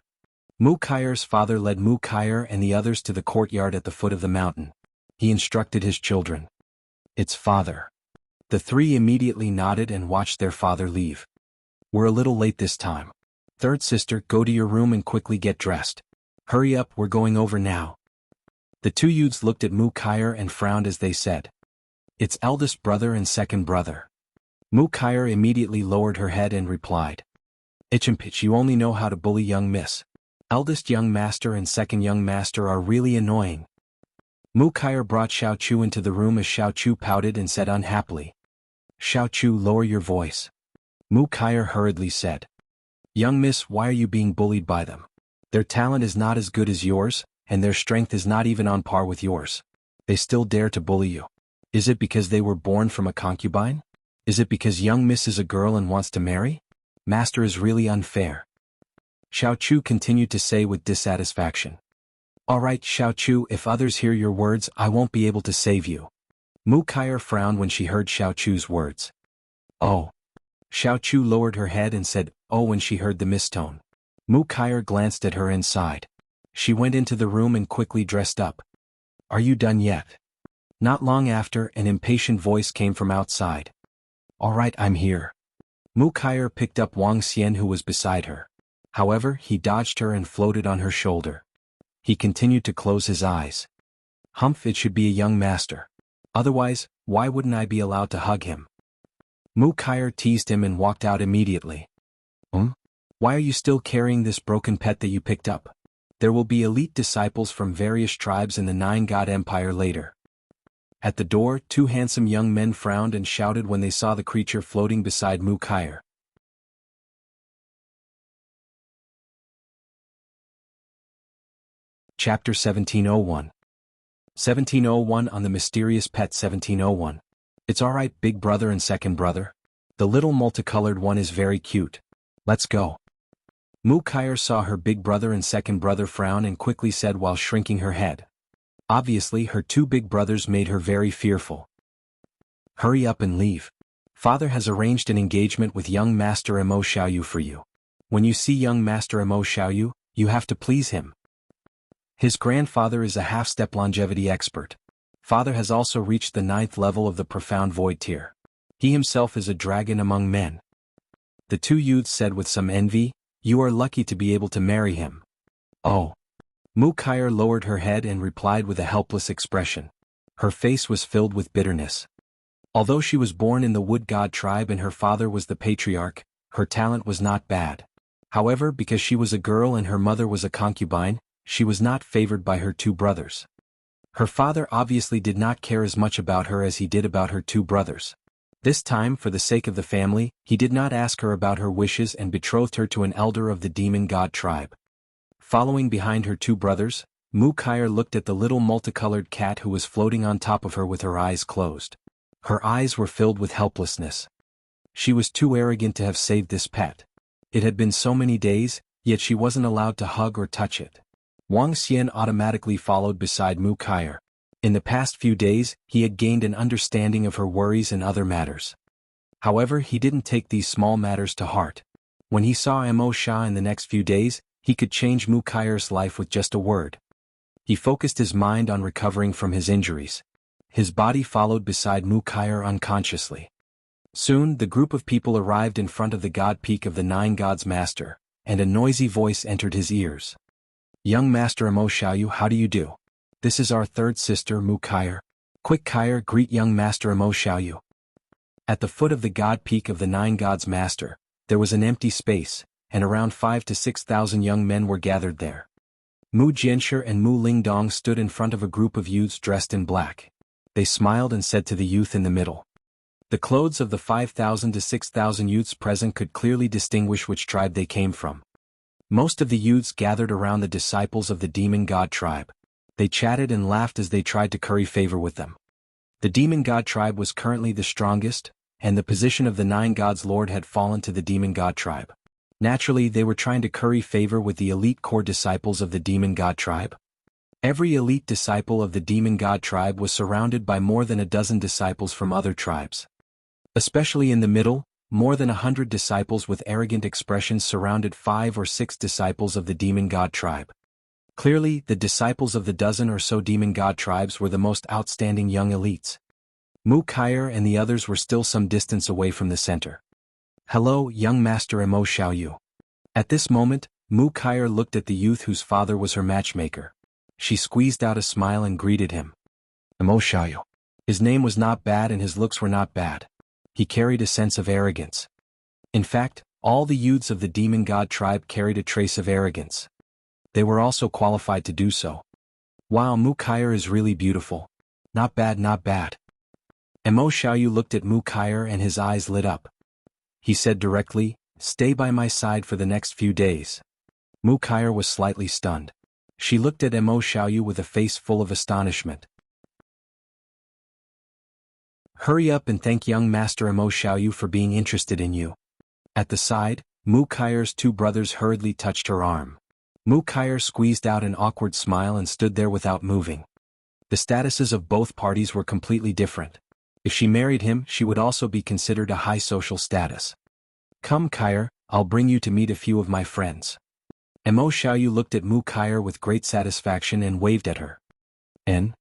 Mu Kai'er's father led Mu Kai'er and the others to the courtyard at the foot of the mountain. He instructed his children. It's father. The 3 immediately nodded and watched their father leave. We're a little late this time. Third sister, go to your room and quickly get dressed. Hurry up, we're going over now. The 2 youths looked at Mu Kai'er and frowned as they said. It's eldest brother and second brother. Mu Kai'er immediately lowered her head and replied. Ichimpich, you only know how to bully young miss. Eldest young master and second young master are really annoying. Mu Kai'er brought Xiao Chu into the room as Xiao Chu pouted and said unhappily. Xiao Chu, lower your voice. Mu Kaier hurriedly said. Young miss, why are you being bullied by them? Their talent is not as good as yours, and their strength is not even on par with yours. They still dare to bully you. Is it because they were born from a concubine? Is it because young miss is a girl and wants to marry? Master is really unfair. Xiao Chu continued to say with dissatisfaction. All right, Xiao Chu, if others hear your words, I won't be able to save you. Mu Kaier frowned when she heard Xiao Chu's words. Oh. Xiao Chu lowered her head and said, oh, when she heard the mistone. Mu Kaier glanced at her and sighed. She went into the room and quickly dressed up. Are you done yet? Not long after, an impatient voice came from outside. All right, I'm here. Mu Kaier picked up Wang Xian, who was beside her. However, he dodged her and floated on her shoulder. He continued to close his eyes. Humph, it should be a young master. Otherwise, why wouldn't I be allowed to hug him? Mu Kaier teased him and walked out immediately. Why are you still carrying this broken pet that you picked up? There will be elite disciples from various tribes in the Nine-God Empire later. At the door, two handsome young men frowned and shouted when they saw the creature floating beside Mu Kaier. Chapter 1701. 1701 on the mysterious pet. 1701. It's alright, big brother and second brother. The little multicolored one is very cute. Let's go. Mu Kaier saw her big brother and second brother frown and quickly said while shrinking her head. Obviously, her two big brothers made her very fearful. Hurry up and leave. Father has arranged an engagement with young Master Mo Xiaoyu for you. When you see young Master Mo Xiaoyu, you have to please him. His grandfather is a half-step longevity expert. Father has also reached the 9th level of the profound void tier. He himself is a dragon among men. The two youths said with some envy, you are lucky to be able to marry him. Oh. Mu Kaier lowered her head and replied with a helpless expression. Her face was filled with bitterness. Although she was born in the Wood God tribe and her father was the patriarch, her talent was not bad. However, because she was a girl and her mother was a concubine, she was not favored by her two brothers. Her father obviously did not care as much about her as he did about her two brothers. This time, for the sake of the family, he did not ask her about her wishes and betrothed her to an elder of the demon god tribe. Following behind her two brothers, Mu Kaier looked at the little multicolored cat who was floating on top of her with her eyes closed. Her eyes were filled with helplessness. She was too arrogant to have saved this pet. It had been so many days, yet she wasn't allowed to hug or touch it. Wang Xian automatically followed beside Mu Kaier. In the past few days, he had gained an understanding of her worries and other matters. However, he didn't take these small matters to heart. When he saw Mo Xia in the next few days, he could change Mu Kaier's life with just a word. He focused his mind on recovering from his injuries. His body followed beside Mu Kaier unconsciously. Soon, the group of people arrived in front of the god peak of the Nine Gods Master, and a noisy voice entered his ears. Young Master Mo Xiaoyu, how do you do? This is our third sister, Mu Kaier. Quick Kaier, greet young Master Mo Xiaoyu. At the foot of the god peak of the Nine Gods Master, there was an empty space, and around 5,000 to 6,000 young men were gathered there. Mu Jianshi and Mu Lingdong stood in front of a group of youths dressed in black. They smiled and said to the youth in the middle. The clothes of the 5,000 to 6,000 youths present could clearly distinguish which tribe they came from. Most of the youths gathered around the disciples of the demon god tribe. They chatted and laughed as they tried to curry favor with them. The demon god tribe was currently the strongest, and the position of the Nine Gods Lord had fallen to the demon god tribe. Naturally, they were trying to curry favor with the elite core disciples of the demon god tribe. Every elite disciple of the demon god tribe was surrounded by more than a dozen disciples from other tribes. Especially in the middle, more than 100 disciples with arrogant expressions surrounded 5 or 6 disciples of the demon god tribe. Clearly, the disciples of the dozen or so demon god tribes were the most outstanding young elites. Mu Kaier and the others were still some distance away from the center. Hello, young Master Mo Xiaoyu. At this moment, Mu Kaier looked at the youth whose father was her matchmaker. She squeezed out a smile and greeted him. Mo Xiaoyu. His name was not bad and his looks were not bad. He carried a sense of arrogance. In fact, all the youths of the demon god tribe carried a trace of arrogance. They were also qualified to do so. Wow, Mu Kaier is really beautiful. Not bad, not bad. Mo Xiaoyu looked at Mu Kaier and his eyes lit up. He said directly, "Stay by my side for the next few days." Mu Kaier was slightly stunned. She looked at Mo Xiaoyu with a face full of astonishment. "Hurry up and thank young Master Mo Xiaoyu for being interested in you." At the side, Mu Kaier's two brothers hurriedly touched her arm. Mu Kaier squeezed out an awkward smile and stood there without moving. The statuses of both parties were completely different. If she married him, she would also be considered a high social status. "Come, Kaier, I'll bring you to meet a few of my friends." Mo Xiaoyu looked at Mu Kaier with great satisfaction and waved at her. "En?"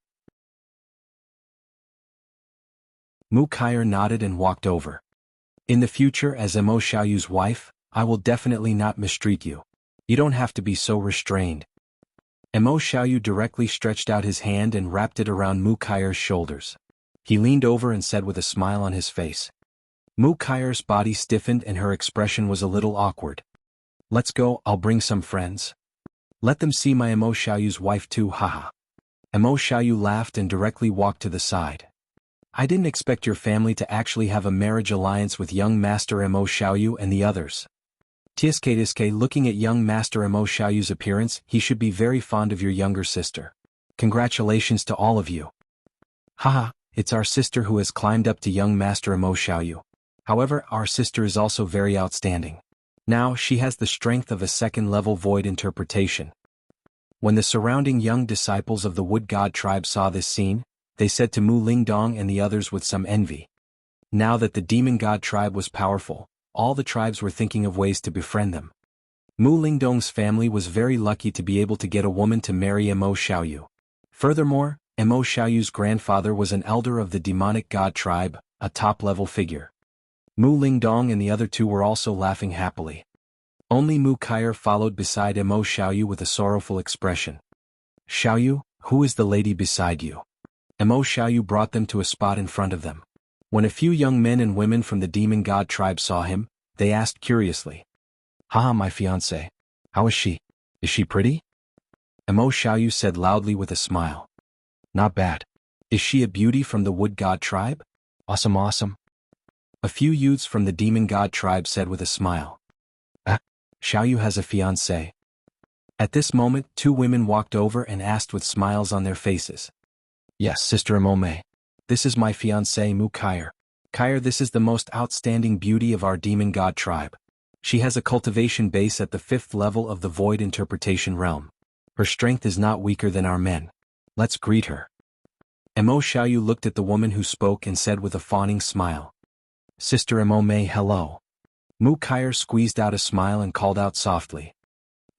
Mu Kaier nodded and walked over. "In the future, as Mo Xiaoyu's wife, I will definitely not mistreat you. You don't have to be so restrained." Mo Xiaoyu directly stretched out his hand and wrapped it around Mu Kaier's shoulders. He leaned over and said with a smile on his face. Mu Kaier's body stiffened and her expression was a little awkward. "Let's go, I'll bring some friends. Let them see my Mo Xiaoyu's wife too, haha." Mo Xiaoyu laughed and directly walked to the side. "I didn't expect your family to actually have a marriage alliance with young Master Mo Xiaoyu and the others." Tiske, looking at young Master Mo Xiaoyu's appearance, he should be very fond of your younger sister. Congratulations to all of you. Haha, it's our sister who has climbed up to young Master Mo Xiaoyu. However, our sister is also very outstanding. Now she has the strength of a second-level void interpretation. When the surrounding young disciples of the Wood God tribe saw this scene, they said to Mu Lingdong and the others with some envy. Now that the Demon God tribe was powerful, all the tribes were thinking of ways to befriend them. Mu Lingdong's family was very lucky to be able to get a woman to marry Mo Xiaoyu. Furthermore, Mo Xiaoyu's grandfather was an elder of the Demonic God tribe, a top-level figure. Mu Lingdong and the other two were also laughing happily. Only Mu Kaier followed beside Mo Xiaoyu with a sorrowful expression. "Xiaoyu, who is the lady beside you?" Mo Xiaoyu brought them to a spot in front of them. When a few young men and women from the Demon God tribe saw him, they asked curiously. "Haha, my fiancée. How is she? Is she pretty?" Mo Xiaoyu said loudly with a smile. "Not bad. Is she a beauty from the Wood God tribe? Awesome, awesome." A few youths from the Demon God tribe said with a smile. Xiaoyu has a fiancée." At this moment, two women walked over and asked with smiles on their faces. "Yes, Sister Mo. This is my fiancée Mu Kaier. Kaier, this is the most outstanding beauty of our Demon God tribe. She has a cultivation base at the 5th level of the Void Interpretation realm. Her strength is not weaker than our men. Let's greet her." Mo Xiaoyu looked at the woman who spoke and said with a fawning smile. "Sister Mo, hello." Mu Kaier squeezed out a smile and called out softly.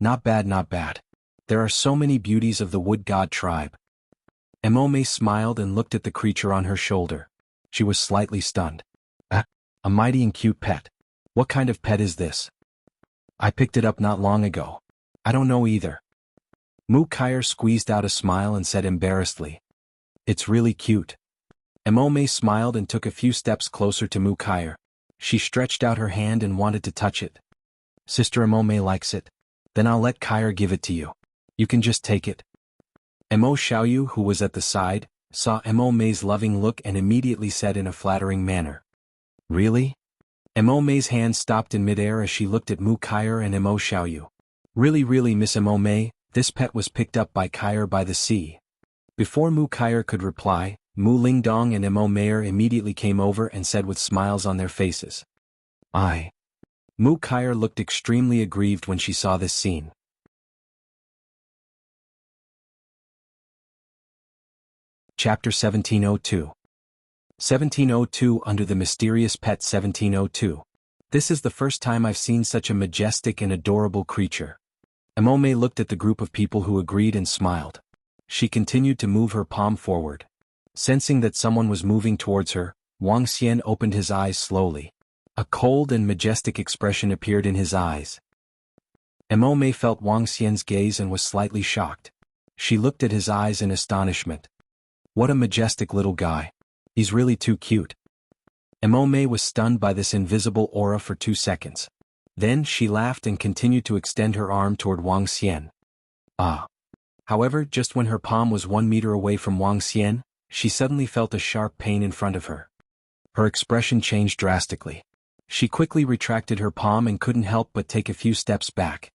"Not bad, not bad. There are so many beauties of the Wood God tribe." Mo smiled and looked at the creature on her shoulder. She was slightly stunned. A mighty and cute pet. What kind of pet is this? I picked it up not long ago. I don't know either." Mu Kaier squeezed out a smile and said embarrassedly. "It's really cute." Mo smiled and took a few steps closer to Mu Kaier. She stretched out her hand and wanted to touch it. "Sister Mo likes it. Then I'll let Kaier give it to you. You can just take it." Mo Xiaoyu, who was at the side, saw Mo's loving look and immediately said in a flattering manner. "Really?" Mo's hand stopped in midair as she looked at Mu Kaier and Mo Xiaoyu. Really, Miss Mo, this pet was picked up by Kaier by the sea." Before Mu Kaier could reply, Mu Lingdong and Mo immediately came over and said with smiles on their faces. Mu Kaier looked extremely aggrieved when she saw this scene. Chapter 1702. 1702 Under the Mysterious Pet 1702. This is the first time I've seen such a majestic and adorable creature. Mo looked at the group of people who agreed and smiled. She continued to move her palm forward. Sensing that someone was moving towards her, Wang Xian opened his eyes slowly. A cold and majestic expression appeared in his eyes. Mo felt Wang Xian's gaze and was slightly shocked. She looked at his eyes in astonishment. What a majestic little guy. He's really too cute. Mo was stunned by this invisible aura for 2 seconds. Then she laughed and continued to extend her arm toward Wang Xian. However, just when her palm was 1 meter away from Wang Xian, she suddenly felt a sharp pain in front of her. Her expression changed drastically. She quickly retracted her palm and couldn't help but take a few steps back.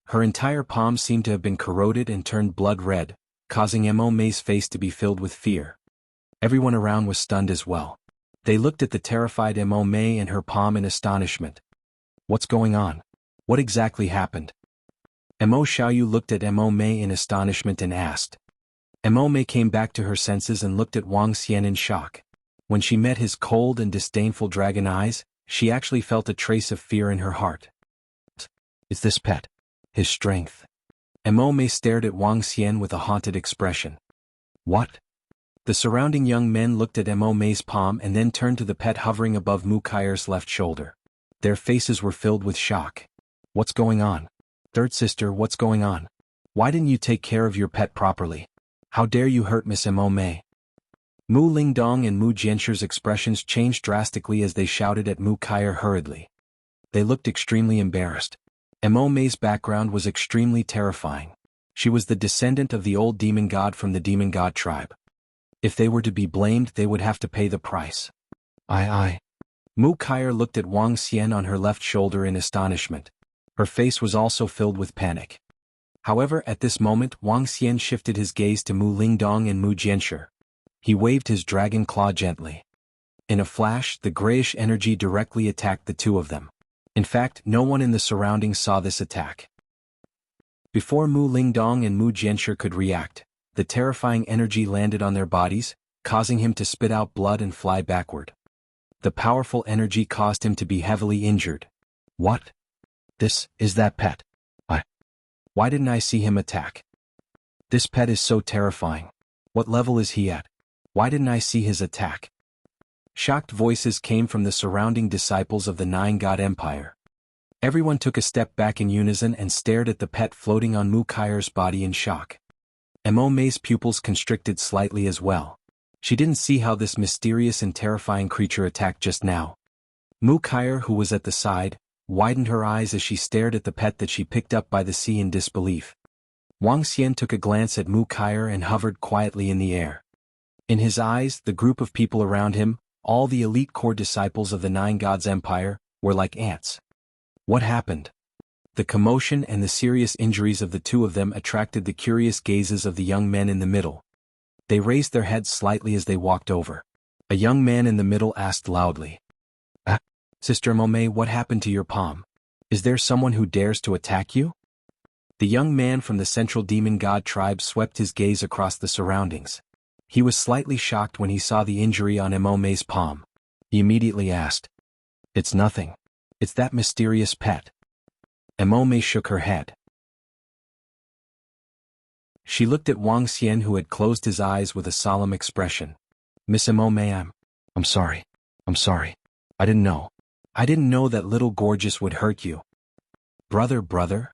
Her entire palm seemed to have been corroded and turned blood red, causing Mo Mei's face to be filled with fear. Everyone around was stunned as well. They looked at the terrified Mo Mei and her palm in astonishment. What's going on? What exactly happened? Mo Xiaoyu looked at Mo Mei in astonishment and asked. Mo Mei came back to her senses and looked at Wang Xian in shock. When she met his cold and disdainful dragon eyes, she actually felt a trace of fear in her heart. Is this pet? His strength. Mo Mei stared at Wang Xian with a haunted expression. What? The surrounding young men looked at Mo Mei's palm and then turned to the pet hovering above Mu Kaier's left shoulder. Their faces were filled with shock. What's going on? Third sister, what's going on? Why didn't you take care of your pet properly? How dare you hurt Miss Mo Mei? Mu Lingdong and Mu Jianshi's expressions changed drastically as they shouted at Mu Kaier hurriedly. They looked extremely embarrassed. Mo Mei's background was extremely terrifying. She was the descendant of the old demon god from the demon god tribe. If they were to be blamed, they would have to pay the price. Mu Kaier looked at Wang Xian on her left shoulder in astonishment. Her face was also filled with panic. However, at this moment Wang Xian shifted his gaze to Mu Lingdong and Mu Jianshi. He waved his dragon claw gently. In a flash, the grayish energy directly attacked the two of them. In fact, no one in the surroundings saw this attack. Before Mu Lingdong and Mu Jianshi could react, the terrifying energy landed on their bodies, causing him to spit out blood and fly backward. The powerful energy caused him to be heavily injured. What? This is that pet. Why didn't I see him attack? This pet is so terrifying. What level is he at? Why didn't I see his attack? Shocked voices came from the surrounding disciples of the Nine God Empire. Everyone took a step back in unison and stared at the pet floating on Mu Kaier's body in shock. Mo Mei's pupils constricted slightly as well. She didn't see how this mysterious and terrifying creature attacked just now. Mu Kaier, who was at the side, widened her eyes as she stared at the pet that she picked up by the sea in disbelief. Wang Xian took a glance at Mu Kaier and hovered quietly in the air. In his eyes, the group of people around him, all the elite core disciples of the Nine Gods Empire, were like ants. What happened? The commotion and the serious injuries of the two of them attracted the curious gazes of the young men in the middle. They raised their heads slightly as they walked over. A young man in the middle asked loudly. Sister Mo Mei, what happened to your palm? Is there someone who dares to attack you? The young man from the central demon god tribe swept his gaze across the surroundings. He was slightly shocked when he saw the injury on Mo Mei's palm. He immediately asked. It's nothing. It's that mysterious pet. Mo Mei shook her head. She looked at Wang Xian, who had closed his eyes with a solemn expression. Miss Mo Mei, I'm sorry. I didn't know that little Gorgeous would hurt you. Brother.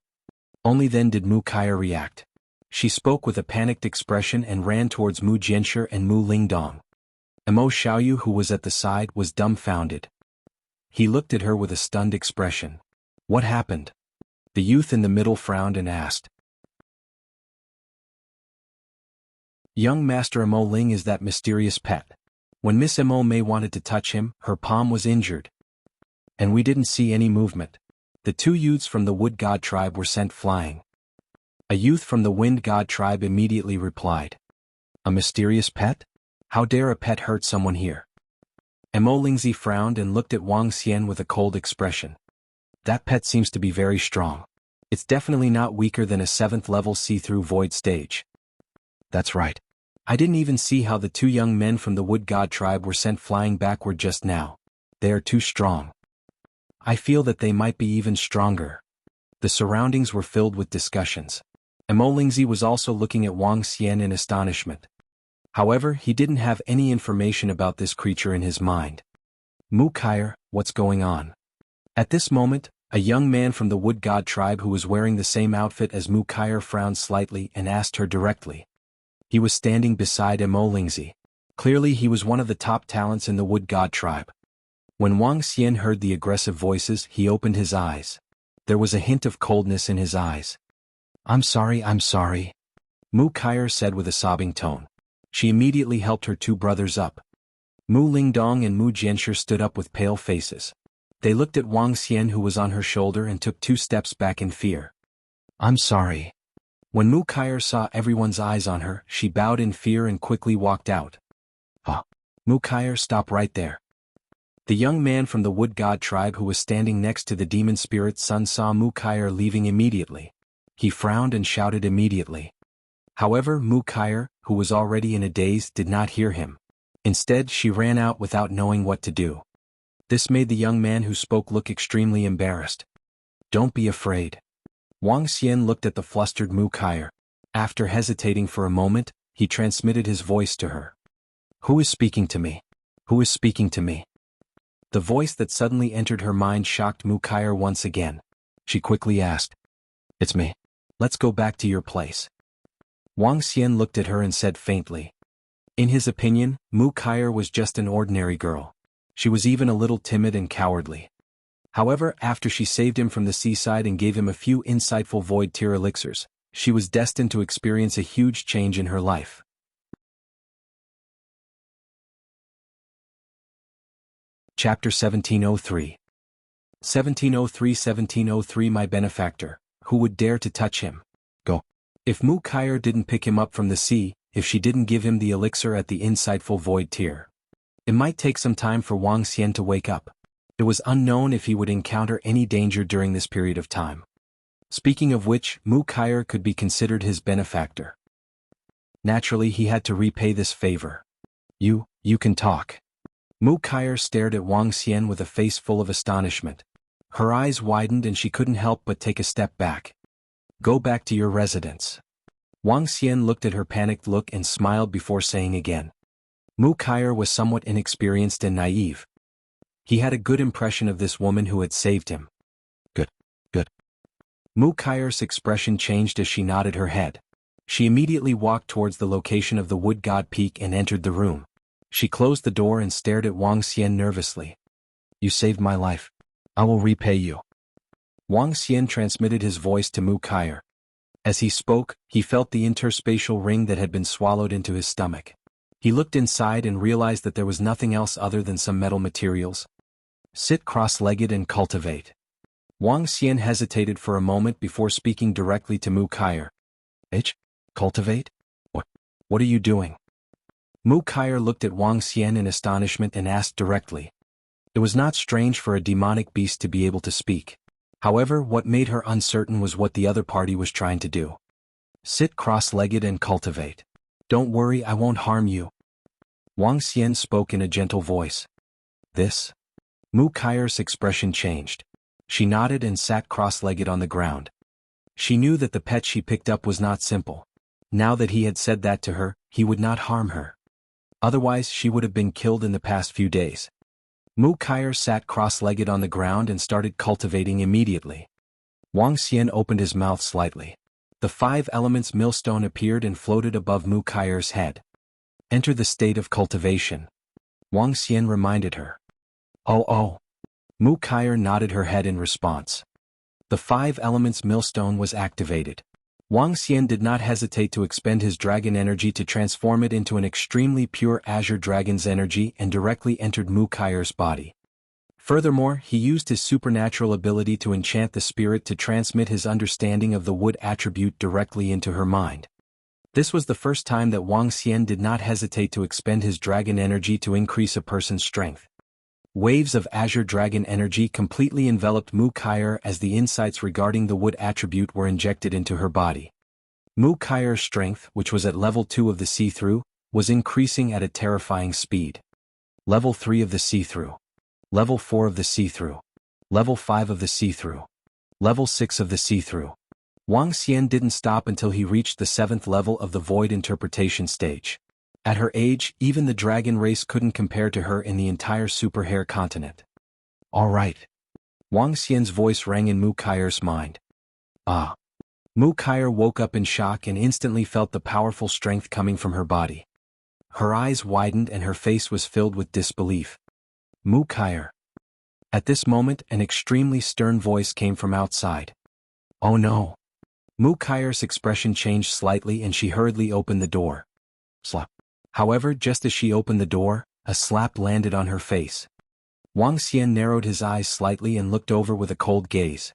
Only then did Mu Kaier react. She spoke with a panicked expression and ran towards Mu Jianshi and Mu Lingdong. Mo Xiaoyu, who was at the side, was dumbfounded. He looked at her with a stunned expression. What happened? The youth in the middle frowned and asked. Young Master Mo Ling is that mysterious pet. When Miss Mo Mei wanted to touch him, her palm was injured. And we didn't see any movement. The two youths from the Wood God tribe were sent flying. A youth from the Wind God tribe immediately replied. A mysterious pet? How dare a pet hurt someone here? Mo Lingzi frowned and looked at Wang Xian with a cold expression. That pet seems to be very strong. It's definitely not weaker than a 7th level see-through void stage. That's right. I didn't even see how the two young men from the Wood God tribe were sent flying backward just now. They are too strong. I feel that they might be even stronger. The surroundings were filled with discussions. Mo Lingzi was also looking at Wang Xian in astonishment. However, he didn't have any information about this creature in his mind. Mu Kaier, what's going on? At this moment, a young man from the Wood God tribe who was wearing the same outfit as Mu Kaier frowned slightly and asked her directly. He was standing beside Mo Lingzi. Clearly he was one of the top talents in the Wood God tribe. When Wang Xian heard the aggressive voices, he opened his eyes. There was a hint of coldness in his eyes. I'm sorry. Mu Kaier said with a sobbing tone. She immediately helped her two brothers up. Mu Lingdong and Mu Jianshi stood up with pale faces. They looked at Wang Xian, who was on her shoulder, and took 2 steps back in fear. "I'm sorry." When Mu Kai'er saw everyone's eyes on her, she bowed in fear and quickly walked out. "Ah, Mu Kai'er, stop right there." The young man from the Wood God tribe who was standing next to the demon spirit's son saw Mu Kai'er leaving immediately. He frowned and shouted immediately. However, Mu Kai'er, who was already in a daze, did not hear him. Instead, she ran out without knowing what to do. This made the young man who spoke look extremely embarrassed. "Don't be afraid." Wang Xian looked at the flustered Mu Kai'er. After hesitating for a moment, he transmitted his voice to her. "Who is speaking to me? Who is speaking to me?" The voice that suddenly entered her mind shocked Mu Kai'er once again. She quickly asked, "It's me. Let's go back to your place." Wang Xian looked at her and said faintly. In his opinion, Mu Kai'er was just an ordinary girl. She was even a little timid and cowardly. However, after she saved him from the seaside and gave him a few insightful void tier elixirs, she was destined to experience a huge change in her life. Chapter 1703. 1703 My benefactor, who would dare to touch him? Go. If Mu Kai'er didn't pick him up from the sea, if she didn't give him the elixir at the insightful void tier, it might take some time for Wang Xian to wake up. It was unknown if he would encounter any danger during this period of time. Speaking of which, Mu Kai'er could be considered his benefactor. Naturally, he had to repay this favor. You can talk." Mu Kai'er stared at Wang Xian with a face full of astonishment. Her eyes widened and she couldn't help but take a step back. "Go back to your residence." Wang Xian looked at her panicked look and smiled before saying again. Mu Kai'er was somewhat inexperienced and naive. He had a good impression of this woman who had saved him. Good. Mu Kai'er's expression changed as she nodded her head. She immediately walked towards the location of the Wood God Peak and entered the room. She closed the door and stared at Wang Xian nervously. "You saved my life. I will repay you." Wang Xian transmitted his voice to Mu Kai'er. As he spoke, he felt the interspatial ring that had been swallowed into his stomach. He looked inside and realized that there was nothing else other than some metal materials. "Sit cross-legged and cultivate." Wang Xian hesitated for a moment before speaking directly to Mu Kai'er. Cultivate? What are you doing?" Mu Kai'er looked at Wang Xian in astonishment and asked directly. It was not strange for a demonic beast to be able to speak. However, what made her uncertain was what the other party was trying to do. "Sit cross-legged and cultivate. Don't worry, I won't harm you." Wang Xian spoke in a gentle voice. "This?" Mu Kai'er's expression changed. She nodded and sat cross-legged on the ground. She knew that the pet she picked up was not simple. Now that he had said that to her, he would not harm her. Otherwise, she would have been killed in the past few days. Mu Kai'er sat cross-legged on the ground and started cultivating immediately. Wang Xian opened his mouth slightly. The 5 elements millstone appeared and floated above Mu Kai'er's head. "Enter the state of cultivation," Wang Xian reminded her. Oh. Mu Kai'er nodded her head in response. The 5 elements millstone was activated. Wang Xian did not hesitate to expend his dragon energy to transform it into an extremely pure azure dragon's energy and directly entered Mu Kai'er's body. Furthermore, he used his supernatural ability to enchant the spirit to transmit his understanding of the wood attribute directly into her mind. This was the first time that Wang Xian did not hesitate to expend his dragon energy to increase a person's strength. Waves of azure dragon energy completely enveloped Mu Kai'er as the insights regarding the wood attribute were injected into her body. Mu Kai'er's strength, which was at level 2 of the see-through, was increasing at a terrifying speed. Level 3 of the see-through. Level 4 of the see-through. Level 5 of the see-through. Level 6 of the see-through. Wang Xian didn't stop until he reached the 7th level of the void interpretation stage. At her age, even the dragon race couldn't compare to her in the entire Super Hair continent. "All right." Wang Xian's voice rang in Mu Kai'er's mind. "Ah." Mu Kai'er woke up in shock and instantly felt the powerful strength coming from her body. Her eyes widened and her face was filled with disbelief. "Mu Kai'er." At this moment, an extremely stern voice came from outside. "Oh no." Mu Kai'er's expression changed slightly and she hurriedly opened the door. Slap. However, just as she opened the door, A slap landed on her face. Wang Xian narrowed his eyes slightly and looked over with a cold gaze.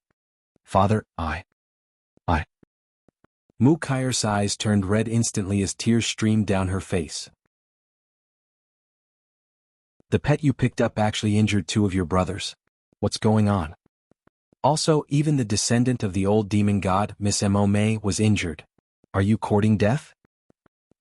Father, I. Mu Kair's eyes turned red instantly as tears streamed down her face. The pet you picked up actually injured two of your brothers. What's going on? Also, even the descendant of the old demon god, Miss Mo Mei, was injured. Are you courting death?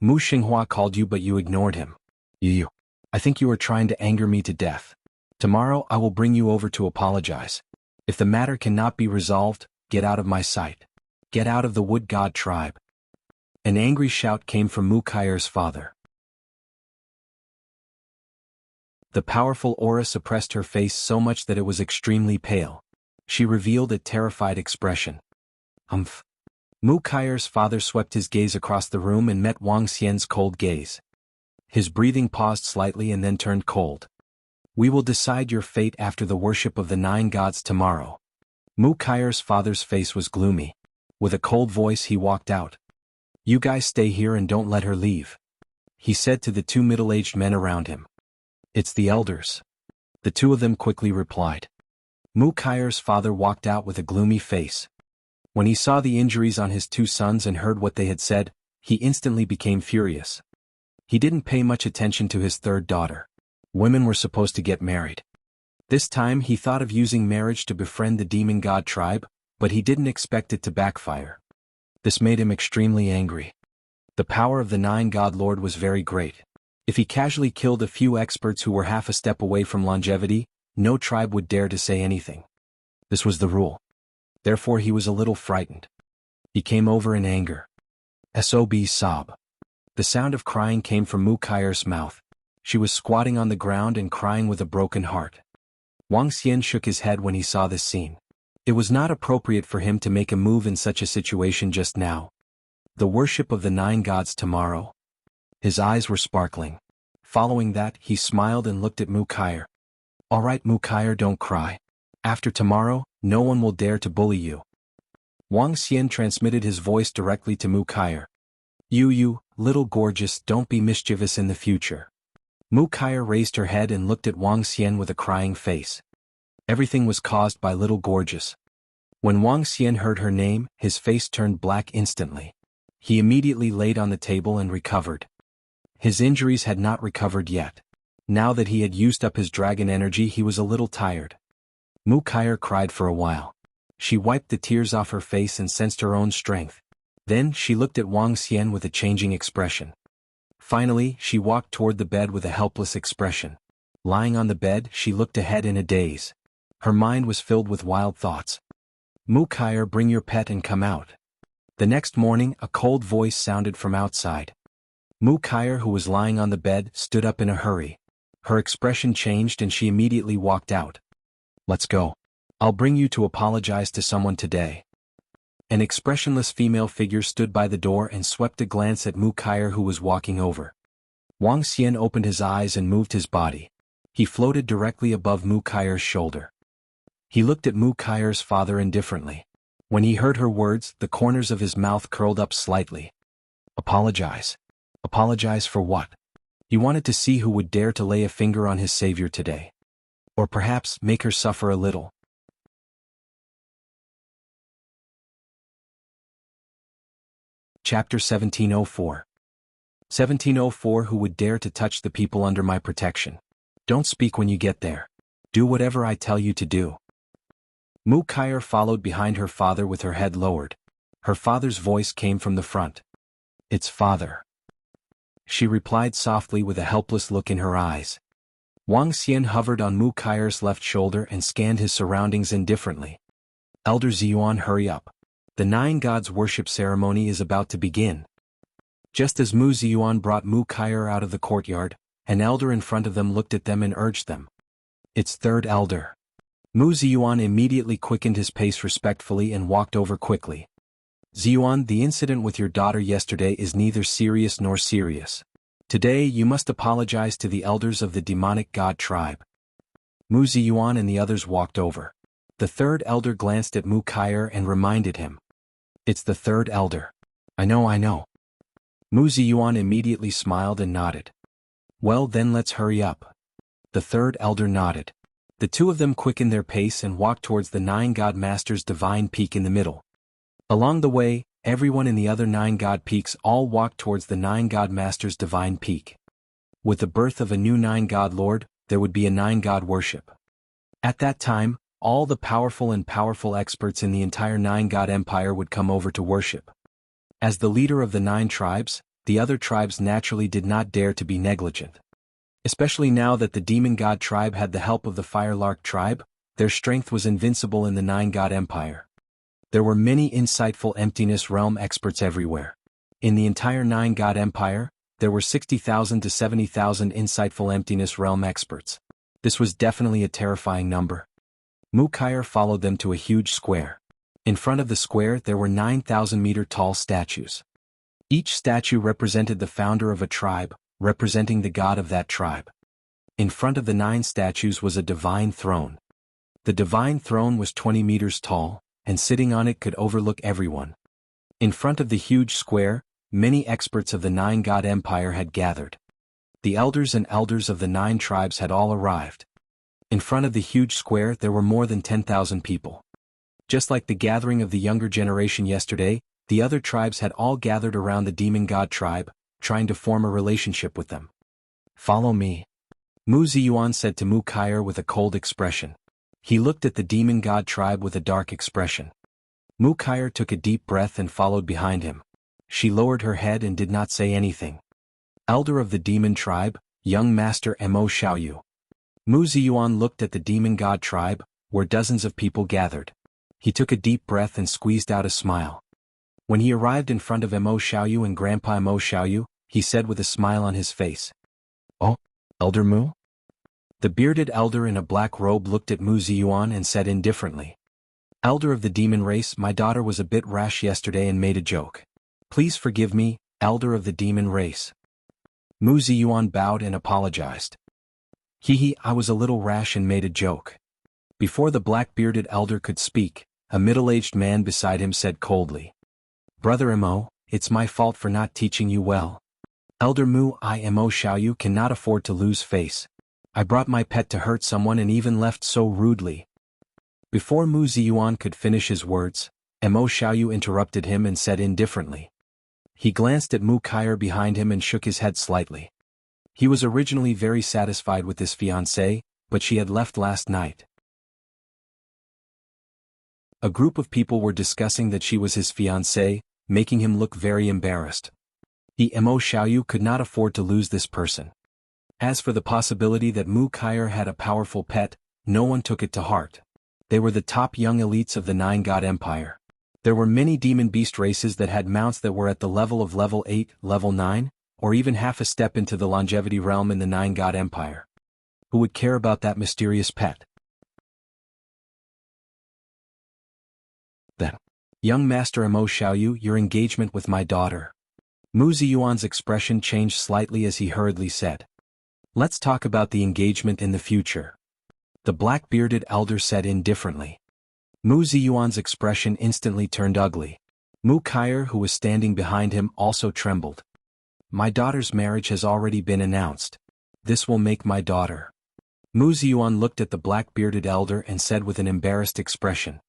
Mu Xinghua called you but you ignored him. You. I think you are trying to anger me to death. Tomorrow I will bring you over to apologize. If the matter cannot be resolved, get out of my sight. Get out of the wood god tribe. An angry shout came from Mu Kair's father. The powerful aura suppressed her face so much that it was extremely pale. She revealed a terrified expression. Mu Kair's father swept his gaze across the room and met Wang Xian's cold gaze. His breathing paused slightly and then turned cold. We will decide your fate after the worship of the 9 gods tomorrow. Mu Kair's father's face was gloomy. With a cold voice he walked out. You guys stay here and don't let her leave, he said to the 2 middle-aged men around him. It's the elders. The 2 of them quickly replied. Mu Kair's father walked out with a gloomy face. When he saw the injuries on his 2 sons and heard what they had said, he instantly became furious. He didn't pay much attention to his 3rd daughter. Women were supposed to get married. This time he thought of using marriage to befriend the demon god tribe, but he didn't expect it to backfire. This made him extremely angry. The power of the 9 god lord was very great. If he casually killed a few experts who were half a step away from longevity, no tribe would dare to say anything. This was the rule. Therefore he was a little frightened. He came over in anger. Sob sob. The sound of crying came from Mu Kair's mouth. She was squatting on the ground and crying with a broken heart. Wang Xian shook his head when he saw this scene. It was not appropriate for him to make a move in such a situation just now. The worship of the 9 gods tomorrow. His eyes were sparkling. Following that, he smiled and looked at Mu Kair. All right, Mu Kair, don't cry. After tomorrow, no one will dare to bully you. Wang Xian transmitted his voice directly to Mu Kair. You, little gorgeous, don't be mischievous in the future. Mu Kair raised her head and looked at Wang Xian with a crying face. Everything was caused by little gorgeous. When Wang Xian heard her name, his face turned black instantly. He immediately laid on the table and recovered. His injuries had not recovered yet. Now that he had used up his dragon energy, he was a little tired. Mu Kair cried for a while. She wiped the tears off her face and sensed her own strength. Then she looked at Wang Xian with a changing expression. Finally, she walked toward the bed with a helpless expression. Lying on the bed, she looked ahead in a daze. Her mind was filled with wild thoughts. Mu Kair, bring your pet and come out. The next morning, a cold voice sounded from outside. Mu Kair, who was lying on the bed, stood up in a hurry. Her expression changed and she immediately walked out. Let's go. I'll bring you to apologize to someone today. An expressionless female figure stood by the door and swept a glance at Mu Kair, who was walking over. Wang Xian opened his eyes and moved his body. He floated directly above Mu Kair's shoulder. He looked at Mu Kair's father indifferently. When he heard her words, the corners of his mouth curled up slightly. Apologize. Apologize for what? He wanted to see who would dare to lay a finger on his savior today. Or perhaps make her suffer a little. Chapter 1704. 1704. Who would dare to touch the people under my protection? Don't speak when you get there. Do whatever I tell you to do. Mu Kair followed behind her father with her head lowered. Her father's voice came from the front. It's father. She replied softly with a helpless look in her eyes. Wang Xian hovered on Mu Kair's left shoulder and scanned his surroundings indifferently. Elder Ziyuan, hurry up. The 9 gods worship ceremony is about to begin. Just as Mu Ziyuan brought Mu Kair out of the courtyard, an elder in front of them looked at them and urged them. It's 3rd elder. Mu Ziyuan immediately quickened his pace respectfully and walked over quickly. Ziyuan, the incident with your daughter yesterday is neither serious nor serious. Today you must apologize to the elders of the demonic god tribe. Mu Ziyuan and the others walked over. The 3rd elder glanced at Mu Kair and reminded him. It's the 3rd elder. I know. Mu Ziyuan immediately smiled and nodded. Well then let's hurry up. The third elder nodded. The two of them quickened their pace and walked towards the 9 God Masters' divine peak in the middle. Along the way, everyone in the other 9 God peaks all walked towards the 9 God Masters' divine peak. With the birth of a new 9 God Lord, there would be a 9 God worship. At that time, all the powerful experts in the entire 9 God Empire would come over to worship. As the leader of the 9 tribes, the other tribes naturally did not dare to be negligent. Especially now that the Demon God tribe had the help of the Firelark tribe, their strength was invincible in the 9 God Empire. There were many insightful Emptiness Realm experts everywhere. In the entire 9 God Empire, there were 60,000 to 70,000 insightful Emptiness Realm experts. This was definitely a terrifying number. Wuxia followed them to a huge square. In front of the square there were 9,000-meter-tall statues. Each statue represented the founder of a tribe, representing the god of that tribe. In front of the 9 statues was a divine throne. The divine throne was 20 meters tall, and sitting on it could overlook everyone. In front of the huge square, many experts of the 9 God Empire had gathered. The elders and elders of the 9 tribes had all arrived. In front of the huge square there were more than 10,000 people. Just like the gathering of the younger generation yesterday, the other tribes had all gathered around the Demon God tribe, trying to form a relationship with them. Follow me. Mu Ziyuan said to Wuxia with a cold expression. He looked at the Demon God tribe with a dark expression. Wuxia took a deep breath and followed behind him. She lowered her head and did not say anything. Elder of the Demon tribe, young Master Mo Xiaoyu. Mu Ziyuan looked at the Demon God tribe, where dozens of people gathered. He took a deep breath and squeezed out a smile. When he arrived in front of Mo Xiaoyu and Grandpa Mo Xiaoyu, he said with a smile on his face. Oh, Elder Mu? The bearded elder in a black robe looked at Mu Ziyuan and said indifferently. Elder of the demon race, my daughter was a bit rash yesterday and made a joke. Please forgive me, elder of the demon race. Mu Ziyuan bowed and apologized. I was a little rash and made a joke. Before the black-bearded elder could speak, a middle-aged man beside him said coldly. Brother Mo, it's my fault for not teaching you well. Elder Mo Xiaoyu cannot afford to lose face. I brought my pet to hurt someone and even left so rudely. Before Mu Ziyuan could finish his words, Mo Xiaoyu interrupted him and said indifferently. He glanced at Wuxia behind him and shook his head slightly. He was originally very satisfied with his fiancée, but she had left last night. A group of people were discussing that she was his fiancée, making him look very embarrassed. Mo Xiaoyu could not afford to lose this person. As for the possibility that Wuxia had a powerful pet, no one took it to heart. They were the top young elites of the 9 God Empire. There were many demon beast races that had mounts that were at the level of level 8, level 9, or even half a step into the longevity realm in the 9 God Empire. Who would care about that mysterious pet? Then, young Master Mo Xiaoyu, your engagement with my daughter. Mu Ziyuan's expression changed slightly as he hurriedly said. Let's talk about the engagement in the future. The black-bearded elder said indifferently. Mu Ziyuan's expression instantly turned ugly. Wuxia, who was standing behind him, also trembled. My daughter's marriage has already been announced. This will make my daughter. Mu Ziyuan looked at the black-bearded elder and said with an embarrassed expression.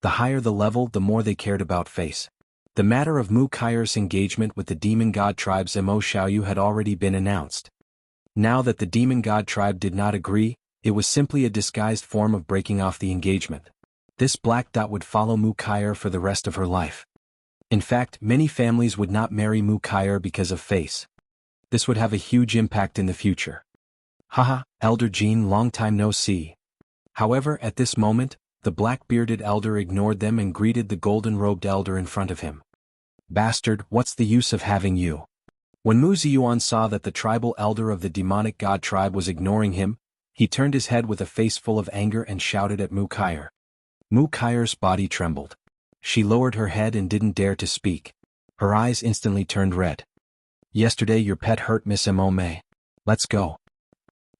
The higher the level, the more they cared about face. The matter of Wuxia's engagement with the Demon God tribe's Mo Xiaoyu had already been announced. Now that the Demon God tribe did not agree, it was simply a disguised form of breaking off the engagement. This black dot would follow Wuxia for the rest of her life. In fact, many families would not marry Wuxia because of face. This would have a huge impact in the future. Haha, Elder Jean, long time no see. However, at this moment, the black-bearded elder ignored them and greeted the golden-robed elder in front of him. Bastard, what's the use of having you? When Mu Ziyuan saw that the tribal elder of the demonic god tribe was ignoring him, he turned his head with a face full of anger and shouted at Wuxia. Wuxia's body trembled. She lowered her head and didn't dare to speak. Her eyes instantly turned red. Yesterday your pet hurt Miss Mo Mei. Let's go.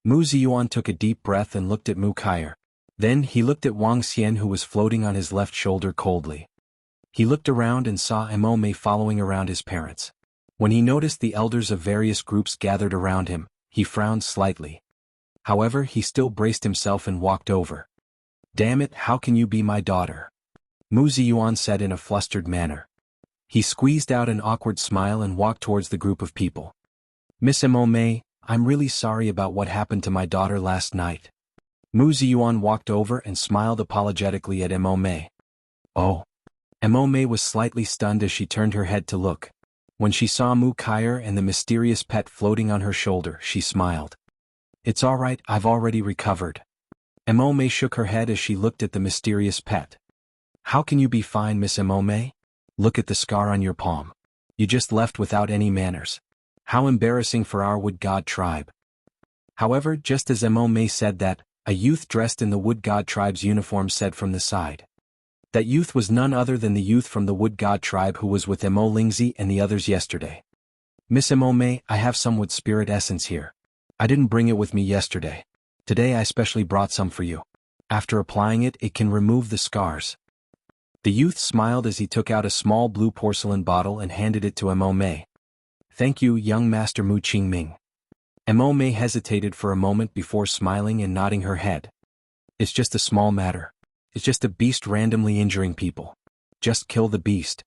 Mu Ziyuan took a deep breath and looked at Wuxia. Then he looked at Wang Xian, who was floating on his left shoulder, coldly. He looked around and saw Mo Mei following around his parents. When he noticed the elders of various groups gathered around him, he frowned slightly. However, he still braced himself and walked over. "Damn it, how can you be my daughter?" Mu Ziyuan said in a flustered manner. He squeezed out an awkward smile and walked towards the group of people. "Miss Mo, I'm really sorry about what happened to my daughter last night." Mu Ziyuan walked over and smiled apologetically at Mo. "Oh." Mo was slightly stunned as she turned her head to look. When she saw Mu Kaier and the mysterious pet floating on her shoulder, she smiled. "It's all right, I've already recovered." Mo shook her head as she looked at the mysterious pet. "How can you be fine, Miss Mo? Look at the scar on your palm. You just left without any manners. How embarrassing for our wood god tribe." However, just as Mo said that, a youth dressed in the wood god tribe's uniform said from the side. That youth was none other than the youth from the wood god tribe who was with Mo Lingzi and the others yesterday. "Miss Mo, I have some wood spirit essence here. I didn't bring it with me yesterday. Today I specially brought some for you. After applying it, it can remove the scars." The youth smiled as he took out a small blue porcelain bottle and handed it to Mo. "Thank you, young master Mu Qingming." Mo hesitated for a moment before smiling and nodding her head. "It's just a small matter. It's just a beast randomly injuring people. Just kill the beast."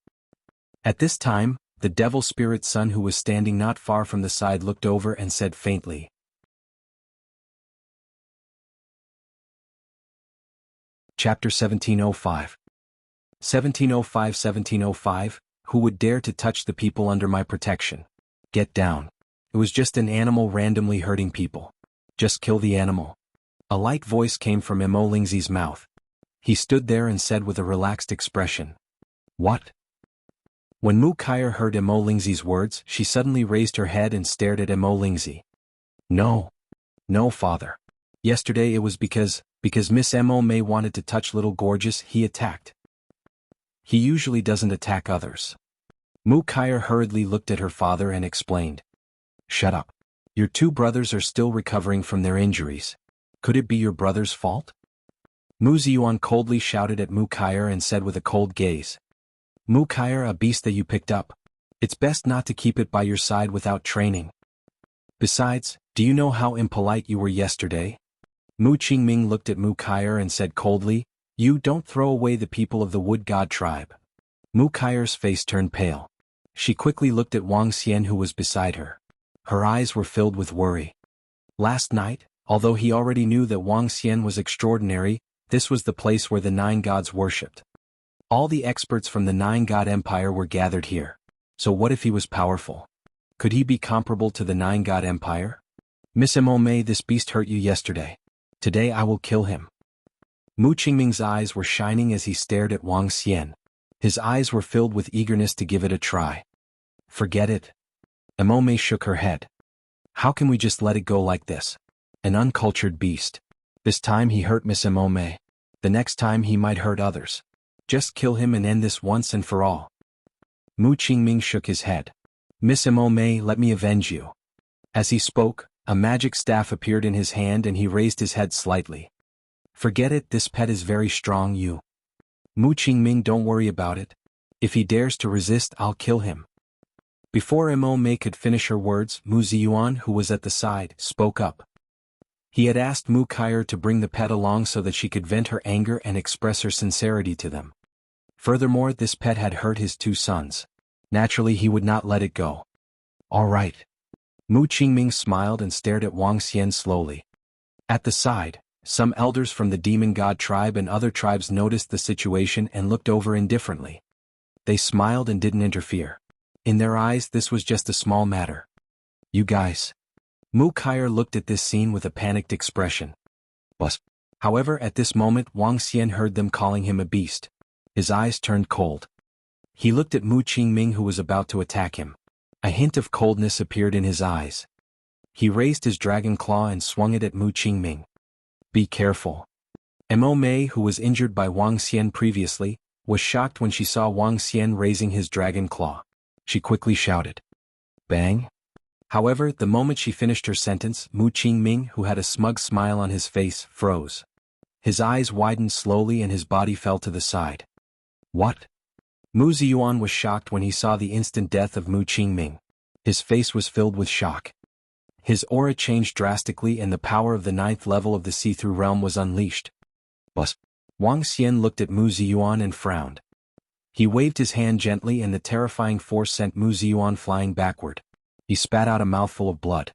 At this time, the devil spirit son who was standing not far from the side looked over and said faintly. Chapter 1705. 1705, who would dare to touch the people under my protection? Get down. It was just an animal randomly hurting people. Just kill the animal. A light voice came from Mo Lingzi's mouth. He stood there and said with a relaxed expression. "What?" When Mu Kaier heard Mo Lingzi's words, she suddenly raised her head and stared at Mo Lingzi. "No. No, father. Yesterday it was because Miss Mo wanted to touch little Gorgeous, he attacked. He usually doesn't attack others." Mu Kaier hurriedly looked at her father and explained. "Shut up. Your two brothers are still recovering from their injuries. Could it be your brother's fault?" Mu Ziyuan coldly shouted at Mu Kaier and said with a cold gaze. "Mu Kaier, a beast that you picked up. It's best not to keep it by your side without training. Besides, do you know how impolite you were yesterday?" Mu Qingming looked at Mu Kaier and said coldly, "You don't throw away the people of the wood god tribe." Mu Kaier's face turned pale. She quickly looked at Wang Xian who was beside her. Her eyes were filled with worry. Last night, although he already knew that Wang Xian was extraordinary, this was the place where the nine gods worshipped. All the experts from the Nine God Empire were gathered here. So what if he was powerful? Could he be comparable to the Nine God Empire? "Miss Mo, this beast hurt you yesterday. Today I will kill him." Mu Qingming's eyes were shining as he stared at Wang Xian. His eyes were filled with eagerness to give it a try. "Forget it." Mo shook her head. "How can we just let it go like this? An uncultured beast. This time he hurt Miss Mo. The next time he might hurt others. Just kill him and end this once and for all." Mu Qingming shook his head. "Miss Mo, let me avenge you." As he spoke, a magic staff appeared in his hand and he raised his head slightly. "Forget it, this pet is very strong, you. Mu Qingming, don't worry about it. If he dares to resist, I'll kill him." Before Mo could finish her words, Mu Ziyuan, who was at the side, spoke up. He had asked Mu Kaier to bring the pet along so that she could vent her anger and express her sincerity to them. Furthermore, this pet had hurt his two sons. Naturally, he would not let it go. "All right." Mu Qingming smiled and stared at Wang Xian slowly. At the side, some elders from the demon god tribe and other tribes noticed the situation and looked over indifferently. They smiled and didn't interfere. In their eyes, this was just a small matter. "You guys." Mu Kaier looked at this scene with a panicked expression. "Bus." However, at this moment Wang Xian heard them calling him a beast. His eyes turned cold. He looked at Mu Qingming who was about to attack him. A hint of coldness appeared in his eyes. He raised his dragon claw and swung it at Mu Qingming. "Be careful." Mo, who was injured by Wang Xian previously, was shocked when she saw Wang Xian raising his dragon claw. She quickly shouted, "Bang!" However, the moment she finished her sentence, Mu Qingming, who had a smug smile on his face, froze. His eyes widened slowly and his body fell to the side. "What?" Mu Ziyuan was shocked when he saw the instant death of Mu Qingming. His face was filled with shock. His aura changed drastically and the power of the 9th level of the see-through realm was unleashed. Bus. Wang Xian looked at Mu Ziyuan and frowned. He waved his hand gently and the terrifying force sent Mu Ziyuan flying backward. He spat out a mouthful of blood.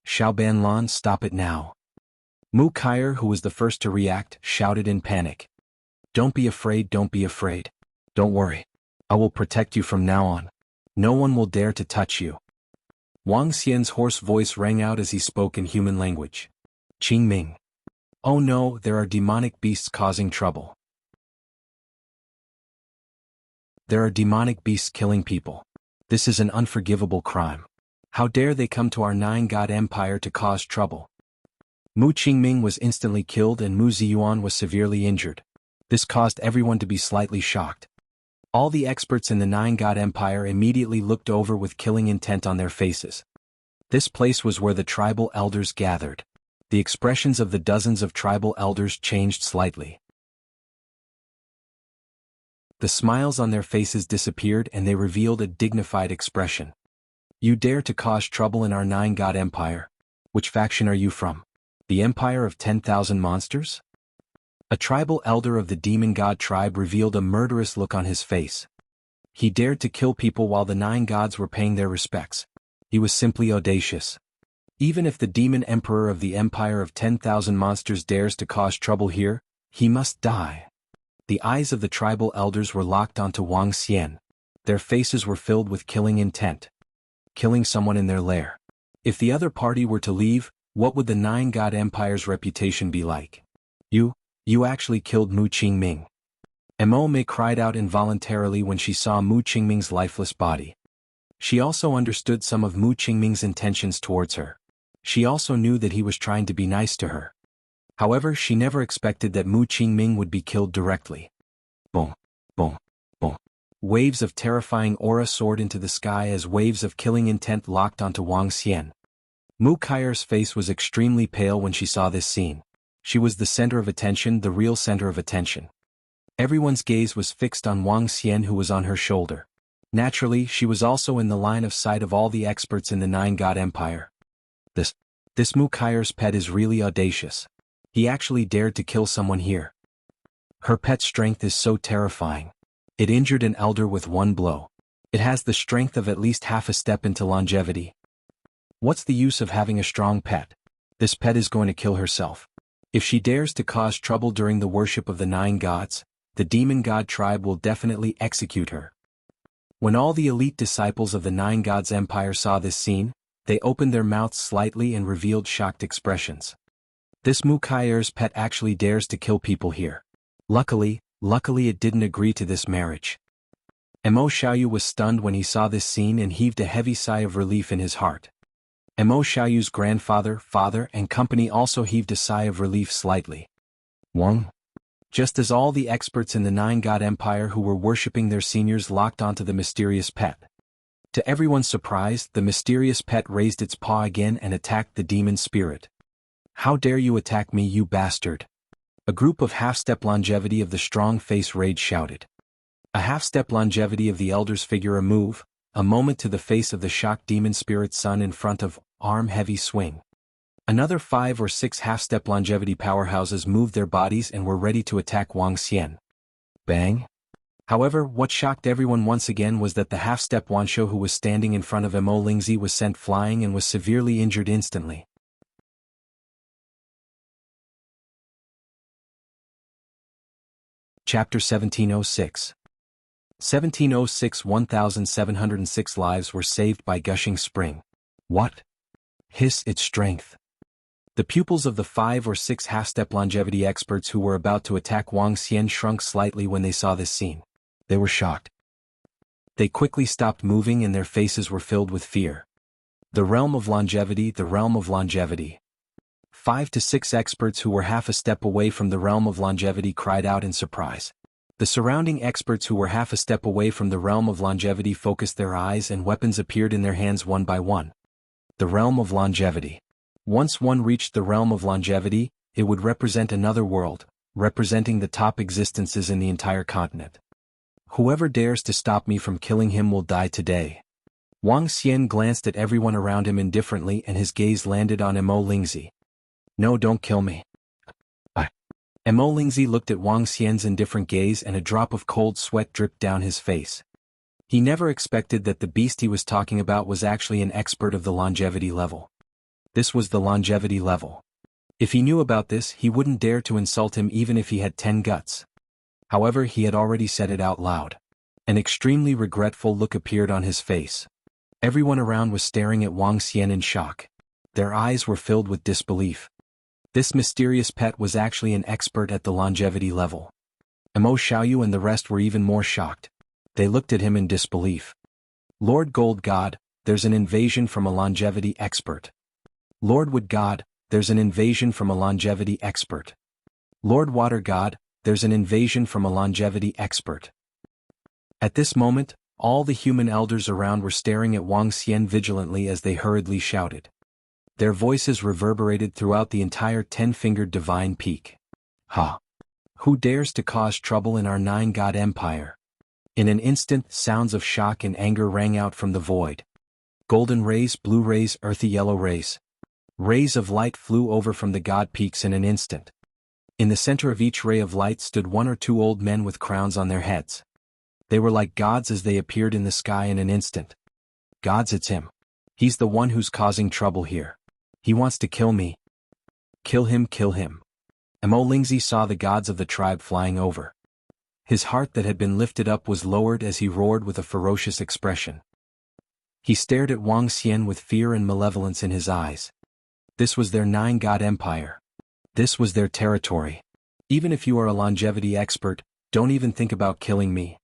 Xiao Banlan, stop it now. Mu Kaier, who was the first to react, shouted in panic. Don't be afraid, don't be afraid. Don't worry. I will protect you from now on. No one will dare to touch you. Wang Xian's hoarse voice rang out as he spoke in human language. Qingming. Oh no, there are demonic beasts causing trouble. There are demonic beasts killing people. This is an unforgivable crime. How dare they come to our 9-god empire to cause trouble? Mu Qingming was instantly killed and Mu Ziyuan was severely injured. This caused everyone to be slightly shocked. All the experts in the 9-god empire immediately looked over with killing intent on their faces. This place was where the tribal elders gathered. The expressions of the dozens of tribal elders changed slightly. The smiles on their faces disappeared and they revealed a dignified expression. You dare to cause trouble in our 9-god empire? Which faction are you from? The Empire of 10,000 Monsters? A tribal elder of the demon god tribe revealed a murderous look on his face. He dared to kill people while the 9 gods were paying their respects. He was simply audacious. Even if the demon emperor of the Empire of 10,000 Monsters dares to cause trouble here, he must die. The eyes of the tribal elders were locked onto Wang Xian. Their faces were filled with killing intent. Killing someone in their lair. If the other party were to leave, what would the 9-god empire's reputation be like? You actually killed Mu Qingming. Mo Mei cried out involuntarily when she saw Mu Qingming's lifeless body. She also understood some of Mu Qingming's intentions towards her. She also knew that he was trying to be nice to her. However, she never expected that Mu Qingming would be killed directly. Boom, boom, boom. Waves of terrifying aura soared into the sky as waves of killing intent locked onto Wang Xian. Mu Kaier's face was extremely pale when she saw this scene. She was the center of attention, the real center of attention. Everyone's gaze was fixed on Wang Xian, who was on her shoulder. Naturally, she was also in the line of sight of all the experts in the 9-god empire. This Mu Kaier's pet is really audacious. He actually dared to kill someone here. Her pet's strength is so terrifying. It injured an elder with one blow. It has the strength of at least half a step into longevity. What's the use of having a strong pet? This pet is going to kill herself. If she dares to cause trouble during the worship of the 9 gods, the demon god tribe will definitely execute her. When all the elite disciples of the 9 gods empire saw this scene, they opened their mouths slightly and revealed shocked expressions. This Mu Kaier's pet actually dares to kill people here. Luckily it didn't agree to this marriage. Mo Xiaoyu was stunned when he saw this scene and heaved a heavy sigh of relief in his heart. Mo Xiaoyu's grandfather, father, and company also heaved a sigh of relief slightly. Wang? Just as all the experts in the 9-god empire who were worshipping their seniors locked onto the mysterious pet. To everyone's surprise, the mysterious pet raised its paw again and attacked the demon spirit. How dare you attack me, you bastard? A group of half-step longevity of the strong face rage shouted. A half-step longevity of the elders figure a move, a moment to the face of the shocked demon spirit son in front of arm-heavy swing. Another 5 or 6 half-step longevity powerhouses moved their bodies and were ready to attack Wang Xian. Bang! However, what shocked everyone once again was that the half-step Wanshou who was standing in front of Mo Lingzi was sent flying and was severely injured instantly. Chapter 1706. 1706 1,706 lives were saved by gushing spring. What? Hiss its strength. The pupils of the 5 or 6 half-step longevity experts who were about to attack Wang Xian shrunk slightly when they saw this scene. They were shocked. They quickly stopped moving and their faces were filled with fear. The realm of longevity, the realm of longevity. 5 to 6 experts who were half a step away from the realm of longevity cried out in surprise. The surrounding experts who were half a step away from the realm of longevity focused their eyes and weapons appeared in their hands one by one. The realm of longevity. Once one reached the realm of longevity, it would represent another world, representing the top existences in the entire continent. Whoever dares to stop me from killing him will die today. Wang Xian glanced at everyone around him indifferently and his gaze landed on Mo Lingzi. No, don't kill me. Mo Lingzi looked at Wang Xian's indifferent gaze and a drop of cold sweat dripped down his face. He never expected that the beast he was talking about was actually an expert of the longevity level. This was the longevity level. If he knew about this, he wouldn't dare to insult him even if he had 10 guts. However, he had already said it out loud. An extremely regretful look appeared on his face. Everyone around was staring at Wang Xian in shock. Their eyes were filled with disbelief. This mysterious pet was actually an expert at the longevity level. Mo Xiaoyu and the rest were even more shocked. They looked at him in disbelief. Lord Gold God, there's an invasion from a longevity expert. Lord Wood God, there's an invasion from a longevity expert. Lord Water God, there's an invasion from a longevity expert. At this moment, all the human elders around were staring at Wang Xian vigilantly as they hurriedly shouted. Their voices reverberated throughout the entire 10-fingered divine peak. Ha! Who dares to cause trouble in our 9-god empire? In an instant, sounds of shock and anger rang out from the void. Golden rays, blue rays, earthy yellow rays. Rays of light flew over from the god peaks in an instant. In the center of each ray of light stood 1 or 2 old men with crowns on their heads. They were like gods as they appeared in the sky in an instant. Gods, it's him. He's the one who's causing trouble here. He wants to kill me. Kill him, kill him. Mo Lingzi saw the gods of the tribe flying over. His heart that had been lifted up was lowered as he roared with a ferocious expression. He stared at Wang Xian with fear and malevolence in his eyes. This was their 9-god empire. This was their territory. Even if you are a longevity expert, don't even think about killing me.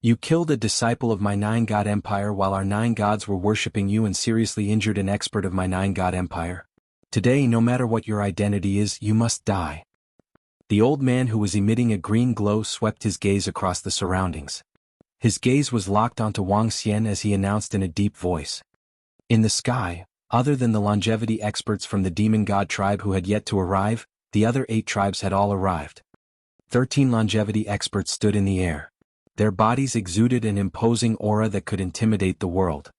You killed a disciple of my 9-god empire while our 9 gods were worshipping you and seriously injured an expert of my 9-god empire. Today, no matter what your identity is, you must die. The old man who was emitting a green glow swept his gaze across the surroundings. His gaze was locked onto Wang Xian as he announced in a deep voice. In the sky, other than the longevity experts from the demon god tribe who had yet to arrive, the other 8 tribes had all arrived. 13 longevity experts stood in the air. Their bodies exuded an imposing aura that could intimidate the world.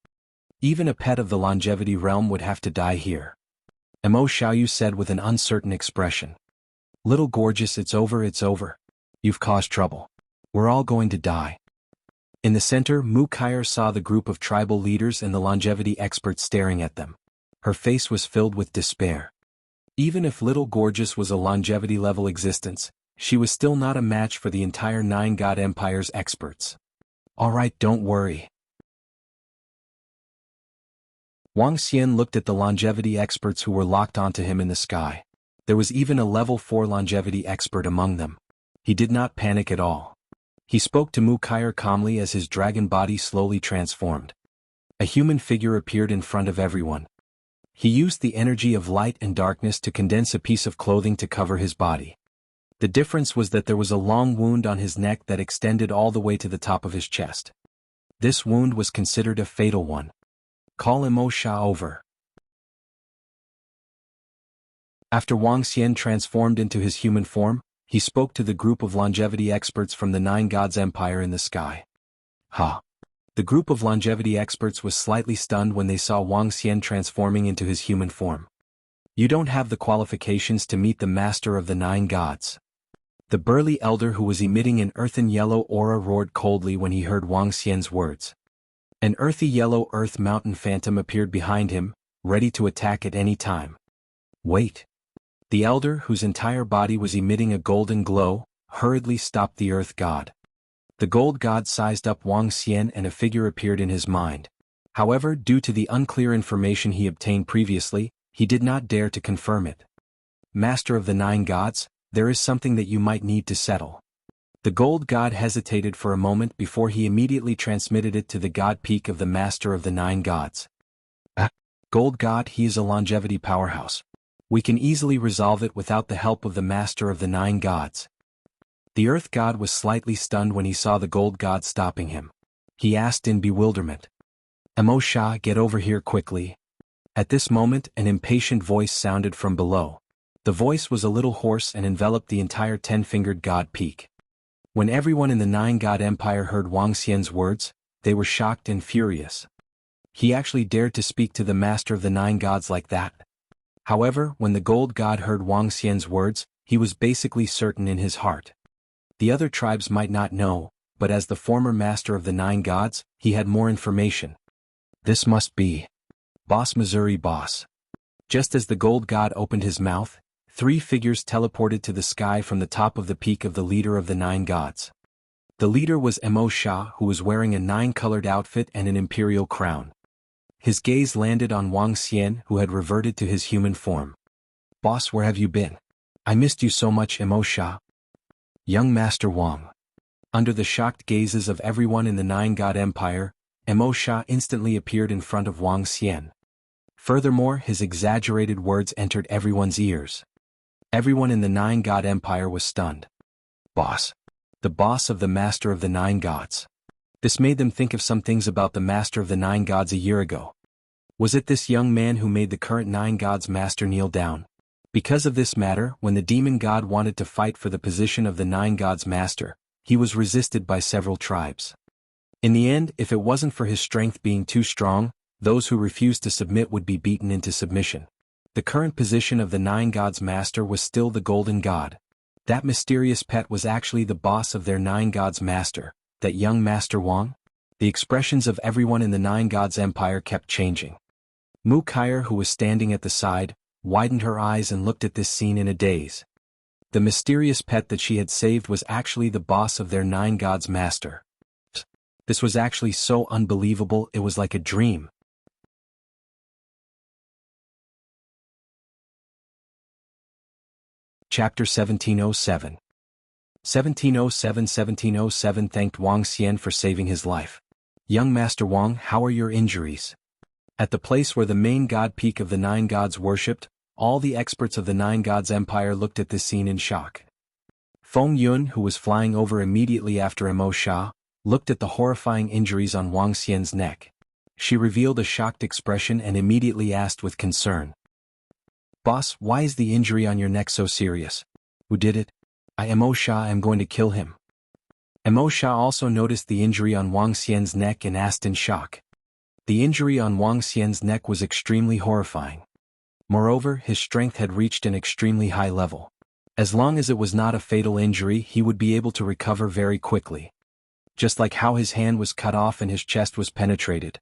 Even a pet of the longevity realm would have to die here. Mo Xiaoyu said with an uncertain expression. Little gorgeous, it's over, it's over. You've caused trouble. We're all going to die. In the center, Mu Kaier saw the group of tribal leaders and the longevity experts staring at them. Her face was filled with despair. Even if Little Gorgeous was a longevity-level existence, she was still not a match for the entire 9-god empire's experts. All right, don't worry. Wang Xian looked at the longevity experts who were locked onto him in the sky. There was even a level 4 longevity expert among them. He did not panic at all. He spoke to Mu Kaier calmly as his dragon body slowly transformed. A human figure appeared in front of everyone. He used the energy of light and darkness to condense a piece of clothing to cover his body. The difference was that there was a long wound on his neck that extended all the way to the top of his chest. This wound was considered a fatal one. Call Mo Xia over. After Wang Xian transformed into his human form, he spoke to the group of longevity experts from the 9 gods empire in the sky. Ha! The group of longevity experts was slightly stunned when they saw Wang Xian transforming into his human form. You don't have the qualifications to meet the master of the 9 gods. The burly elder who was emitting an earthen yellow aura roared coldly when he heard Wang Xian's words. An earthy yellow earth mountain phantom appeared behind him, ready to attack at any time. Wait! The elder, whose entire body was emitting a golden glow, hurriedly stopped the earth god. The gold god sized up Wang Xian and a figure appeared in his mind. However, due to the unclear information he obtained previously, he did not dare to confirm it. Master of the 9 gods, there is something that you might need to settle. The gold god hesitated for a moment before he immediately transmitted it to the god peak of the master of the 9 gods. Gold god, he is a longevity powerhouse. We can easily resolve it without the help of the master of the 9 gods. The earth god was slightly stunned when he saw the gold god stopping him. He asked in bewilderment. Mo Xia, get over here quickly. At this moment, an impatient voice sounded from below. The voice was a little hoarse and enveloped the entire 10-fingered god peak. When everyone in the 9-god empire heard Wang Xian's words, they were shocked and furious. He actually dared to speak to the master of the 9 gods like that. However, when the gold god heard Wang Xian's words, he was basically certain in his heart. The other tribes might not know, but as the former master of the 9 gods, he had more information. This must be Boss Missouri Boss. Just as the gold god opened his mouth, 3 figures teleported to the sky from the top of the peak of the leader of the 9 gods. The leader was Mo Sha, who was wearing a 9-colored outfit and an imperial crown. His gaze landed on Wang Xian, who had reverted to his human form. Boss, where have you been? I missed you so much, Mo Sha. Young Master Wang. Under the shocked gazes of everyone in the 9-god empire, Mo Sha instantly appeared in front of Wang Xian. Furthermore, his exaggerated words entered everyone's ears. Everyone in the 9-god empire was stunned. Boss. The boss of the master of the 9 gods. This made them think of some things about the master of the 9 gods a year ago. Was it this young man who made the current 9 gods master kneel down? Because of this matter, when the demon god wanted to fight for the position of the 9 gods master, he was resisted by several tribes. In the end, if it wasn't for his strength being too strong, those who refused to submit would be beaten into submission. The current position of the 9 gods master was still the golden god. That mysterious pet was actually the boss of their 9 gods master, that young Master Wang. The expressions of everyone in the 9 gods empire kept changing. Mu Kaier, who was standing at the side, widened her eyes and looked at this scene in a daze. The mysterious pet that she had saved was actually the boss of their 9 gods master. This was actually so unbelievable, it was like a dream. Chapter 1707. 1707 thanked Wang Xian for saving his life. Young Master Wang, how are your injuries? At the place where the main god peak of the 9 gods worshipped, all the experts of the 9 gods empire looked at this scene in shock. Feng Yun, who was flying over immediately after Mo Sha, looked at the horrifying injuries on Wang Xian's neck. She revealed a shocked expression and immediately asked with concern. Boss, why is the injury on your neck so serious? Who did it? I Mo Sha am going to kill him. Mo Sha also noticed the injury on Wang Xian's neck and asked in shock. The injury on Wang Xian's neck was extremely horrifying. Moreover, his strength had reached an extremely high level. As long as it was not a fatal injury, he would be able to recover very quickly. Just like how his hand was cut off and his chest was penetrated.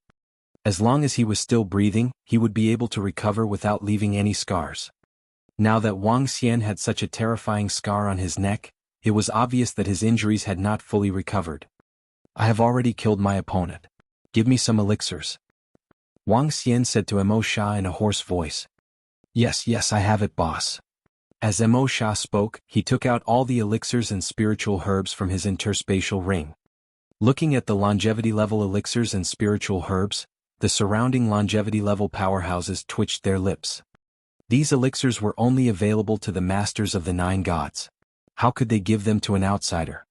As long as he was still breathing, he would be able to recover without leaving any scars. Now that Wang Xian had such a terrifying scar on his neck, it was obvious that his injuries had not fully recovered. I have already killed my opponent. Give me some elixirs. Wang Xian said to Mo Sha in a hoarse voice. Yes, I have it, boss. As Mo Sha spoke, he took out all the elixirs and spiritual herbs from his interspatial ring. Looking at the longevity level elixirs and spiritual herbs, the surrounding longevity level powerhouses twitched their lips. These elixirs were only available to the masters of the 9 gods. How could they give them to an outsider?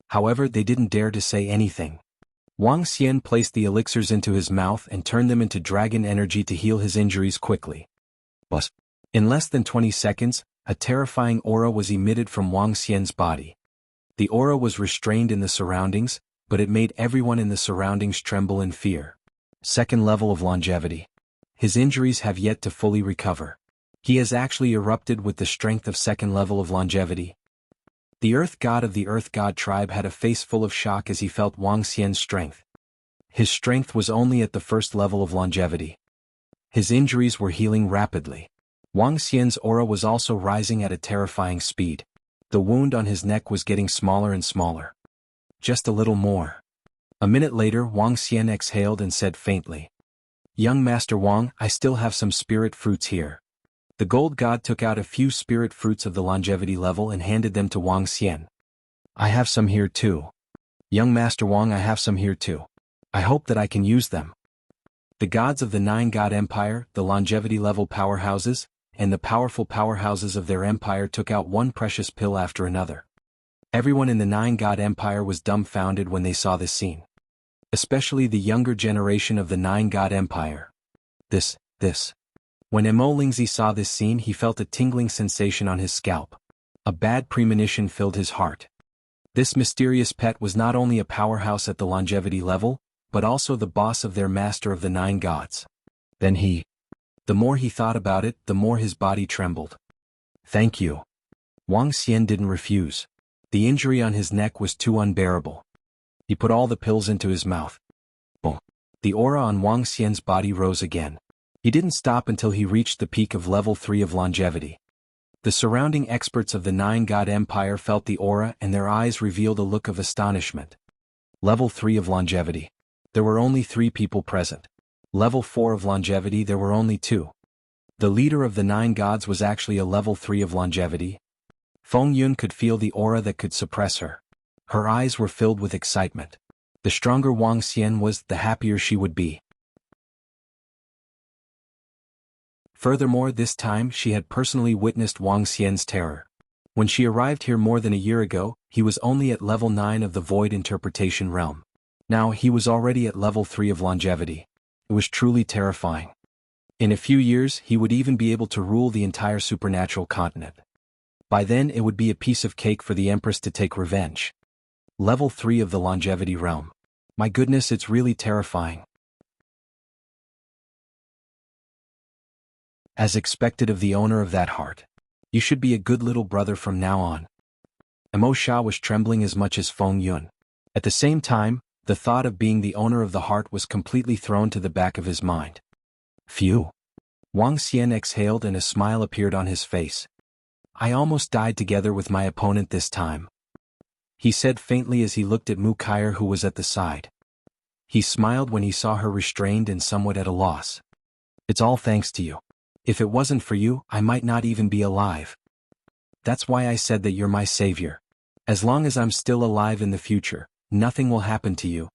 However, they didn't dare to say anything. Wang Xian placed the elixirs into his mouth and turned them into dragon energy to heal his injuries quickly. But in less than 20 seconds, a terrifying aura was emitted from Wang Xian's body. The aura was restrained in the surroundings, but it made everyone in the surroundings tremble in fear. Second level of longevity. His injuries have yet to fully recover. He has actually erupted with the strength of second level of longevity. The Earth God of the Earth God tribe had a face full of shock as he felt Wang Xian's strength. His strength was only at the first level of longevity. His injuries were healing rapidly. Wang Xian's aura was also rising at a terrifying speed. The wound on his neck was getting smaller and smaller. Just a little more. A minute later, Wang Xian exhaled and said faintly. Young Master Wang, I still have some spirit fruits here. The gold god took out a few spirit fruits of the longevity level and handed them to Wang Xian. I have some here too. Young Master Wang, I have some here too. I hope that I can use them. The gods of the 9-god empire, the longevity level powerhouses, and the powerful powerhouses of their empire took out one precious pill after another. Everyone in the 9-god empire was dumbfounded when they saw this scene. Especially the younger generation of the 9-god empire. This. When Mo Lingzi saw this scene, he felt a tingling sensation on his scalp. A bad premonition filled his heart. This mysterious pet was not only a powerhouse at the longevity level, but also the boss of their master of the 9 gods. Then the more he thought about it, the more his body trembled. Thank you. Wang Xian didn't refuse. The injury on his neck was too unbearable. He put all the pills into his mouth. Boom. The aura on Wang Xian's body rose again. He didn't stop until he reached the peak of level 3 of longevity. The surrounding experts of the 9 God Empire felt the aura and their eyes revealed a look of astonishment. Level 3 of longevity. There were only 3 people present. Level 4 of longevity, there were only 2. The leader of the 9 gods was actually a level 3 of longevity. Feng Yun could feel the aura that could suppress her. Her eyes were filled with excitement. The stronger Wang Xian was, the happier she would be. Furthermore, this time she had personally witnessed Wang Xian's terror. When she arrived here more than a year ago, he was only at level 9 of the Void Interpretation Realm. Now he was already at level 3 of longevity. It was truly terrifying. In a few years he would even be able to rule the entire supernatural continent. By then it would be a piece of cake for the Empress to take revenge. Level 3 of the longevity realm. My goodness, it's really terrifying. As expected of the owner of that heart. You should be a good little brother from now on. Emo Sha was trembling as much as Feng Yun. At the same time, the thought of being the owner of the heart was completely thrown to the back of his mind. Phew. Wang Xian exhaled and a smile appeared on his face. I almost died together with my opponent this time. He said faintly as he looked at Mu Kaier, who was at the side. He smiled when he saw her restrained and somewhat at a loss. It's all thanks to you. If it wasn't for you, I might not even be alive. That's why I said that you're my savior. As long as I'm still alive in the future, nothing will happen to you.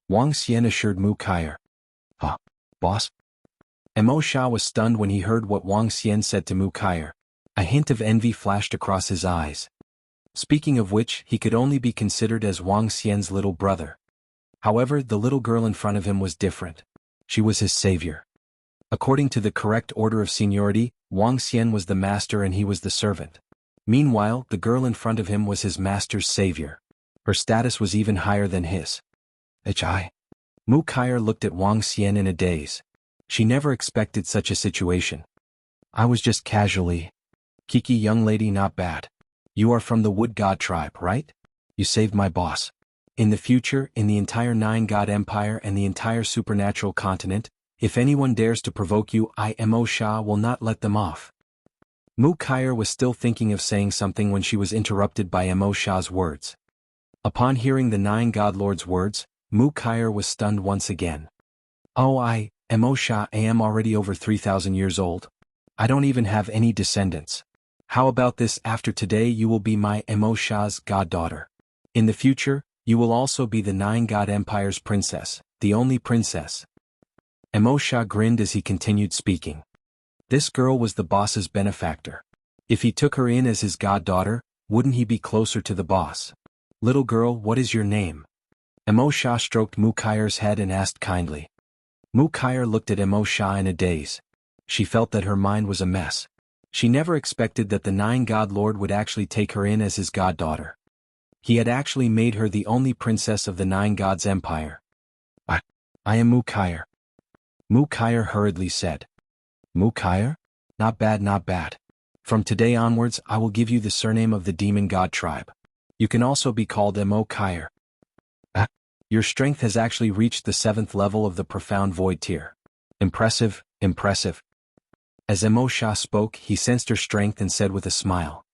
Wang Xian assured Mu Kaier. Boss? Emo Sha was stunned when he heard what Wang Xian said to Mu Kaier. A hint of envy flashed across his eyes. Speaking of which, he could only be considered as Wang Xian's little brother. However, the little girl in front of him was different. She was his savior. According to the correct order of seniority, Wang Xian was the master and he was the servant. Meanwhile, the girl in front of him was his master's savior. Her status was even higher than his. Mu Kaier looked at Wang Xian in a daze. She never expected such a situation. I was just casually. Kiki, young lady, not bad. You are from the Wood God tribe, right? You saved my boss. In the future, in the entire 9 God Empire and the entire supernatural continent, if anyone dares to provoke you, I, Emo Sha, will not let them off. Mu Kaier was still thinking of saying something when she was interrupted by Emo Sha's words. Upon hearing the 9 God Lord's words, Mu Kaier was stunned once again. Oh, Emo Sha, am already over 3,000 years old. I don't even have any descendants. How about this? After today you will be my Emo Sha's goddaughter. In the future, you will also be the 9 God Empire's princess, the only princess. Emo Sha grinned as he continued speaking. This girl was the boss's benefactor. If he took her in as his goddaughter, wouldn't he be closer to the boss? Little girl, what is your name? Emo Sha stroked Mu Kaier's head and asked kindly. Mu Kaier looked at Emo Sha in a daze. She felt that her mind was a mess. She never expected that the 9 God Lord would actually take her in as his goddaughter. He had actually made her the only princess of the 9 Gods Empire. I am Mu Kaier. Mu Kaier hurriedly said. Mu Kaier? Not bad, not bad. From today onwards I will give you the surname of the Demon God tribe. You can also be called Emo Kaier. Your strength has actually reached the 7th level of the Profound Void tier. Impressive, impressive. As Emo Sha spoke, he sensed her strength and said with a smile.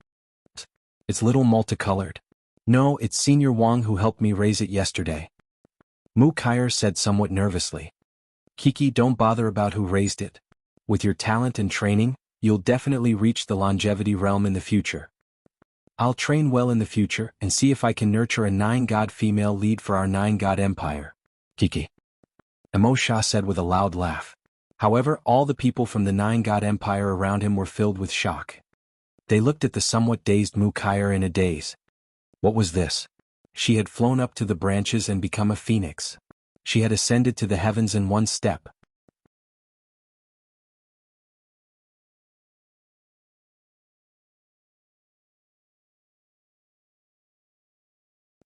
It's little multicolored. No, it's Senior Wang who helped me raise it yesterday. Mu Kaier said somewhat nervously. Kiki, don't bother about who raised it. With your talent and training, you'll definitely reach the longevity realm in the future. I'll train well in the future and see if I can nurture a 9 God female lead for our 9 God Empire. Kiki. Emo Sha said with a loud laugh. However, all the people from the 9 God Empire around him were filled with shock. They looked at the somewhat dazed Mu Kaier in a daze. What was this? She had flown up to the branches and become a phoenix. She had ascended to the heavens in one step.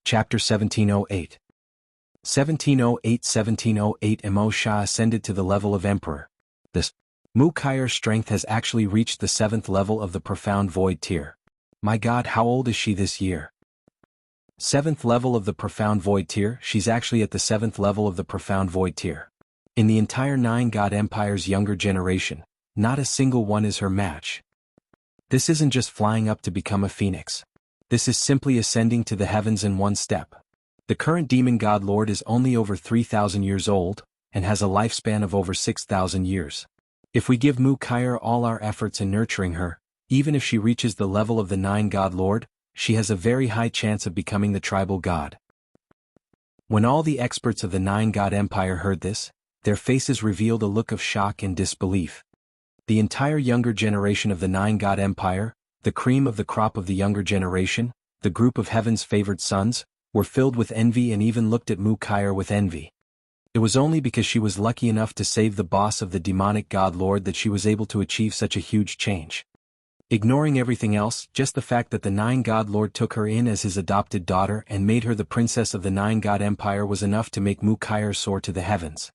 Chapter 1708. 1708 Emo Sha ascended to the level of emperor. This Mu Kai's strength has actually reached the 7th level of the profound void tier. My god, how old is she this year? 7th level of the profound void tier. She's actually at the 7th level of the profound void tier. In the entire 9 God Empire's younger generation, not a single one is her match. This isn't just flying up to become a phoenix. This is simply ascending to the heavens in one step. The current demon god lord is only over 3,000 years old, and has a lifespan of over 6,000 years. If we give Mu Kai all our efforts in nurturing her, even if she reaches the level of the 9 god lord, she has a very high chance of becoming the tribal god. When all the experts of the 9 God Empire heard this, their faces revealed a look of shock and disbelief. The entire younger generation of the 9 God Empire, the cream of the crop of the younger generation, the group of heaven's favored sons, were filled with envy and even looked at Mu Kai with envy. It was only because she was lucky enough to save the boss of the demonic god lord that she was able to achieve such a huge change. Ignoring everything else, just the fact that the 9 God Lord took her in as his adopted daughter and made her the princess of the 9 God Empire was enough to make Mu Kai soar to the heavens.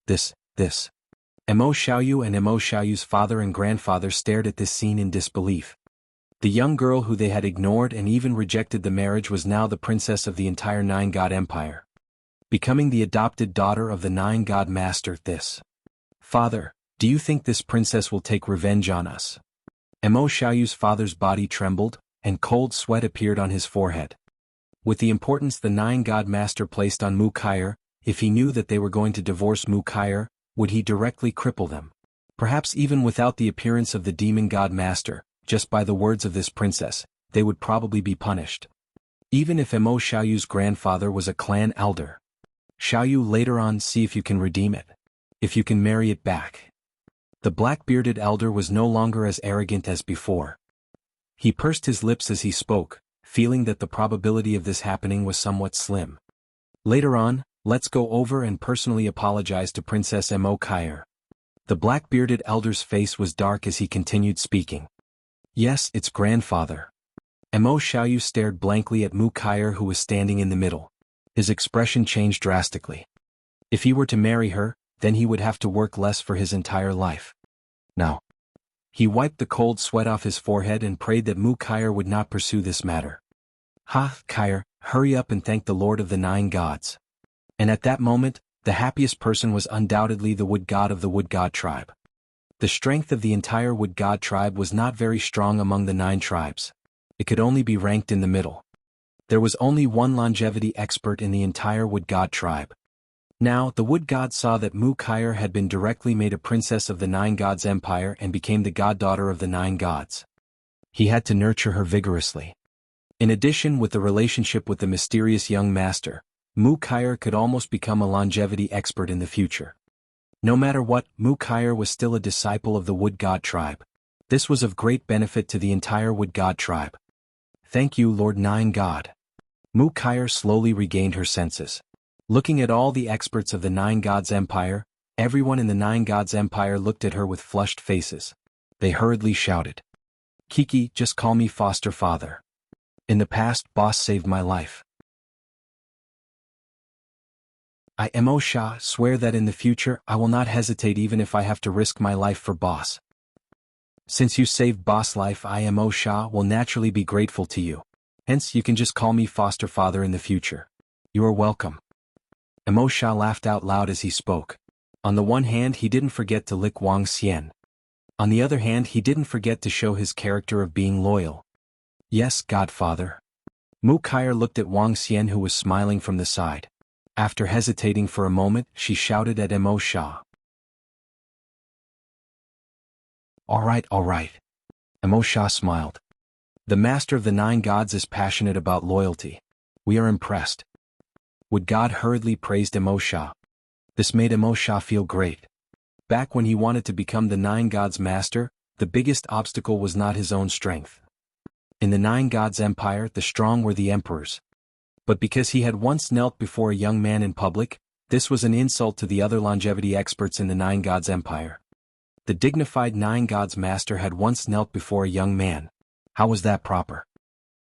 This. Emo Xiaoyu and Emo Xiaoyu's father and grandfather stared at this scene in disbelief. The young girl who they had ignored and even rejected the marriage was now the princess of the entire 9 God Empire. Becoming the adopted daughter of the 9 God Master. Father, do you think this princess will take revenge on us? Emo Xiaoyu's father's body trembled, and cold sweat appeared on his forehead. With the importance the 9 God Master placed on Mu Kai, if he knew that they were going to divorce Mu Kai, would he directly cripple them? Perhaps even without the appearance of the demon God Master, just by the words of this princess, they would probably be punished. Even if Emo Xiaoyu's grandfather was a clan elder. Xiaoyu, later on, see if you can redeem it. If you can marry it back. The black-bearded elder was no longer as arrogant as before. He pursed his lips as he spoke, feeling that the probability of this happening was somewhat slim. Later on, let's go over and personally apologize to Princess Emo Kai. The black-bearded elder's face was dark as he continued speaking. Yes, it's grandfather. Emo Xiaoyu stared blankly at Mu Kai who was standing in the middle. His expression changed drastically. If he were to marry her, then he would have to work less for his entire life. Now. He wiped the cold sweat off his forehead and prayed that Mu Kai would not pursue this matter. Kai, hurry up and thank the Lord of the 9 gods. And at that moment, the happiest person was undoubtedly the wood god of the wood god tribe. The strength of the entire wood god tribe was not very strong among the 9 tribes. It could only be ranked in the middle. There was only one longevity expert in the entire wood god tribe. Now, the wood god saw that Mu Kai had been directly made a princess of the 9 gods empire and became the goddaughter of the 9 gods. He had to nurture her vigorously. In addition, with the relationship with the mysterious young master, Mu Kai could almost become a longevity expert in the future. No matter what, Mu Kai was still a disciple of the wood god tribe. This was of great benefit to the entire wood god tribe. Thank you, Lord 9 God. Mu Kai slowly regained her senses. Looking at all the experts of the 9 gods empire, everyone in the 9 gods empire looked at her with flushed faces. They hurriedly shouted. Kiki, just call me foster father. In the past, boss saved my life. I, Emo Sha, swear that in the future I will not hesitate even if I have to risk my life for boss. Since you saved boss life, I, Emo Sha, will naturally be grateful to you. Hence, you can just call me foster father in the future. You are welcome. Emo Sha laughed out loud as he spoke. On the one hand, he didn't forget to lick Wang Xian. On the other hand, he didn't forget to show his character of being loyal. Yes, godfather. Mu Kai looked at Wang Xian who was smiling from the side. After hesitating for a moment, she shouted at Emo Sha. All right. Emo Sha smiled. The master of the 9 gods is passionate about loyalty. We are impressed. Would God hurriedly praised Emo Sha. This made Emo Sha feel great. Back when he wanted to become the 9 gods master, the biggest obstacle was not his own strength. In the 9 gods empire, the strong were the emperors. But because he had once knelt before a young man in public, this was an insult to the other longevity experts in the 9 gods empire. The dignified 9 gods master had once knelt before a young man. How was that proper?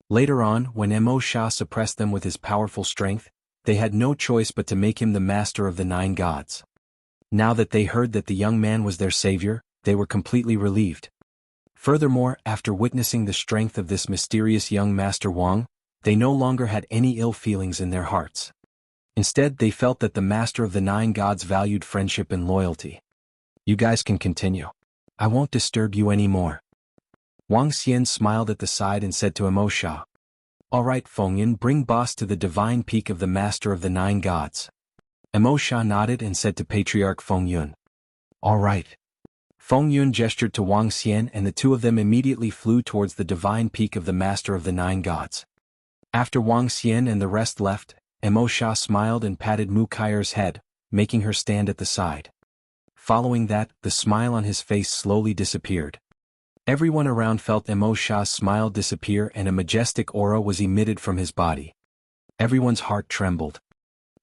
Later on, when Emo Sha suppressed them with his powerful strength, they had no choice but to make him the master of the 9 gods. Now that they heard that the young man was their savior, they were completely relieved. Furthermore, after witnessing the strength of this mysterious young Master Wang, they no longer had any ill feelings in their hearts. Instead, they felt that the master of the 9 gods valued friendship and loyalty. You guys can continue. I won't disturb you anymore. Wang Xian smiled at the side and said to Imo. All right, Feng, bring boss to the divine peak of the master of the 9 gods. Imo nodded and said to Patriarch Feng Yun. All right. Feng Yun gestured to Wang Xian and the two of them immediately flew towards the divine peak of the master of the 9 gods. After Wang Xian and the rest left, Imo smiled and patted Mu Kaier's head, making her stand at the side. Following that, the smile on his face slowly disappeared. Everyone around felt Imo smile disappear and a majestic aura was emitted from his body. Everyone's heart trembled.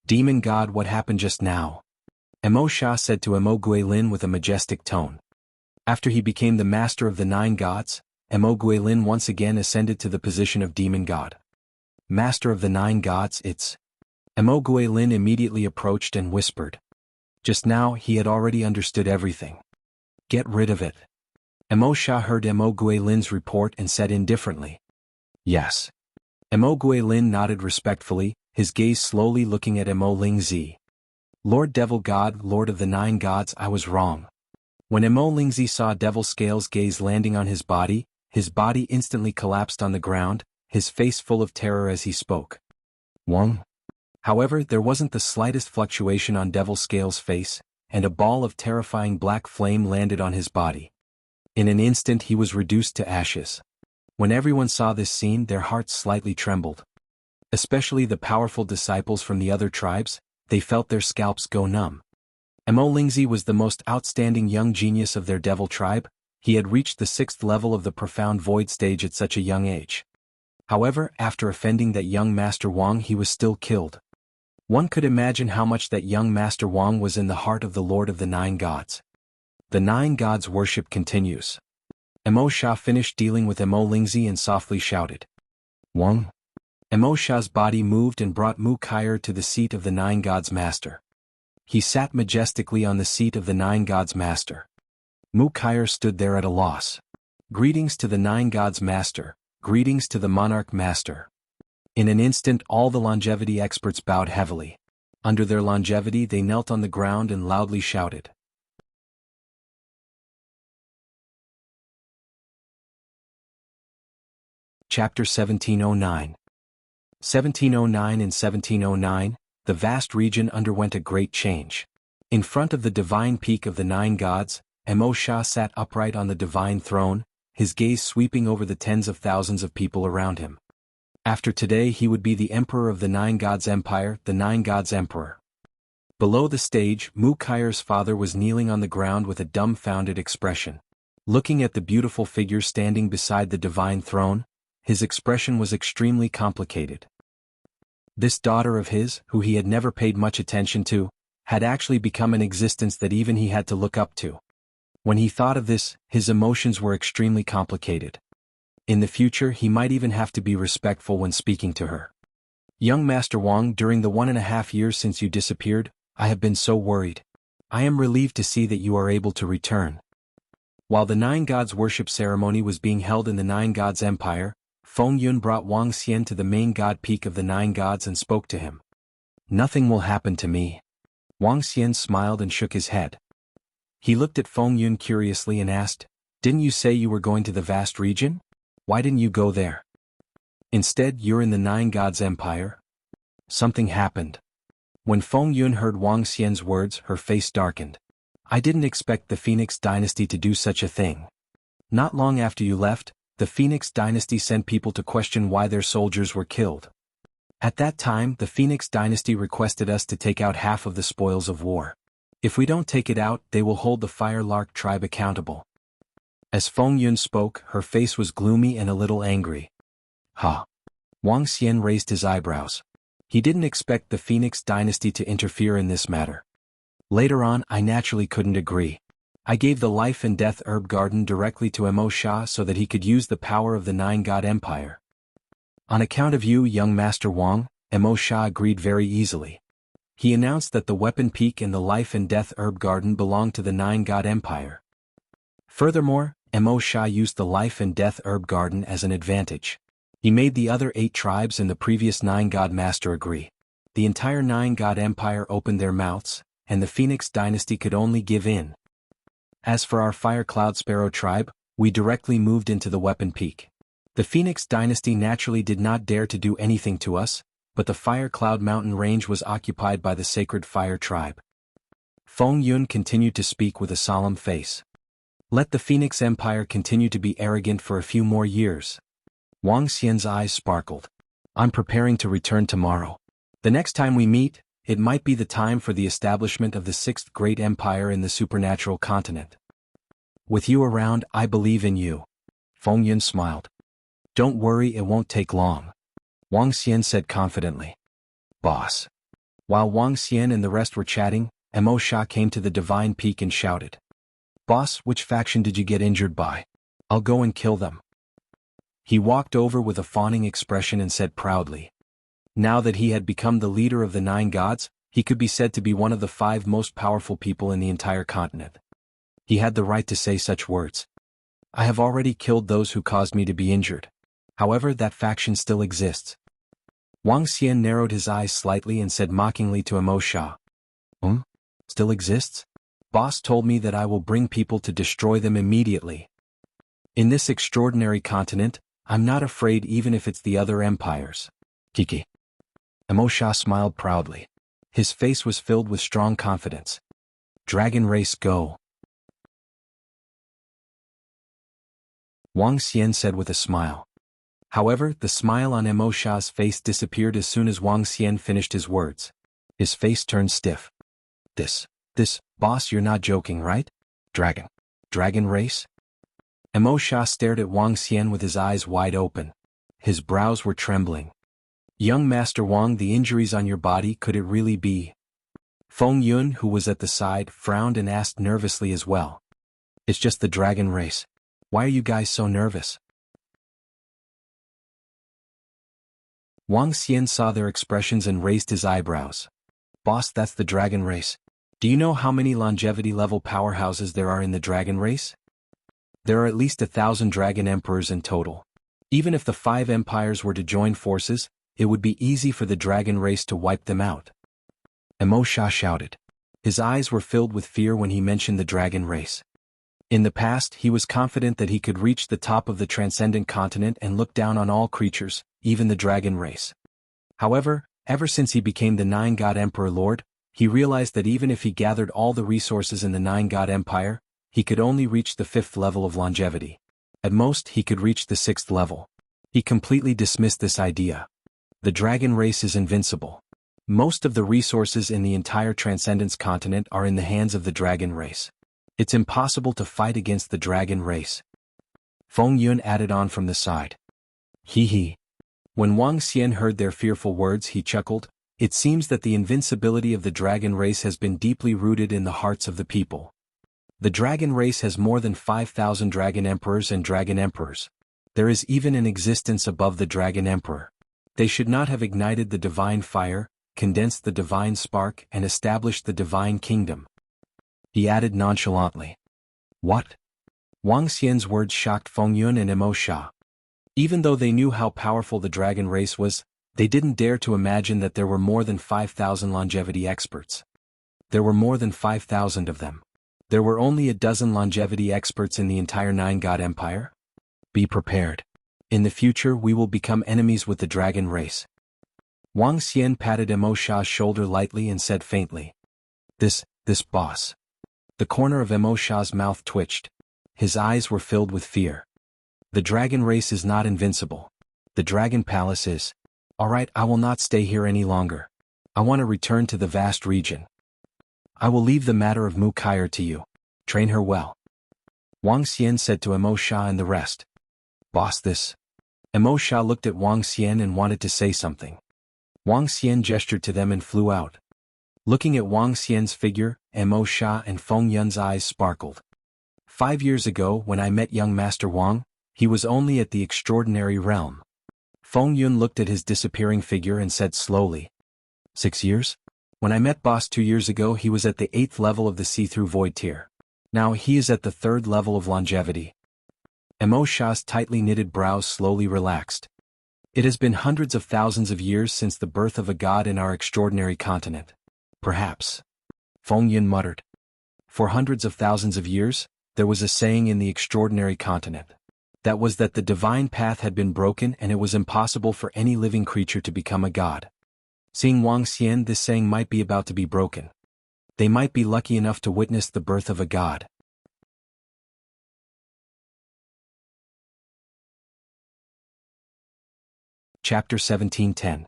Demon God, what happened just now? Imo said to Imo Guilin with a majestic tone. After he became the master of the 9 gods, Imo Guilin once again ascended to the position of demon god. Master of the 9 gods, it's... Imo Guilin immediately approached and whispered. Just now he had already understood everything. Get rid of it. Imo heard Imo Guilin's report and said indifferently. Yes. Imo Guilin nodded respectfully, his gaze slowly looking at Imo Lingzi. Lord Devil God, Lord of the 9 gods, I was wrong. When Imo Lingzi saw Devil Scale's gaze landing on his body instantly collapsed on the ground, his face full of terror as he spoke. Wang? However, there wasn't the slightest fluctuation on Devil Scale's face, and a ball of terrifying black flame landed on his body. In an instant he was reduced to ashes. When everyone saw this scene, their hearts slightly trembled. Especially the powerful disciples from the other tribes, they felt their scalps go numb. Imo Lingzi was the most outstanding young genius of their devil tribe. He had reached the 6th level of the profound void stage at such a young age. However, after offending that young Master Wang, he was still killed. One could imagine how much that young Master Wang was in the heart of the Lord of the 9 gods. The 9 gods' worship continues. Imo finished dealing with Imo Lingzi and softly shouted. Wang? Imo body moved and brought Mu Kaier to the seat of the 9 gods' master. He sat majestically on the seat of the 9 gods' master. Mu Kaier stood there at a loss. Greetings to the 9 gods' master, greetings to the monarch master. In an instant all the longevity experts bowed heavily. Under their longevity they knelt on the ground and loudly shouted. Chapter 1709. 1709 and 1709, the vast region underwent a great change. In front of the divine peak of the 9 gods, Imo sat upright on the divine throne, his gaze sweeping over the tens of thousands of people around him. After today he would be the emperor of the 9 gods empire, the 9 gods emperor. Below the stage, Mu Kaier's father was kneeling on the ground with a dumbfounded expression. Looking at the beautiful figure standing beside the divine throne, his expression was extremely complicated. This daughter of his, who he had never paid much attention to, had actually become an existence that even he had to look up to. When he thought of this, his emotions were extremely complicated. In the future he might even have to be respectful when speaking to her. Young Master Wang, during the 1.5 years since you disappeared, I have been so worried. I am relieved to see that you are able to return. While the 9 gods worship ceremony was being held in the 9 gods empire, Feng Yun brought Wang Xian to the main god peak of the 9 gods and spoke to him. Nothing will happen to me. Wang Xian smiled and shook his head. He looked at Feng Yun curiously and asked, Didn't you say you were going to the vast region? Why didn't you go there? Instead, you're in the 9 gods empire? Something happened. When Feng Yun heard Wang Xian's words, her face darkened. I didn't expect the Phoenix dynasty to do such a thing. Not long after you left, the Phoenix dynasty sent people to question why their soldiers were killed. At that time, the Phoenix dynasty requested us to take out half of the spoils of war. If we don't take it out, they will hold the Firelark tribe accountable. As Feng Yun spoke, her face was gloomy and a little angry. Huh. Wang Xian raised his eyebrows. He didn't expect the Phoenix dynasty to interfere in this matter. Later on, I naturally couldn't agree. I gave the life and death herb garden directly to Imo so that he could use the power of the 9 god empire. On account of you, young Master Wang, Mo Sha agreed very easily. He announced that the Weapon Peak and the Life and Death Herb Garden belonged to the Nine God Empire. Furthermore, Mo Sha used the Life and Death Herb Garden as an advantage. He made the other 8 tribes and the previous 9 God Master agree. The entire 9 God Empire opened their mouths, and the Phoenix Dynasty could only give in. As for our Fire Cloud Sparrow tribe, we directly moved into the Weapon Peak. The Phoenix Dynasty naturally did not dare to do anything to us, but the Fire Cloud Mountain Range was occupied by the Sacred Fire Tribe. Feng Yun continued to speak with a solemn face. Let the Phoenix Empire continue to be arrogant for a few more years. Wang Xian's eyes sparkled. I'm preparing to return tomorrow. The next time we meet, it might be the time for the establishment of the 6th great empire in the supernatural continent. With you around, I believe in you. Feng Yun smiled. Don't worry, it won't take long. Wang Xian said confidently. Boss. While Wang Xian and the rest were chatting, Mo Sha came to the Divine Peak and shouted. Boss, which faction did you get injured by? I'll go and kill them. He walked over with a fawning expression and said proudly. Now that he had become the leader of the 9 gods, he could be said to be one of the 5 most powerful people in the entire continent. He had the right to say such words. I have already killed those who caused me to be injured. However, that faction still exists. Wang Xian narrowed his eyes slightly and said mockingly to Mo Sha. Still exists? Boss told me that I will bring people to destroy them immediately. In this extraordinary continent, I'm not afraid even if it's the other empires. Kiki. Mo Sha smiled proudly. His face was filled with strong confidence. Dragon race go. Wang Xian said with a smile. However, the smile on Mo Sha's face disappeared as soon as Wang Xian finished his words. His face turned stiff. This, boss, you're not joking, right? Dragon race? Mo Sha stared at Wang Xian with his eyes wide open. His brows were trembling. Young Master Wang, the injuries on your body, could it really be? Feng Yun, who was at the side, frowned and asked nervously as well. It's just the dragon race. Why are you guys so nervous? Wang Xian saw their expressions and raised his eyebrows. Boss, that's the dragon race. Do you know how many longevity level powerhouses there are in the dragon race? There are at least 1,000 dragon emperors in total. Even if the 5 empires were to join forces, it would be easy for the dragon race to wipe them out. Mo Sha shouted. His eyes were filled with fear when he mentioned the dragon race. In the past, he was confident that he could reach the top of the transcendent continent and look down on all creatures, even the dragon race. However, ever since he became the 9 God Emperor Lord, he realized that even if he gathered all the resources in the 9 God Empire, he could only reach the 5th level of longevity. At most, he could reach the 6th level. He completely dismissed this idea. The dragon race is invincible. Most of the resources in the entire Transcendence continent are in the hands of the dragon race. It's impossible to fight against the dragon race. Feng Yun added on from the side. Hee. When Wang Xian heard their fearful words, he chuckled. It seems that the invincibility of the dragon race has been deeply rooted in the hearts of the people. The dragon race has more than 5,000 dragon emperors and dragon emperors. There is even an existence above the dragon emperor. They should not have ignited the divine fire, condensed the divine spark, and established the divine kingdom. He added nonchalantly. What? Wang Xian's words shocked Feng Yun and Mo Sha. Even though they knew how powerful the dragon race was, they didn't dare to imagine that there were more than 5,000 longevity experts. There were more than 5,000 of them. There were only a dozen longevity experts in the entire 9 God Empire. Be prepared. In the future we will become enemies with the dragon race. Wang Xian patted Mo Sha's shoulder lightly and said faintly. This boss. The corner of Mo Sha's mouth twitched. His eyes were filled with fear. The dragon race is not invincible. The dragon palace is. Alright, I will not stay here any longer. I want to return to the vast region. I will leave the matter of Mu Kai'er to you. Train her well. Wang Xian said to Mo Sha and the rest. Boss, this. Mo Sha looked at Wang Xian and wanted to say something. Wang Xian gestured to them and flew out. Looking at Wang Xian's figure, Mo Sha and Feng Yun's eyes sparkled. 5 years ago when I met young Master Wang, he was only at the extraordinary realm. Feng Yun looked at his disappearing figure and said slowly. 6 years? When I met Boss 2 years ago he was at the 8th level of the see-through void tier. Now he is at the 3rd level of longevity. Mo Sha's tightly knitted brows slowly relaxed. It has been hundreds of thousands of years since the birth of a god in our extraordinary continent. Perhaps. Feng Yun muttered. For hundreds of thousands of years, there was a saying in the extraordinary continent. That was that the divine path had been broken and it was impossible for any living creature to become a god. Seeing Wang Xian, this saying might be about to be broken. They might be lucky enough to witness the birth of a god. Chapter 1710.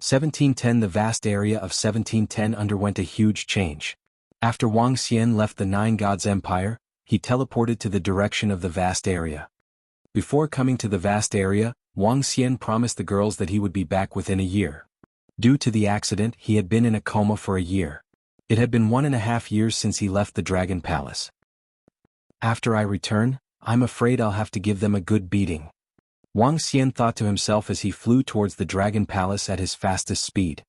1710. The vast area of 1710 underwent a huge change. After Wang Xian left the Nine Gods Empire, he teleported to the direction of the vast area. Before coming to the vast area, Wang Xian promised the girls that he would be back within a year. Due to the accident, he had been in a coma for a year. It had been 1.5 years since he left the Dragon Palace. After I return, I'm afraid I'll have to give them a good beating. Wang Xian thought to himself as he flew towards the Dragon Palace at his fastest speed.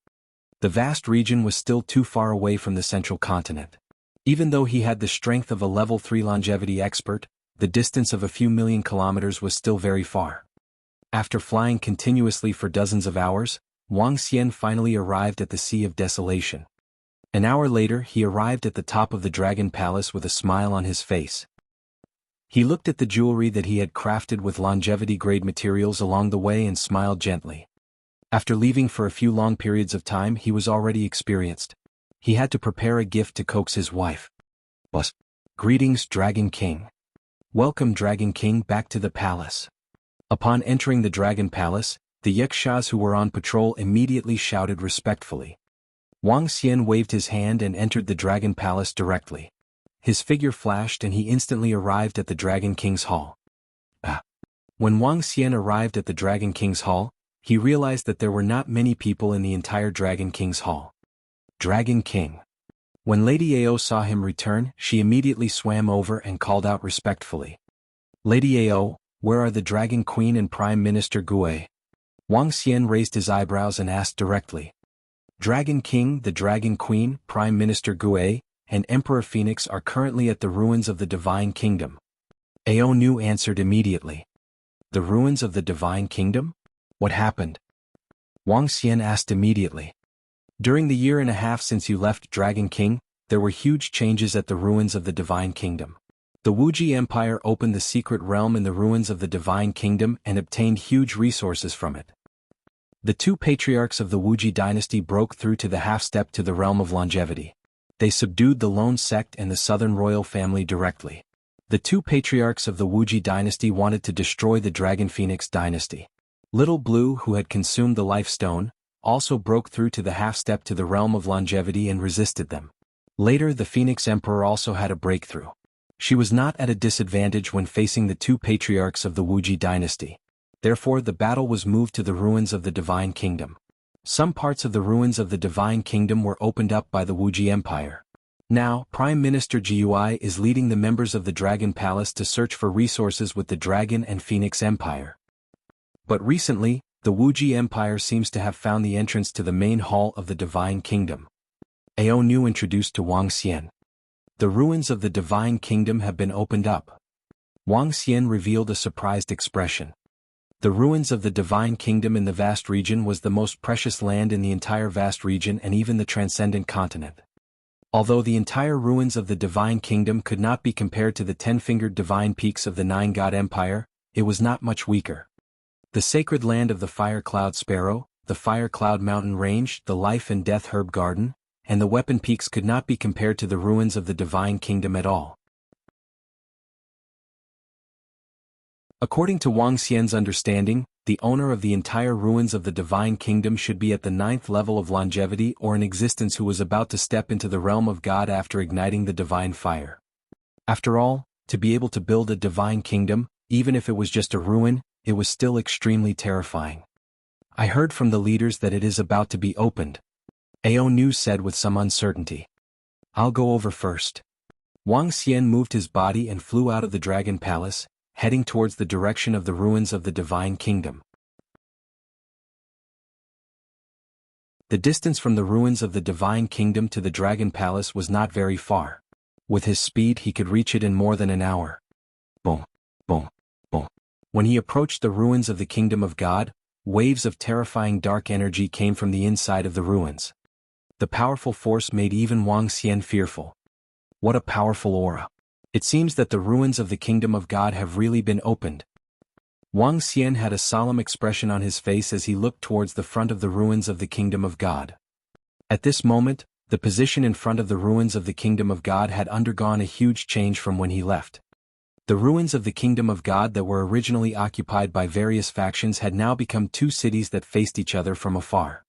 The vast region was still too far away from the central continent. Even though he had the strength of a level 3 longevity expert, the distance of a few million kilometers was still very far. After flying continuously for dozens of hours, Wang Xian finally arrived at the Sea of Desolation. An hour later he arrived at the top of the Dragon Palace with a smile on his face. He looked at the jewelry that he had crafted with longevity-grade materials along the way and smiled gently. After leaving for a few long periods of time he was already experienced. He had to prepare a gift to coax his wife. Boss. Greetings, Dragon King. Welcome, Dragon King, back to the palace. Upon entering the Dragon Palace, the yakshas who were on patrol immediately shouted respectfully. Wang Xian waved his hand and entered the Dragon Palace directly. His figure flashed and he instantly arrived at the Dragon King's hall. When Wang Xian arrived at the Dragon King's hall, he realized that there were not many people in the entire Dragon King's hall. Dragon King. When Lady Ao saw him return, she immediately swam over and called out respectfully. Lady Ao, where are the Dragon Queen and Prime Minister Gue? Wang Xian raised his eyebrows and asked directly. Dragon King, the Dragon Queen, Prime Minister Gue, and Emperor Phoenix are currently at the ruins of the Divine Kingdom. Ao Nu answered immediately. The ruins of the Divine Kingdom? What happened? Wang Xian asked immediately. During the 1.5 years since you left Dragon King, there were huge changes at the ruins of the Divine Kingdom. The Wuxia Empire opened the secret realm in the ruins of the Divine Kingdom and obtained huge resources from it. The 2 patriarchs of the Wuxia dynasty broke through to the half-step to the realm of longevity. They subdued the lone sect and the southern royal family directly. The 2 patriarchs of the Wuxia dynasty wanted to destroy the Dragon Phoenix dynasty. Little Blue, who had consumed the Life Stone, also broke through to the half-step to the realm of longevity and resisted them. Later the Phoenix Emperor also had a breakthrough. She was not at a disadvantage when facing the 2 patriarchs of the Wuxia dynasty. Therefore the battle was moved to the ruins of the Divine Kingdom. Some parts of the ruins of the Divine Kingdom were opened up by the Wuxia Empire. Now, Prime Minister Gui is leading the members of the Dragon Palace to search for resources with the Dragon and Phoenix Empire. But recently, the Wuxia Empire seems to have found the entrance to the main hall of the Divine Kingdom. Ao Nu introduced to Wang Xian. The ruins of the Divine Kingdom have been opened up. Wang Xian revealed a surprised expression. The ruins of the Divine Kingdom in the vast region was the most precious land in the entire vast region and even the transcendent continent. Although the entire ruins of the Divine Kingdom could not be compared to the 10-fingered divine peaks of the Nine-God Empire, it was not much weaker. The sacred land of the Fire Cloud Sparrow, the Fire Cloud Mountain Range, the Life and Death Herb Garden, and the Weapon Peaks could not be compared to the ruins of the Divine Kingdom at all. According to Wang Xian's understanding, the owner of the entire ruins of the Divine Kingdom should be at the 9th level of longevity or in existence who was about to step into the realm of God after igniting the divine fire. After all, to be able to build a divine kingdom, even if it was just a ruin, it was still extremely terrifying. I heard from the leaders that it is about to be opened. Ao Nu said with some uncertainty. I'll go over first. Wang Xian moved his body and flew out of the Dragon Palace, heading towards the direction of the ruins of the Divine Kingdom. The distance from the ruins of the Divine Kingdom to the Dragon Palace was not very far. With his speed he could reach it in more than an hour. Boom, boom, boom. When he approached the ruins of the Kingdom of God, waves of terrifying dark energy came from the inside of the ruins. The powerful force made even Wang Xian fearful. What a powerful aura. It seems that the ruins of the Kingdom of God have really been opened. Wang Xian had a solemn expression on his face as he looked towards the front of the ruins of the Kingdom of God. At this moment, the position in front of the ruins of the Kingdom of God had undergone a huge change from when he left. The ruins of the Kingdom of God that were originally occupied by various factions had now become two cities that faced each other from afar.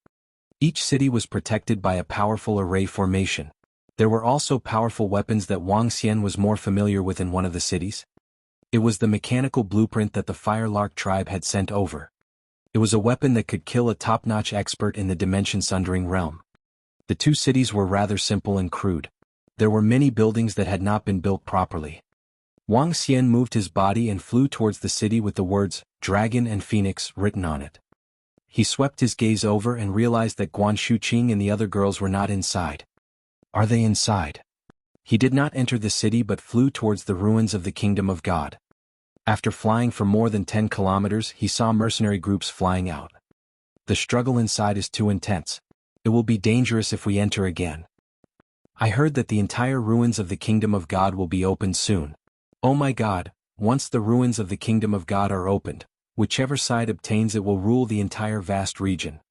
Each city was protected by a powerful array formation. There were also powerful weapons that Wang Xian was more familiar with in one of the cities. It was the mechanical blueprint that the Firelark tribe had sent over. It was a weapon that could kill a top-notch expert in the dimension-sundering realm. The two cities were rather simple and crude. There were many buildings that had not been built properly. Wang Xian moved his body and flew towards the city with the words, Dragon and Phoenix, written on it. He swept his gaze over and realized that Guan Shuqing and the other girls were not inside. Are they inside? He did not enter the city but flew towards the ruins of the Kingdom of God. After flying for more than 10 kilometers, he saw mercenary groups flying out. The struggle inside is too intense. It will be dangerous if we enter again. I heard that the entire ruins of the Kingdom of God will be opened soon. Oh my God, once the ruins of the Kingdom of God are opened, whichever side obtains it will rule the entire vast region.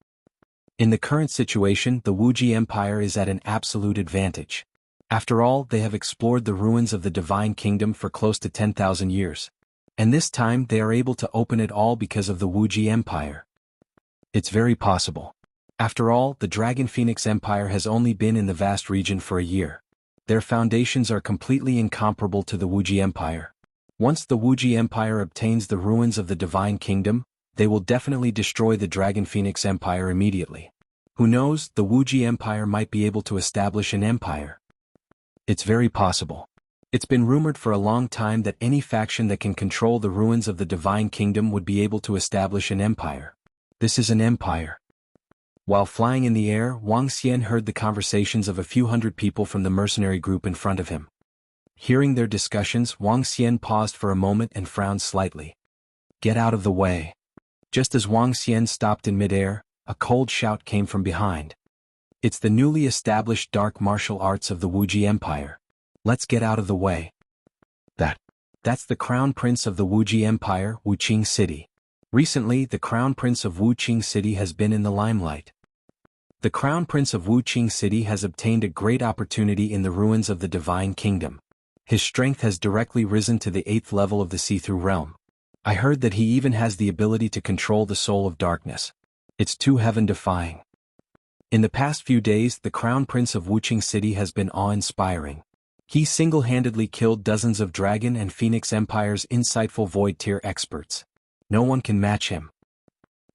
In the current situation, the Wuxia Empire is at an absolute advantage. After all, they have explored the ruins of the Divine Kingdom for close to 10,000 years. And this time they are able to open it all because of the Wuxia Empire. It's very possible. After all, the Dragon Phoenix Empire has only been in the vast region for a year. Their foundations are completely incomparable to the Wuxia Empire. Once the Wuxia Empire obtains the ruins of the Divine Kingdom, they will definitely destroy the Dragon Phoenix Empire immediately. Who knows, the Wuxia Empire might be able to establish an empire. It's very possible. It's been rumored for a long time that any faction that can control the ruins of the Divine Kingdom would be able to establish an empire. This is an empire. While flying in the air, Wang Xian heard the conversations of a few hundred people from the mercenary group in front of him. Hearing their discussions, Wang Xian paused for a moment and frowned slightly. Get out of the way. Just as Wang Xian stopped in midair, a cold shout came from behind. It's the newly established dark martial arts of the Wuxia Empire. Let's get out of the way. That's the Crown Prince of the Wuxia Empire, Wuqing City. Recently, the Crown Prince of Wuqing City has been in the limelight. The Crown Prince of Wuqing City has obtained a great opportunity in the ruins of the Divine Kingdom. His strength has directly risen to the 8th level of the see-through realm. I heard that he even has the ability to control the soul of darkness. It's too heaven-defying. In the past few days, the Crown Prince of Wuqing City has been awe-inspiring. He single-handedly killed dozens of Dragon and Phoenix Empire's insightful Void-tier experts. No one can match him.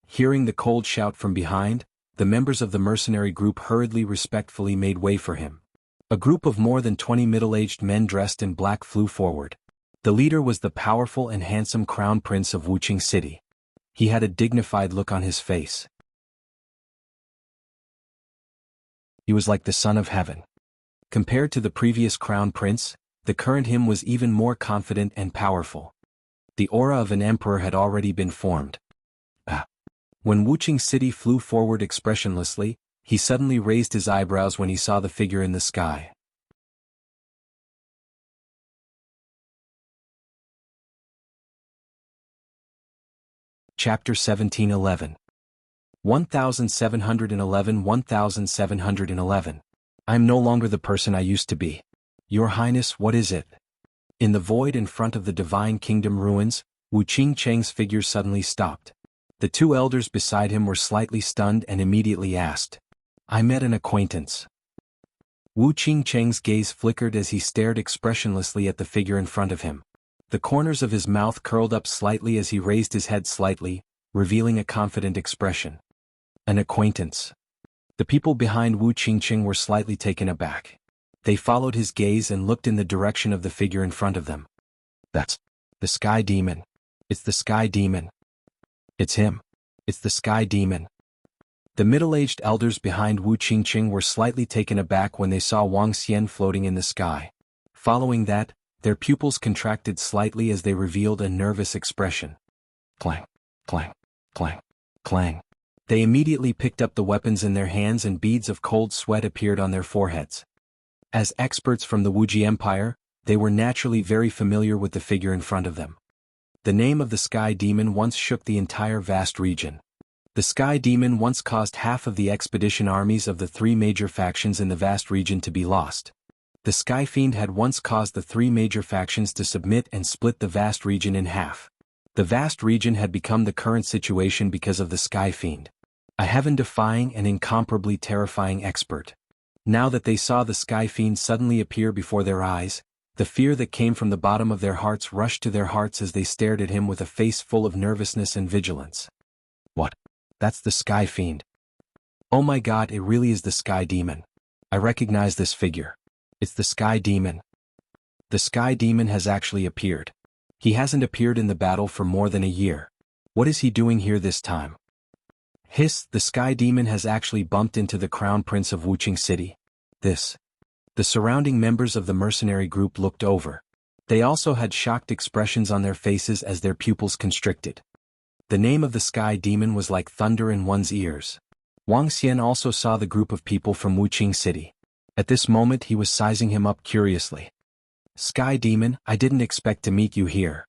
Hearing the cold shout from behind, the members of the mercenary group hurriedly respectfully made way for him. A group of more than 20 middle-aged men dressed in black flew forward. The leader was the powerful and handsome Crown Prince of Wuqing City. He had a dignified look on his face. He was like the son of heaven. Compared to the previous Crown Prince, the current him was even more confident and powerful. The aura of an emperor had already been formed. When Wuqing City flew forward expressionlessly, he suddenly raised his eyebrows when he saw the figure in the sky. Chapter 1711. 1711 1711. I'm no longer the person I used to be. Your Highness, what is it? In the void in front of the Divine Kingdom ruins, Wu Qingcheng's figure suddenly stopped. The two elders beside him were slightly stunned and immediately asked, I met an acquaintance. Wu Qingcheng's gaze flickered as he stared expressionlessly at the figure in front of him. The corners of his mouth curled up slightly as he raised his head slightly, revealing a confident expression. An acquaintance. The people behind Wu Qingcheng were slightly taken aback. They followed his gaze and looked in the direction of the figure in front of them. That's the Sky Demon. It's the Sky Demon. It's him. It's the Sky Demon. The middle-aged elders behind Wu Qingqing were slightly taken aback when they saw Wang Xian floating in the sky. Following that, their pupils contracted slightly as they revealed a nervous expression. Clang, clang, clang, clang. They immediately picked up the weapons in their hands and beads of cold sweat appeared on their foreheads. As experts from the Wuji Empire, they were naturally very familiar with the figure in front of them. The name of the Sky Demon once shook the entire vast region. The Sky Demon once caused half of the expedition armies of the three major factions in the vast region to be lost. The Sky Fiend had once caused the three major factions to submit and split the vast region in half. The vast region had become the current situation because of the Sky Fiend. A heaven-defying and incomparably terrifying expert. Now that they saw the Sky Fiend suddenly appear before their eyes, the fear that came from the bottom of their hearts rushed to their hearts as they stared at him with a face full of nervousness and vigilance. What? That's the Sky Fiend. Oh my God, it really is the Sky Demon. I recognize this figure. It's the Sky Demon. The Sky Demon has actually appeared. He hasn't appeared in the battle for more than a year. What is he doing here this time? Hiss, the Sky Demon has actually bumped into the Crown Prince of Wuqing City. The surrounding members of the mercenary group looked over. They also had shocked expressions on their faces as their pupils constricted. The name of the Sky Demon was like thunder in one's ears. Wang Xian also saw the group of people from Wuqing City. At this moment he was sizing him up curiously. Sky Demon, I didn't expect to meet you here.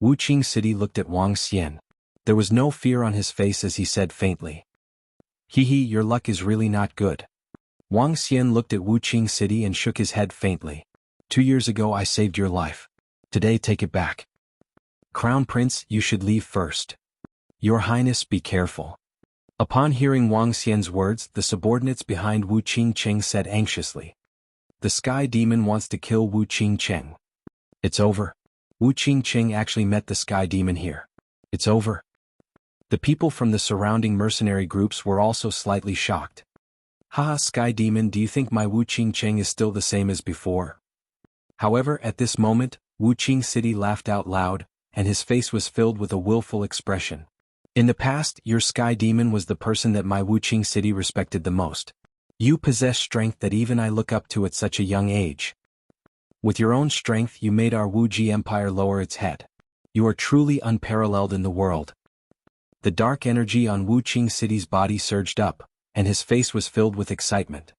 Wuqing City looked at Wang Xian. There was no fear on his face as he said faintly. Hee, your luck is really not good. Wang Xian looked at Wuqing City and shook his head faintly. 2 years ago I saved your life. Today take it back. Crown Prince, you should leave first. Your Highness, be careful. Upon hearing Wang Xian's words, the subordinates behind Wu Qingqing said anxiously. The Sky Demon wants to kill Wu Qingqing. It's over. Wu Qingqing actually met the Sky Demon here. It's over. The people from the surrounding mercenary groups were also slightly shocked. Haha, Sky Demon, do you think my Wu Qingqing is still the same as before? However, at this moment, Wu Qing City laughed out loud, and his face was filled with a willful expression. In the past, your Sky Demon was the person that my Wu Qing City respected the most. You possess strength that even I look up to at such a young age. With your own strength you made our Wuji Empire lower its head. You are truly unparalleled in the world. The dark energy on Wu Qing City's body surged up, and his face was filled with excitement.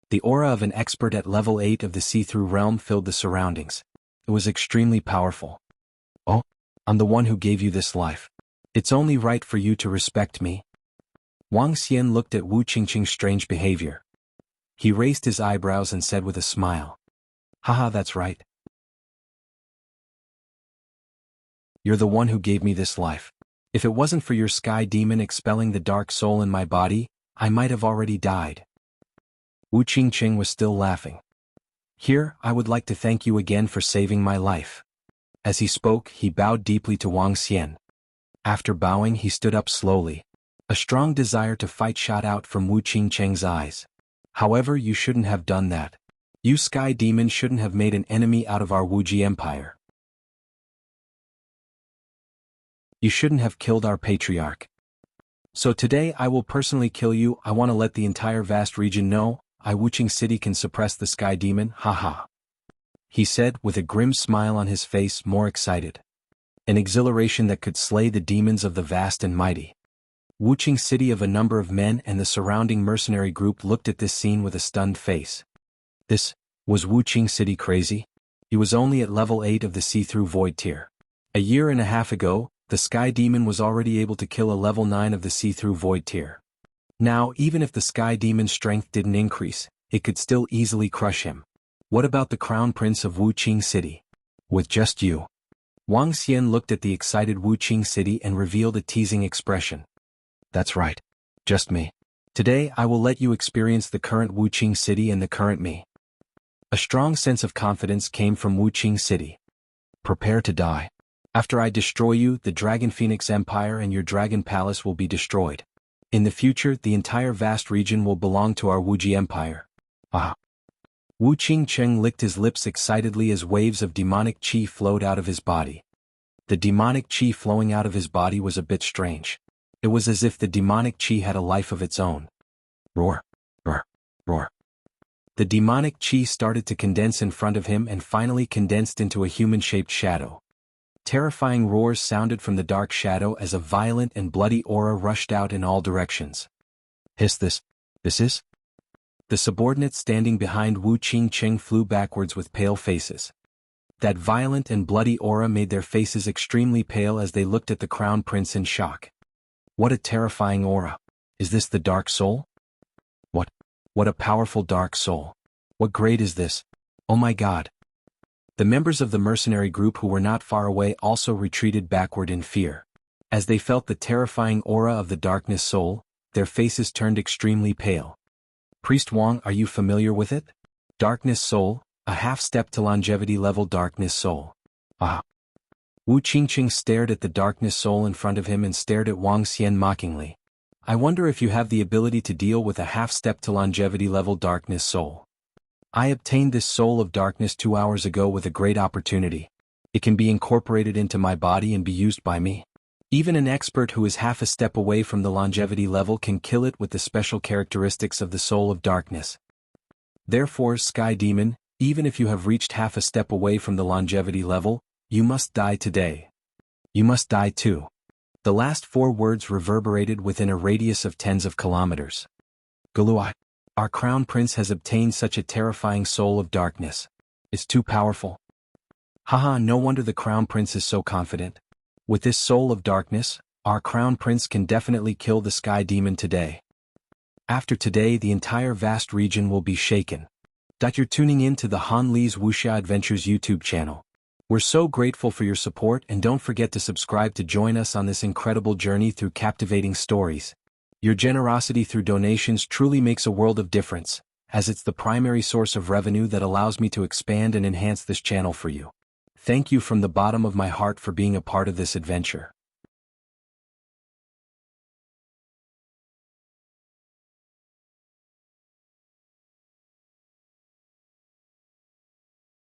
The aura of an expert at level 8 of the see-through realm filled the surroundings. It was extremely powerful. Oh, I'm the one who gave you this life. It's only right for you to respect me. Wang Xian looked at Wu Qingqing's strange behavior. He raised his eyebrows and said with a smile. Haha, that's right. You're the one who gave me this life. If it wasn't for your Sky Demon expelling the dark soul in my body, I might have already died. Wu Qingqing was still laughing. Here, I would like to thank you again for saving my life. As he spoke, he bowed deeply to Wang Xian. After bowing, he stood up slowly. A strong desire to fight shot out from Wu Qingqing's eyes. However, you shouldn't have done that. You Sky Demon shouldn't have made an enemy out of our Wuji Empire. You shouldn't have killed our patriarch. So today I will personally kill you. I want to let the entire vast region know, Wuqing City can suppress the Sky Demon, haha. He said with a grim smile on his face, more excited. An exhilaration that could slay the demons of the vast and mighty. Wuqing City of a number of men and the surrounding mercenary group looked at this scene with a stunned face. Was Wuqing City crazy? He was only at level 8 of the see-through void tier. A year and a half ago, the Sky Demon was already able to kill a level 9 of the see-through void tier. Now, even if the Sky Demon's strength didn't increase, it could still easily crush him. What about the Crown Prince of Wuqing City? With just you. Wang Xian looked at the excited Wuqing City and revealed a teasing expression. That's right. Just me. Today I will let you experience the current Wuqing City and the current me. A strong sense of confidence came from Wuqing City. Prepare to die. After I destroy you, the Dragon Phoenix Empire and your Dragon Palace will be destroyed. In the future, the entire vast region will belong to our Wuji Empire. Ah. Wu Qingqing licked his lips excitedly as waves of demonic qi flowed out of his body. The demonic qi flowing out of his body was a bit strange. It was as if the demonic chi had a life of its own. Roar, roar, roar. The demonic chi started to condense in front of him and finally condensed into a human-shaped shadow. Terrifying roars sounded from the dark shadow as a violent and bloody aura rushed out in all directions. Hiss this is? The subordinates standing behind Wu Qingqing flew backwards with pale faces. That violent and bloody aura made their faces extremely pale as they looked at the crown prince in shock. What a terrifying aura. Is this the dark soul? What a powerful dark soul. What grade is this? Oh my god. The members of the mercenary group who were not far away also retreated backward in fear. As they felt the terrifying aura of the darkness soul, their faces turned extremely pale. Priest Wang, are you familiar with it? Darkness soul, a half-step to longevity level darkness soul. Ah. Wu Qingqing stared at the darkness soul in front of him and stared at Wang Xian mockingly. I wonder if you have the ability to deal with a half-step to longevity level darkness soul. I obtained this soul of darkness 2 hours ago with a great opportunity. It can be incorporated into my body and be used by me. Even an expert who is half a step away from the longevity level can kill it with the special characteristics of the soul of darkness. Therefore, Sky Demon, even if you have reached half a step away from the longevity level, you must die today. You must die too. The last 4 words reverberated within a radius of tens of kilometers. Galuai, our crown prince has obtained such a terrifying soul of darkness. It's too powerful. Haha, no wonder the crown prince is so confident. With this soul of darkness, our crown prince can definitely kill the sky demon today. After today, the entire vast region will be shaken. You're tuning in to the Han Li's Wuxia Adventures YouTube channel. We're so grateful for your support, and don't forget to subscribe to join us on this incredible journey through captivating stories. Your generosity through donations truly makes a world of difference, as it's the primary source of revenue that allows me to expand and enhance this channel for you. Thank you from the bottom of my heart for being a part of this adventure.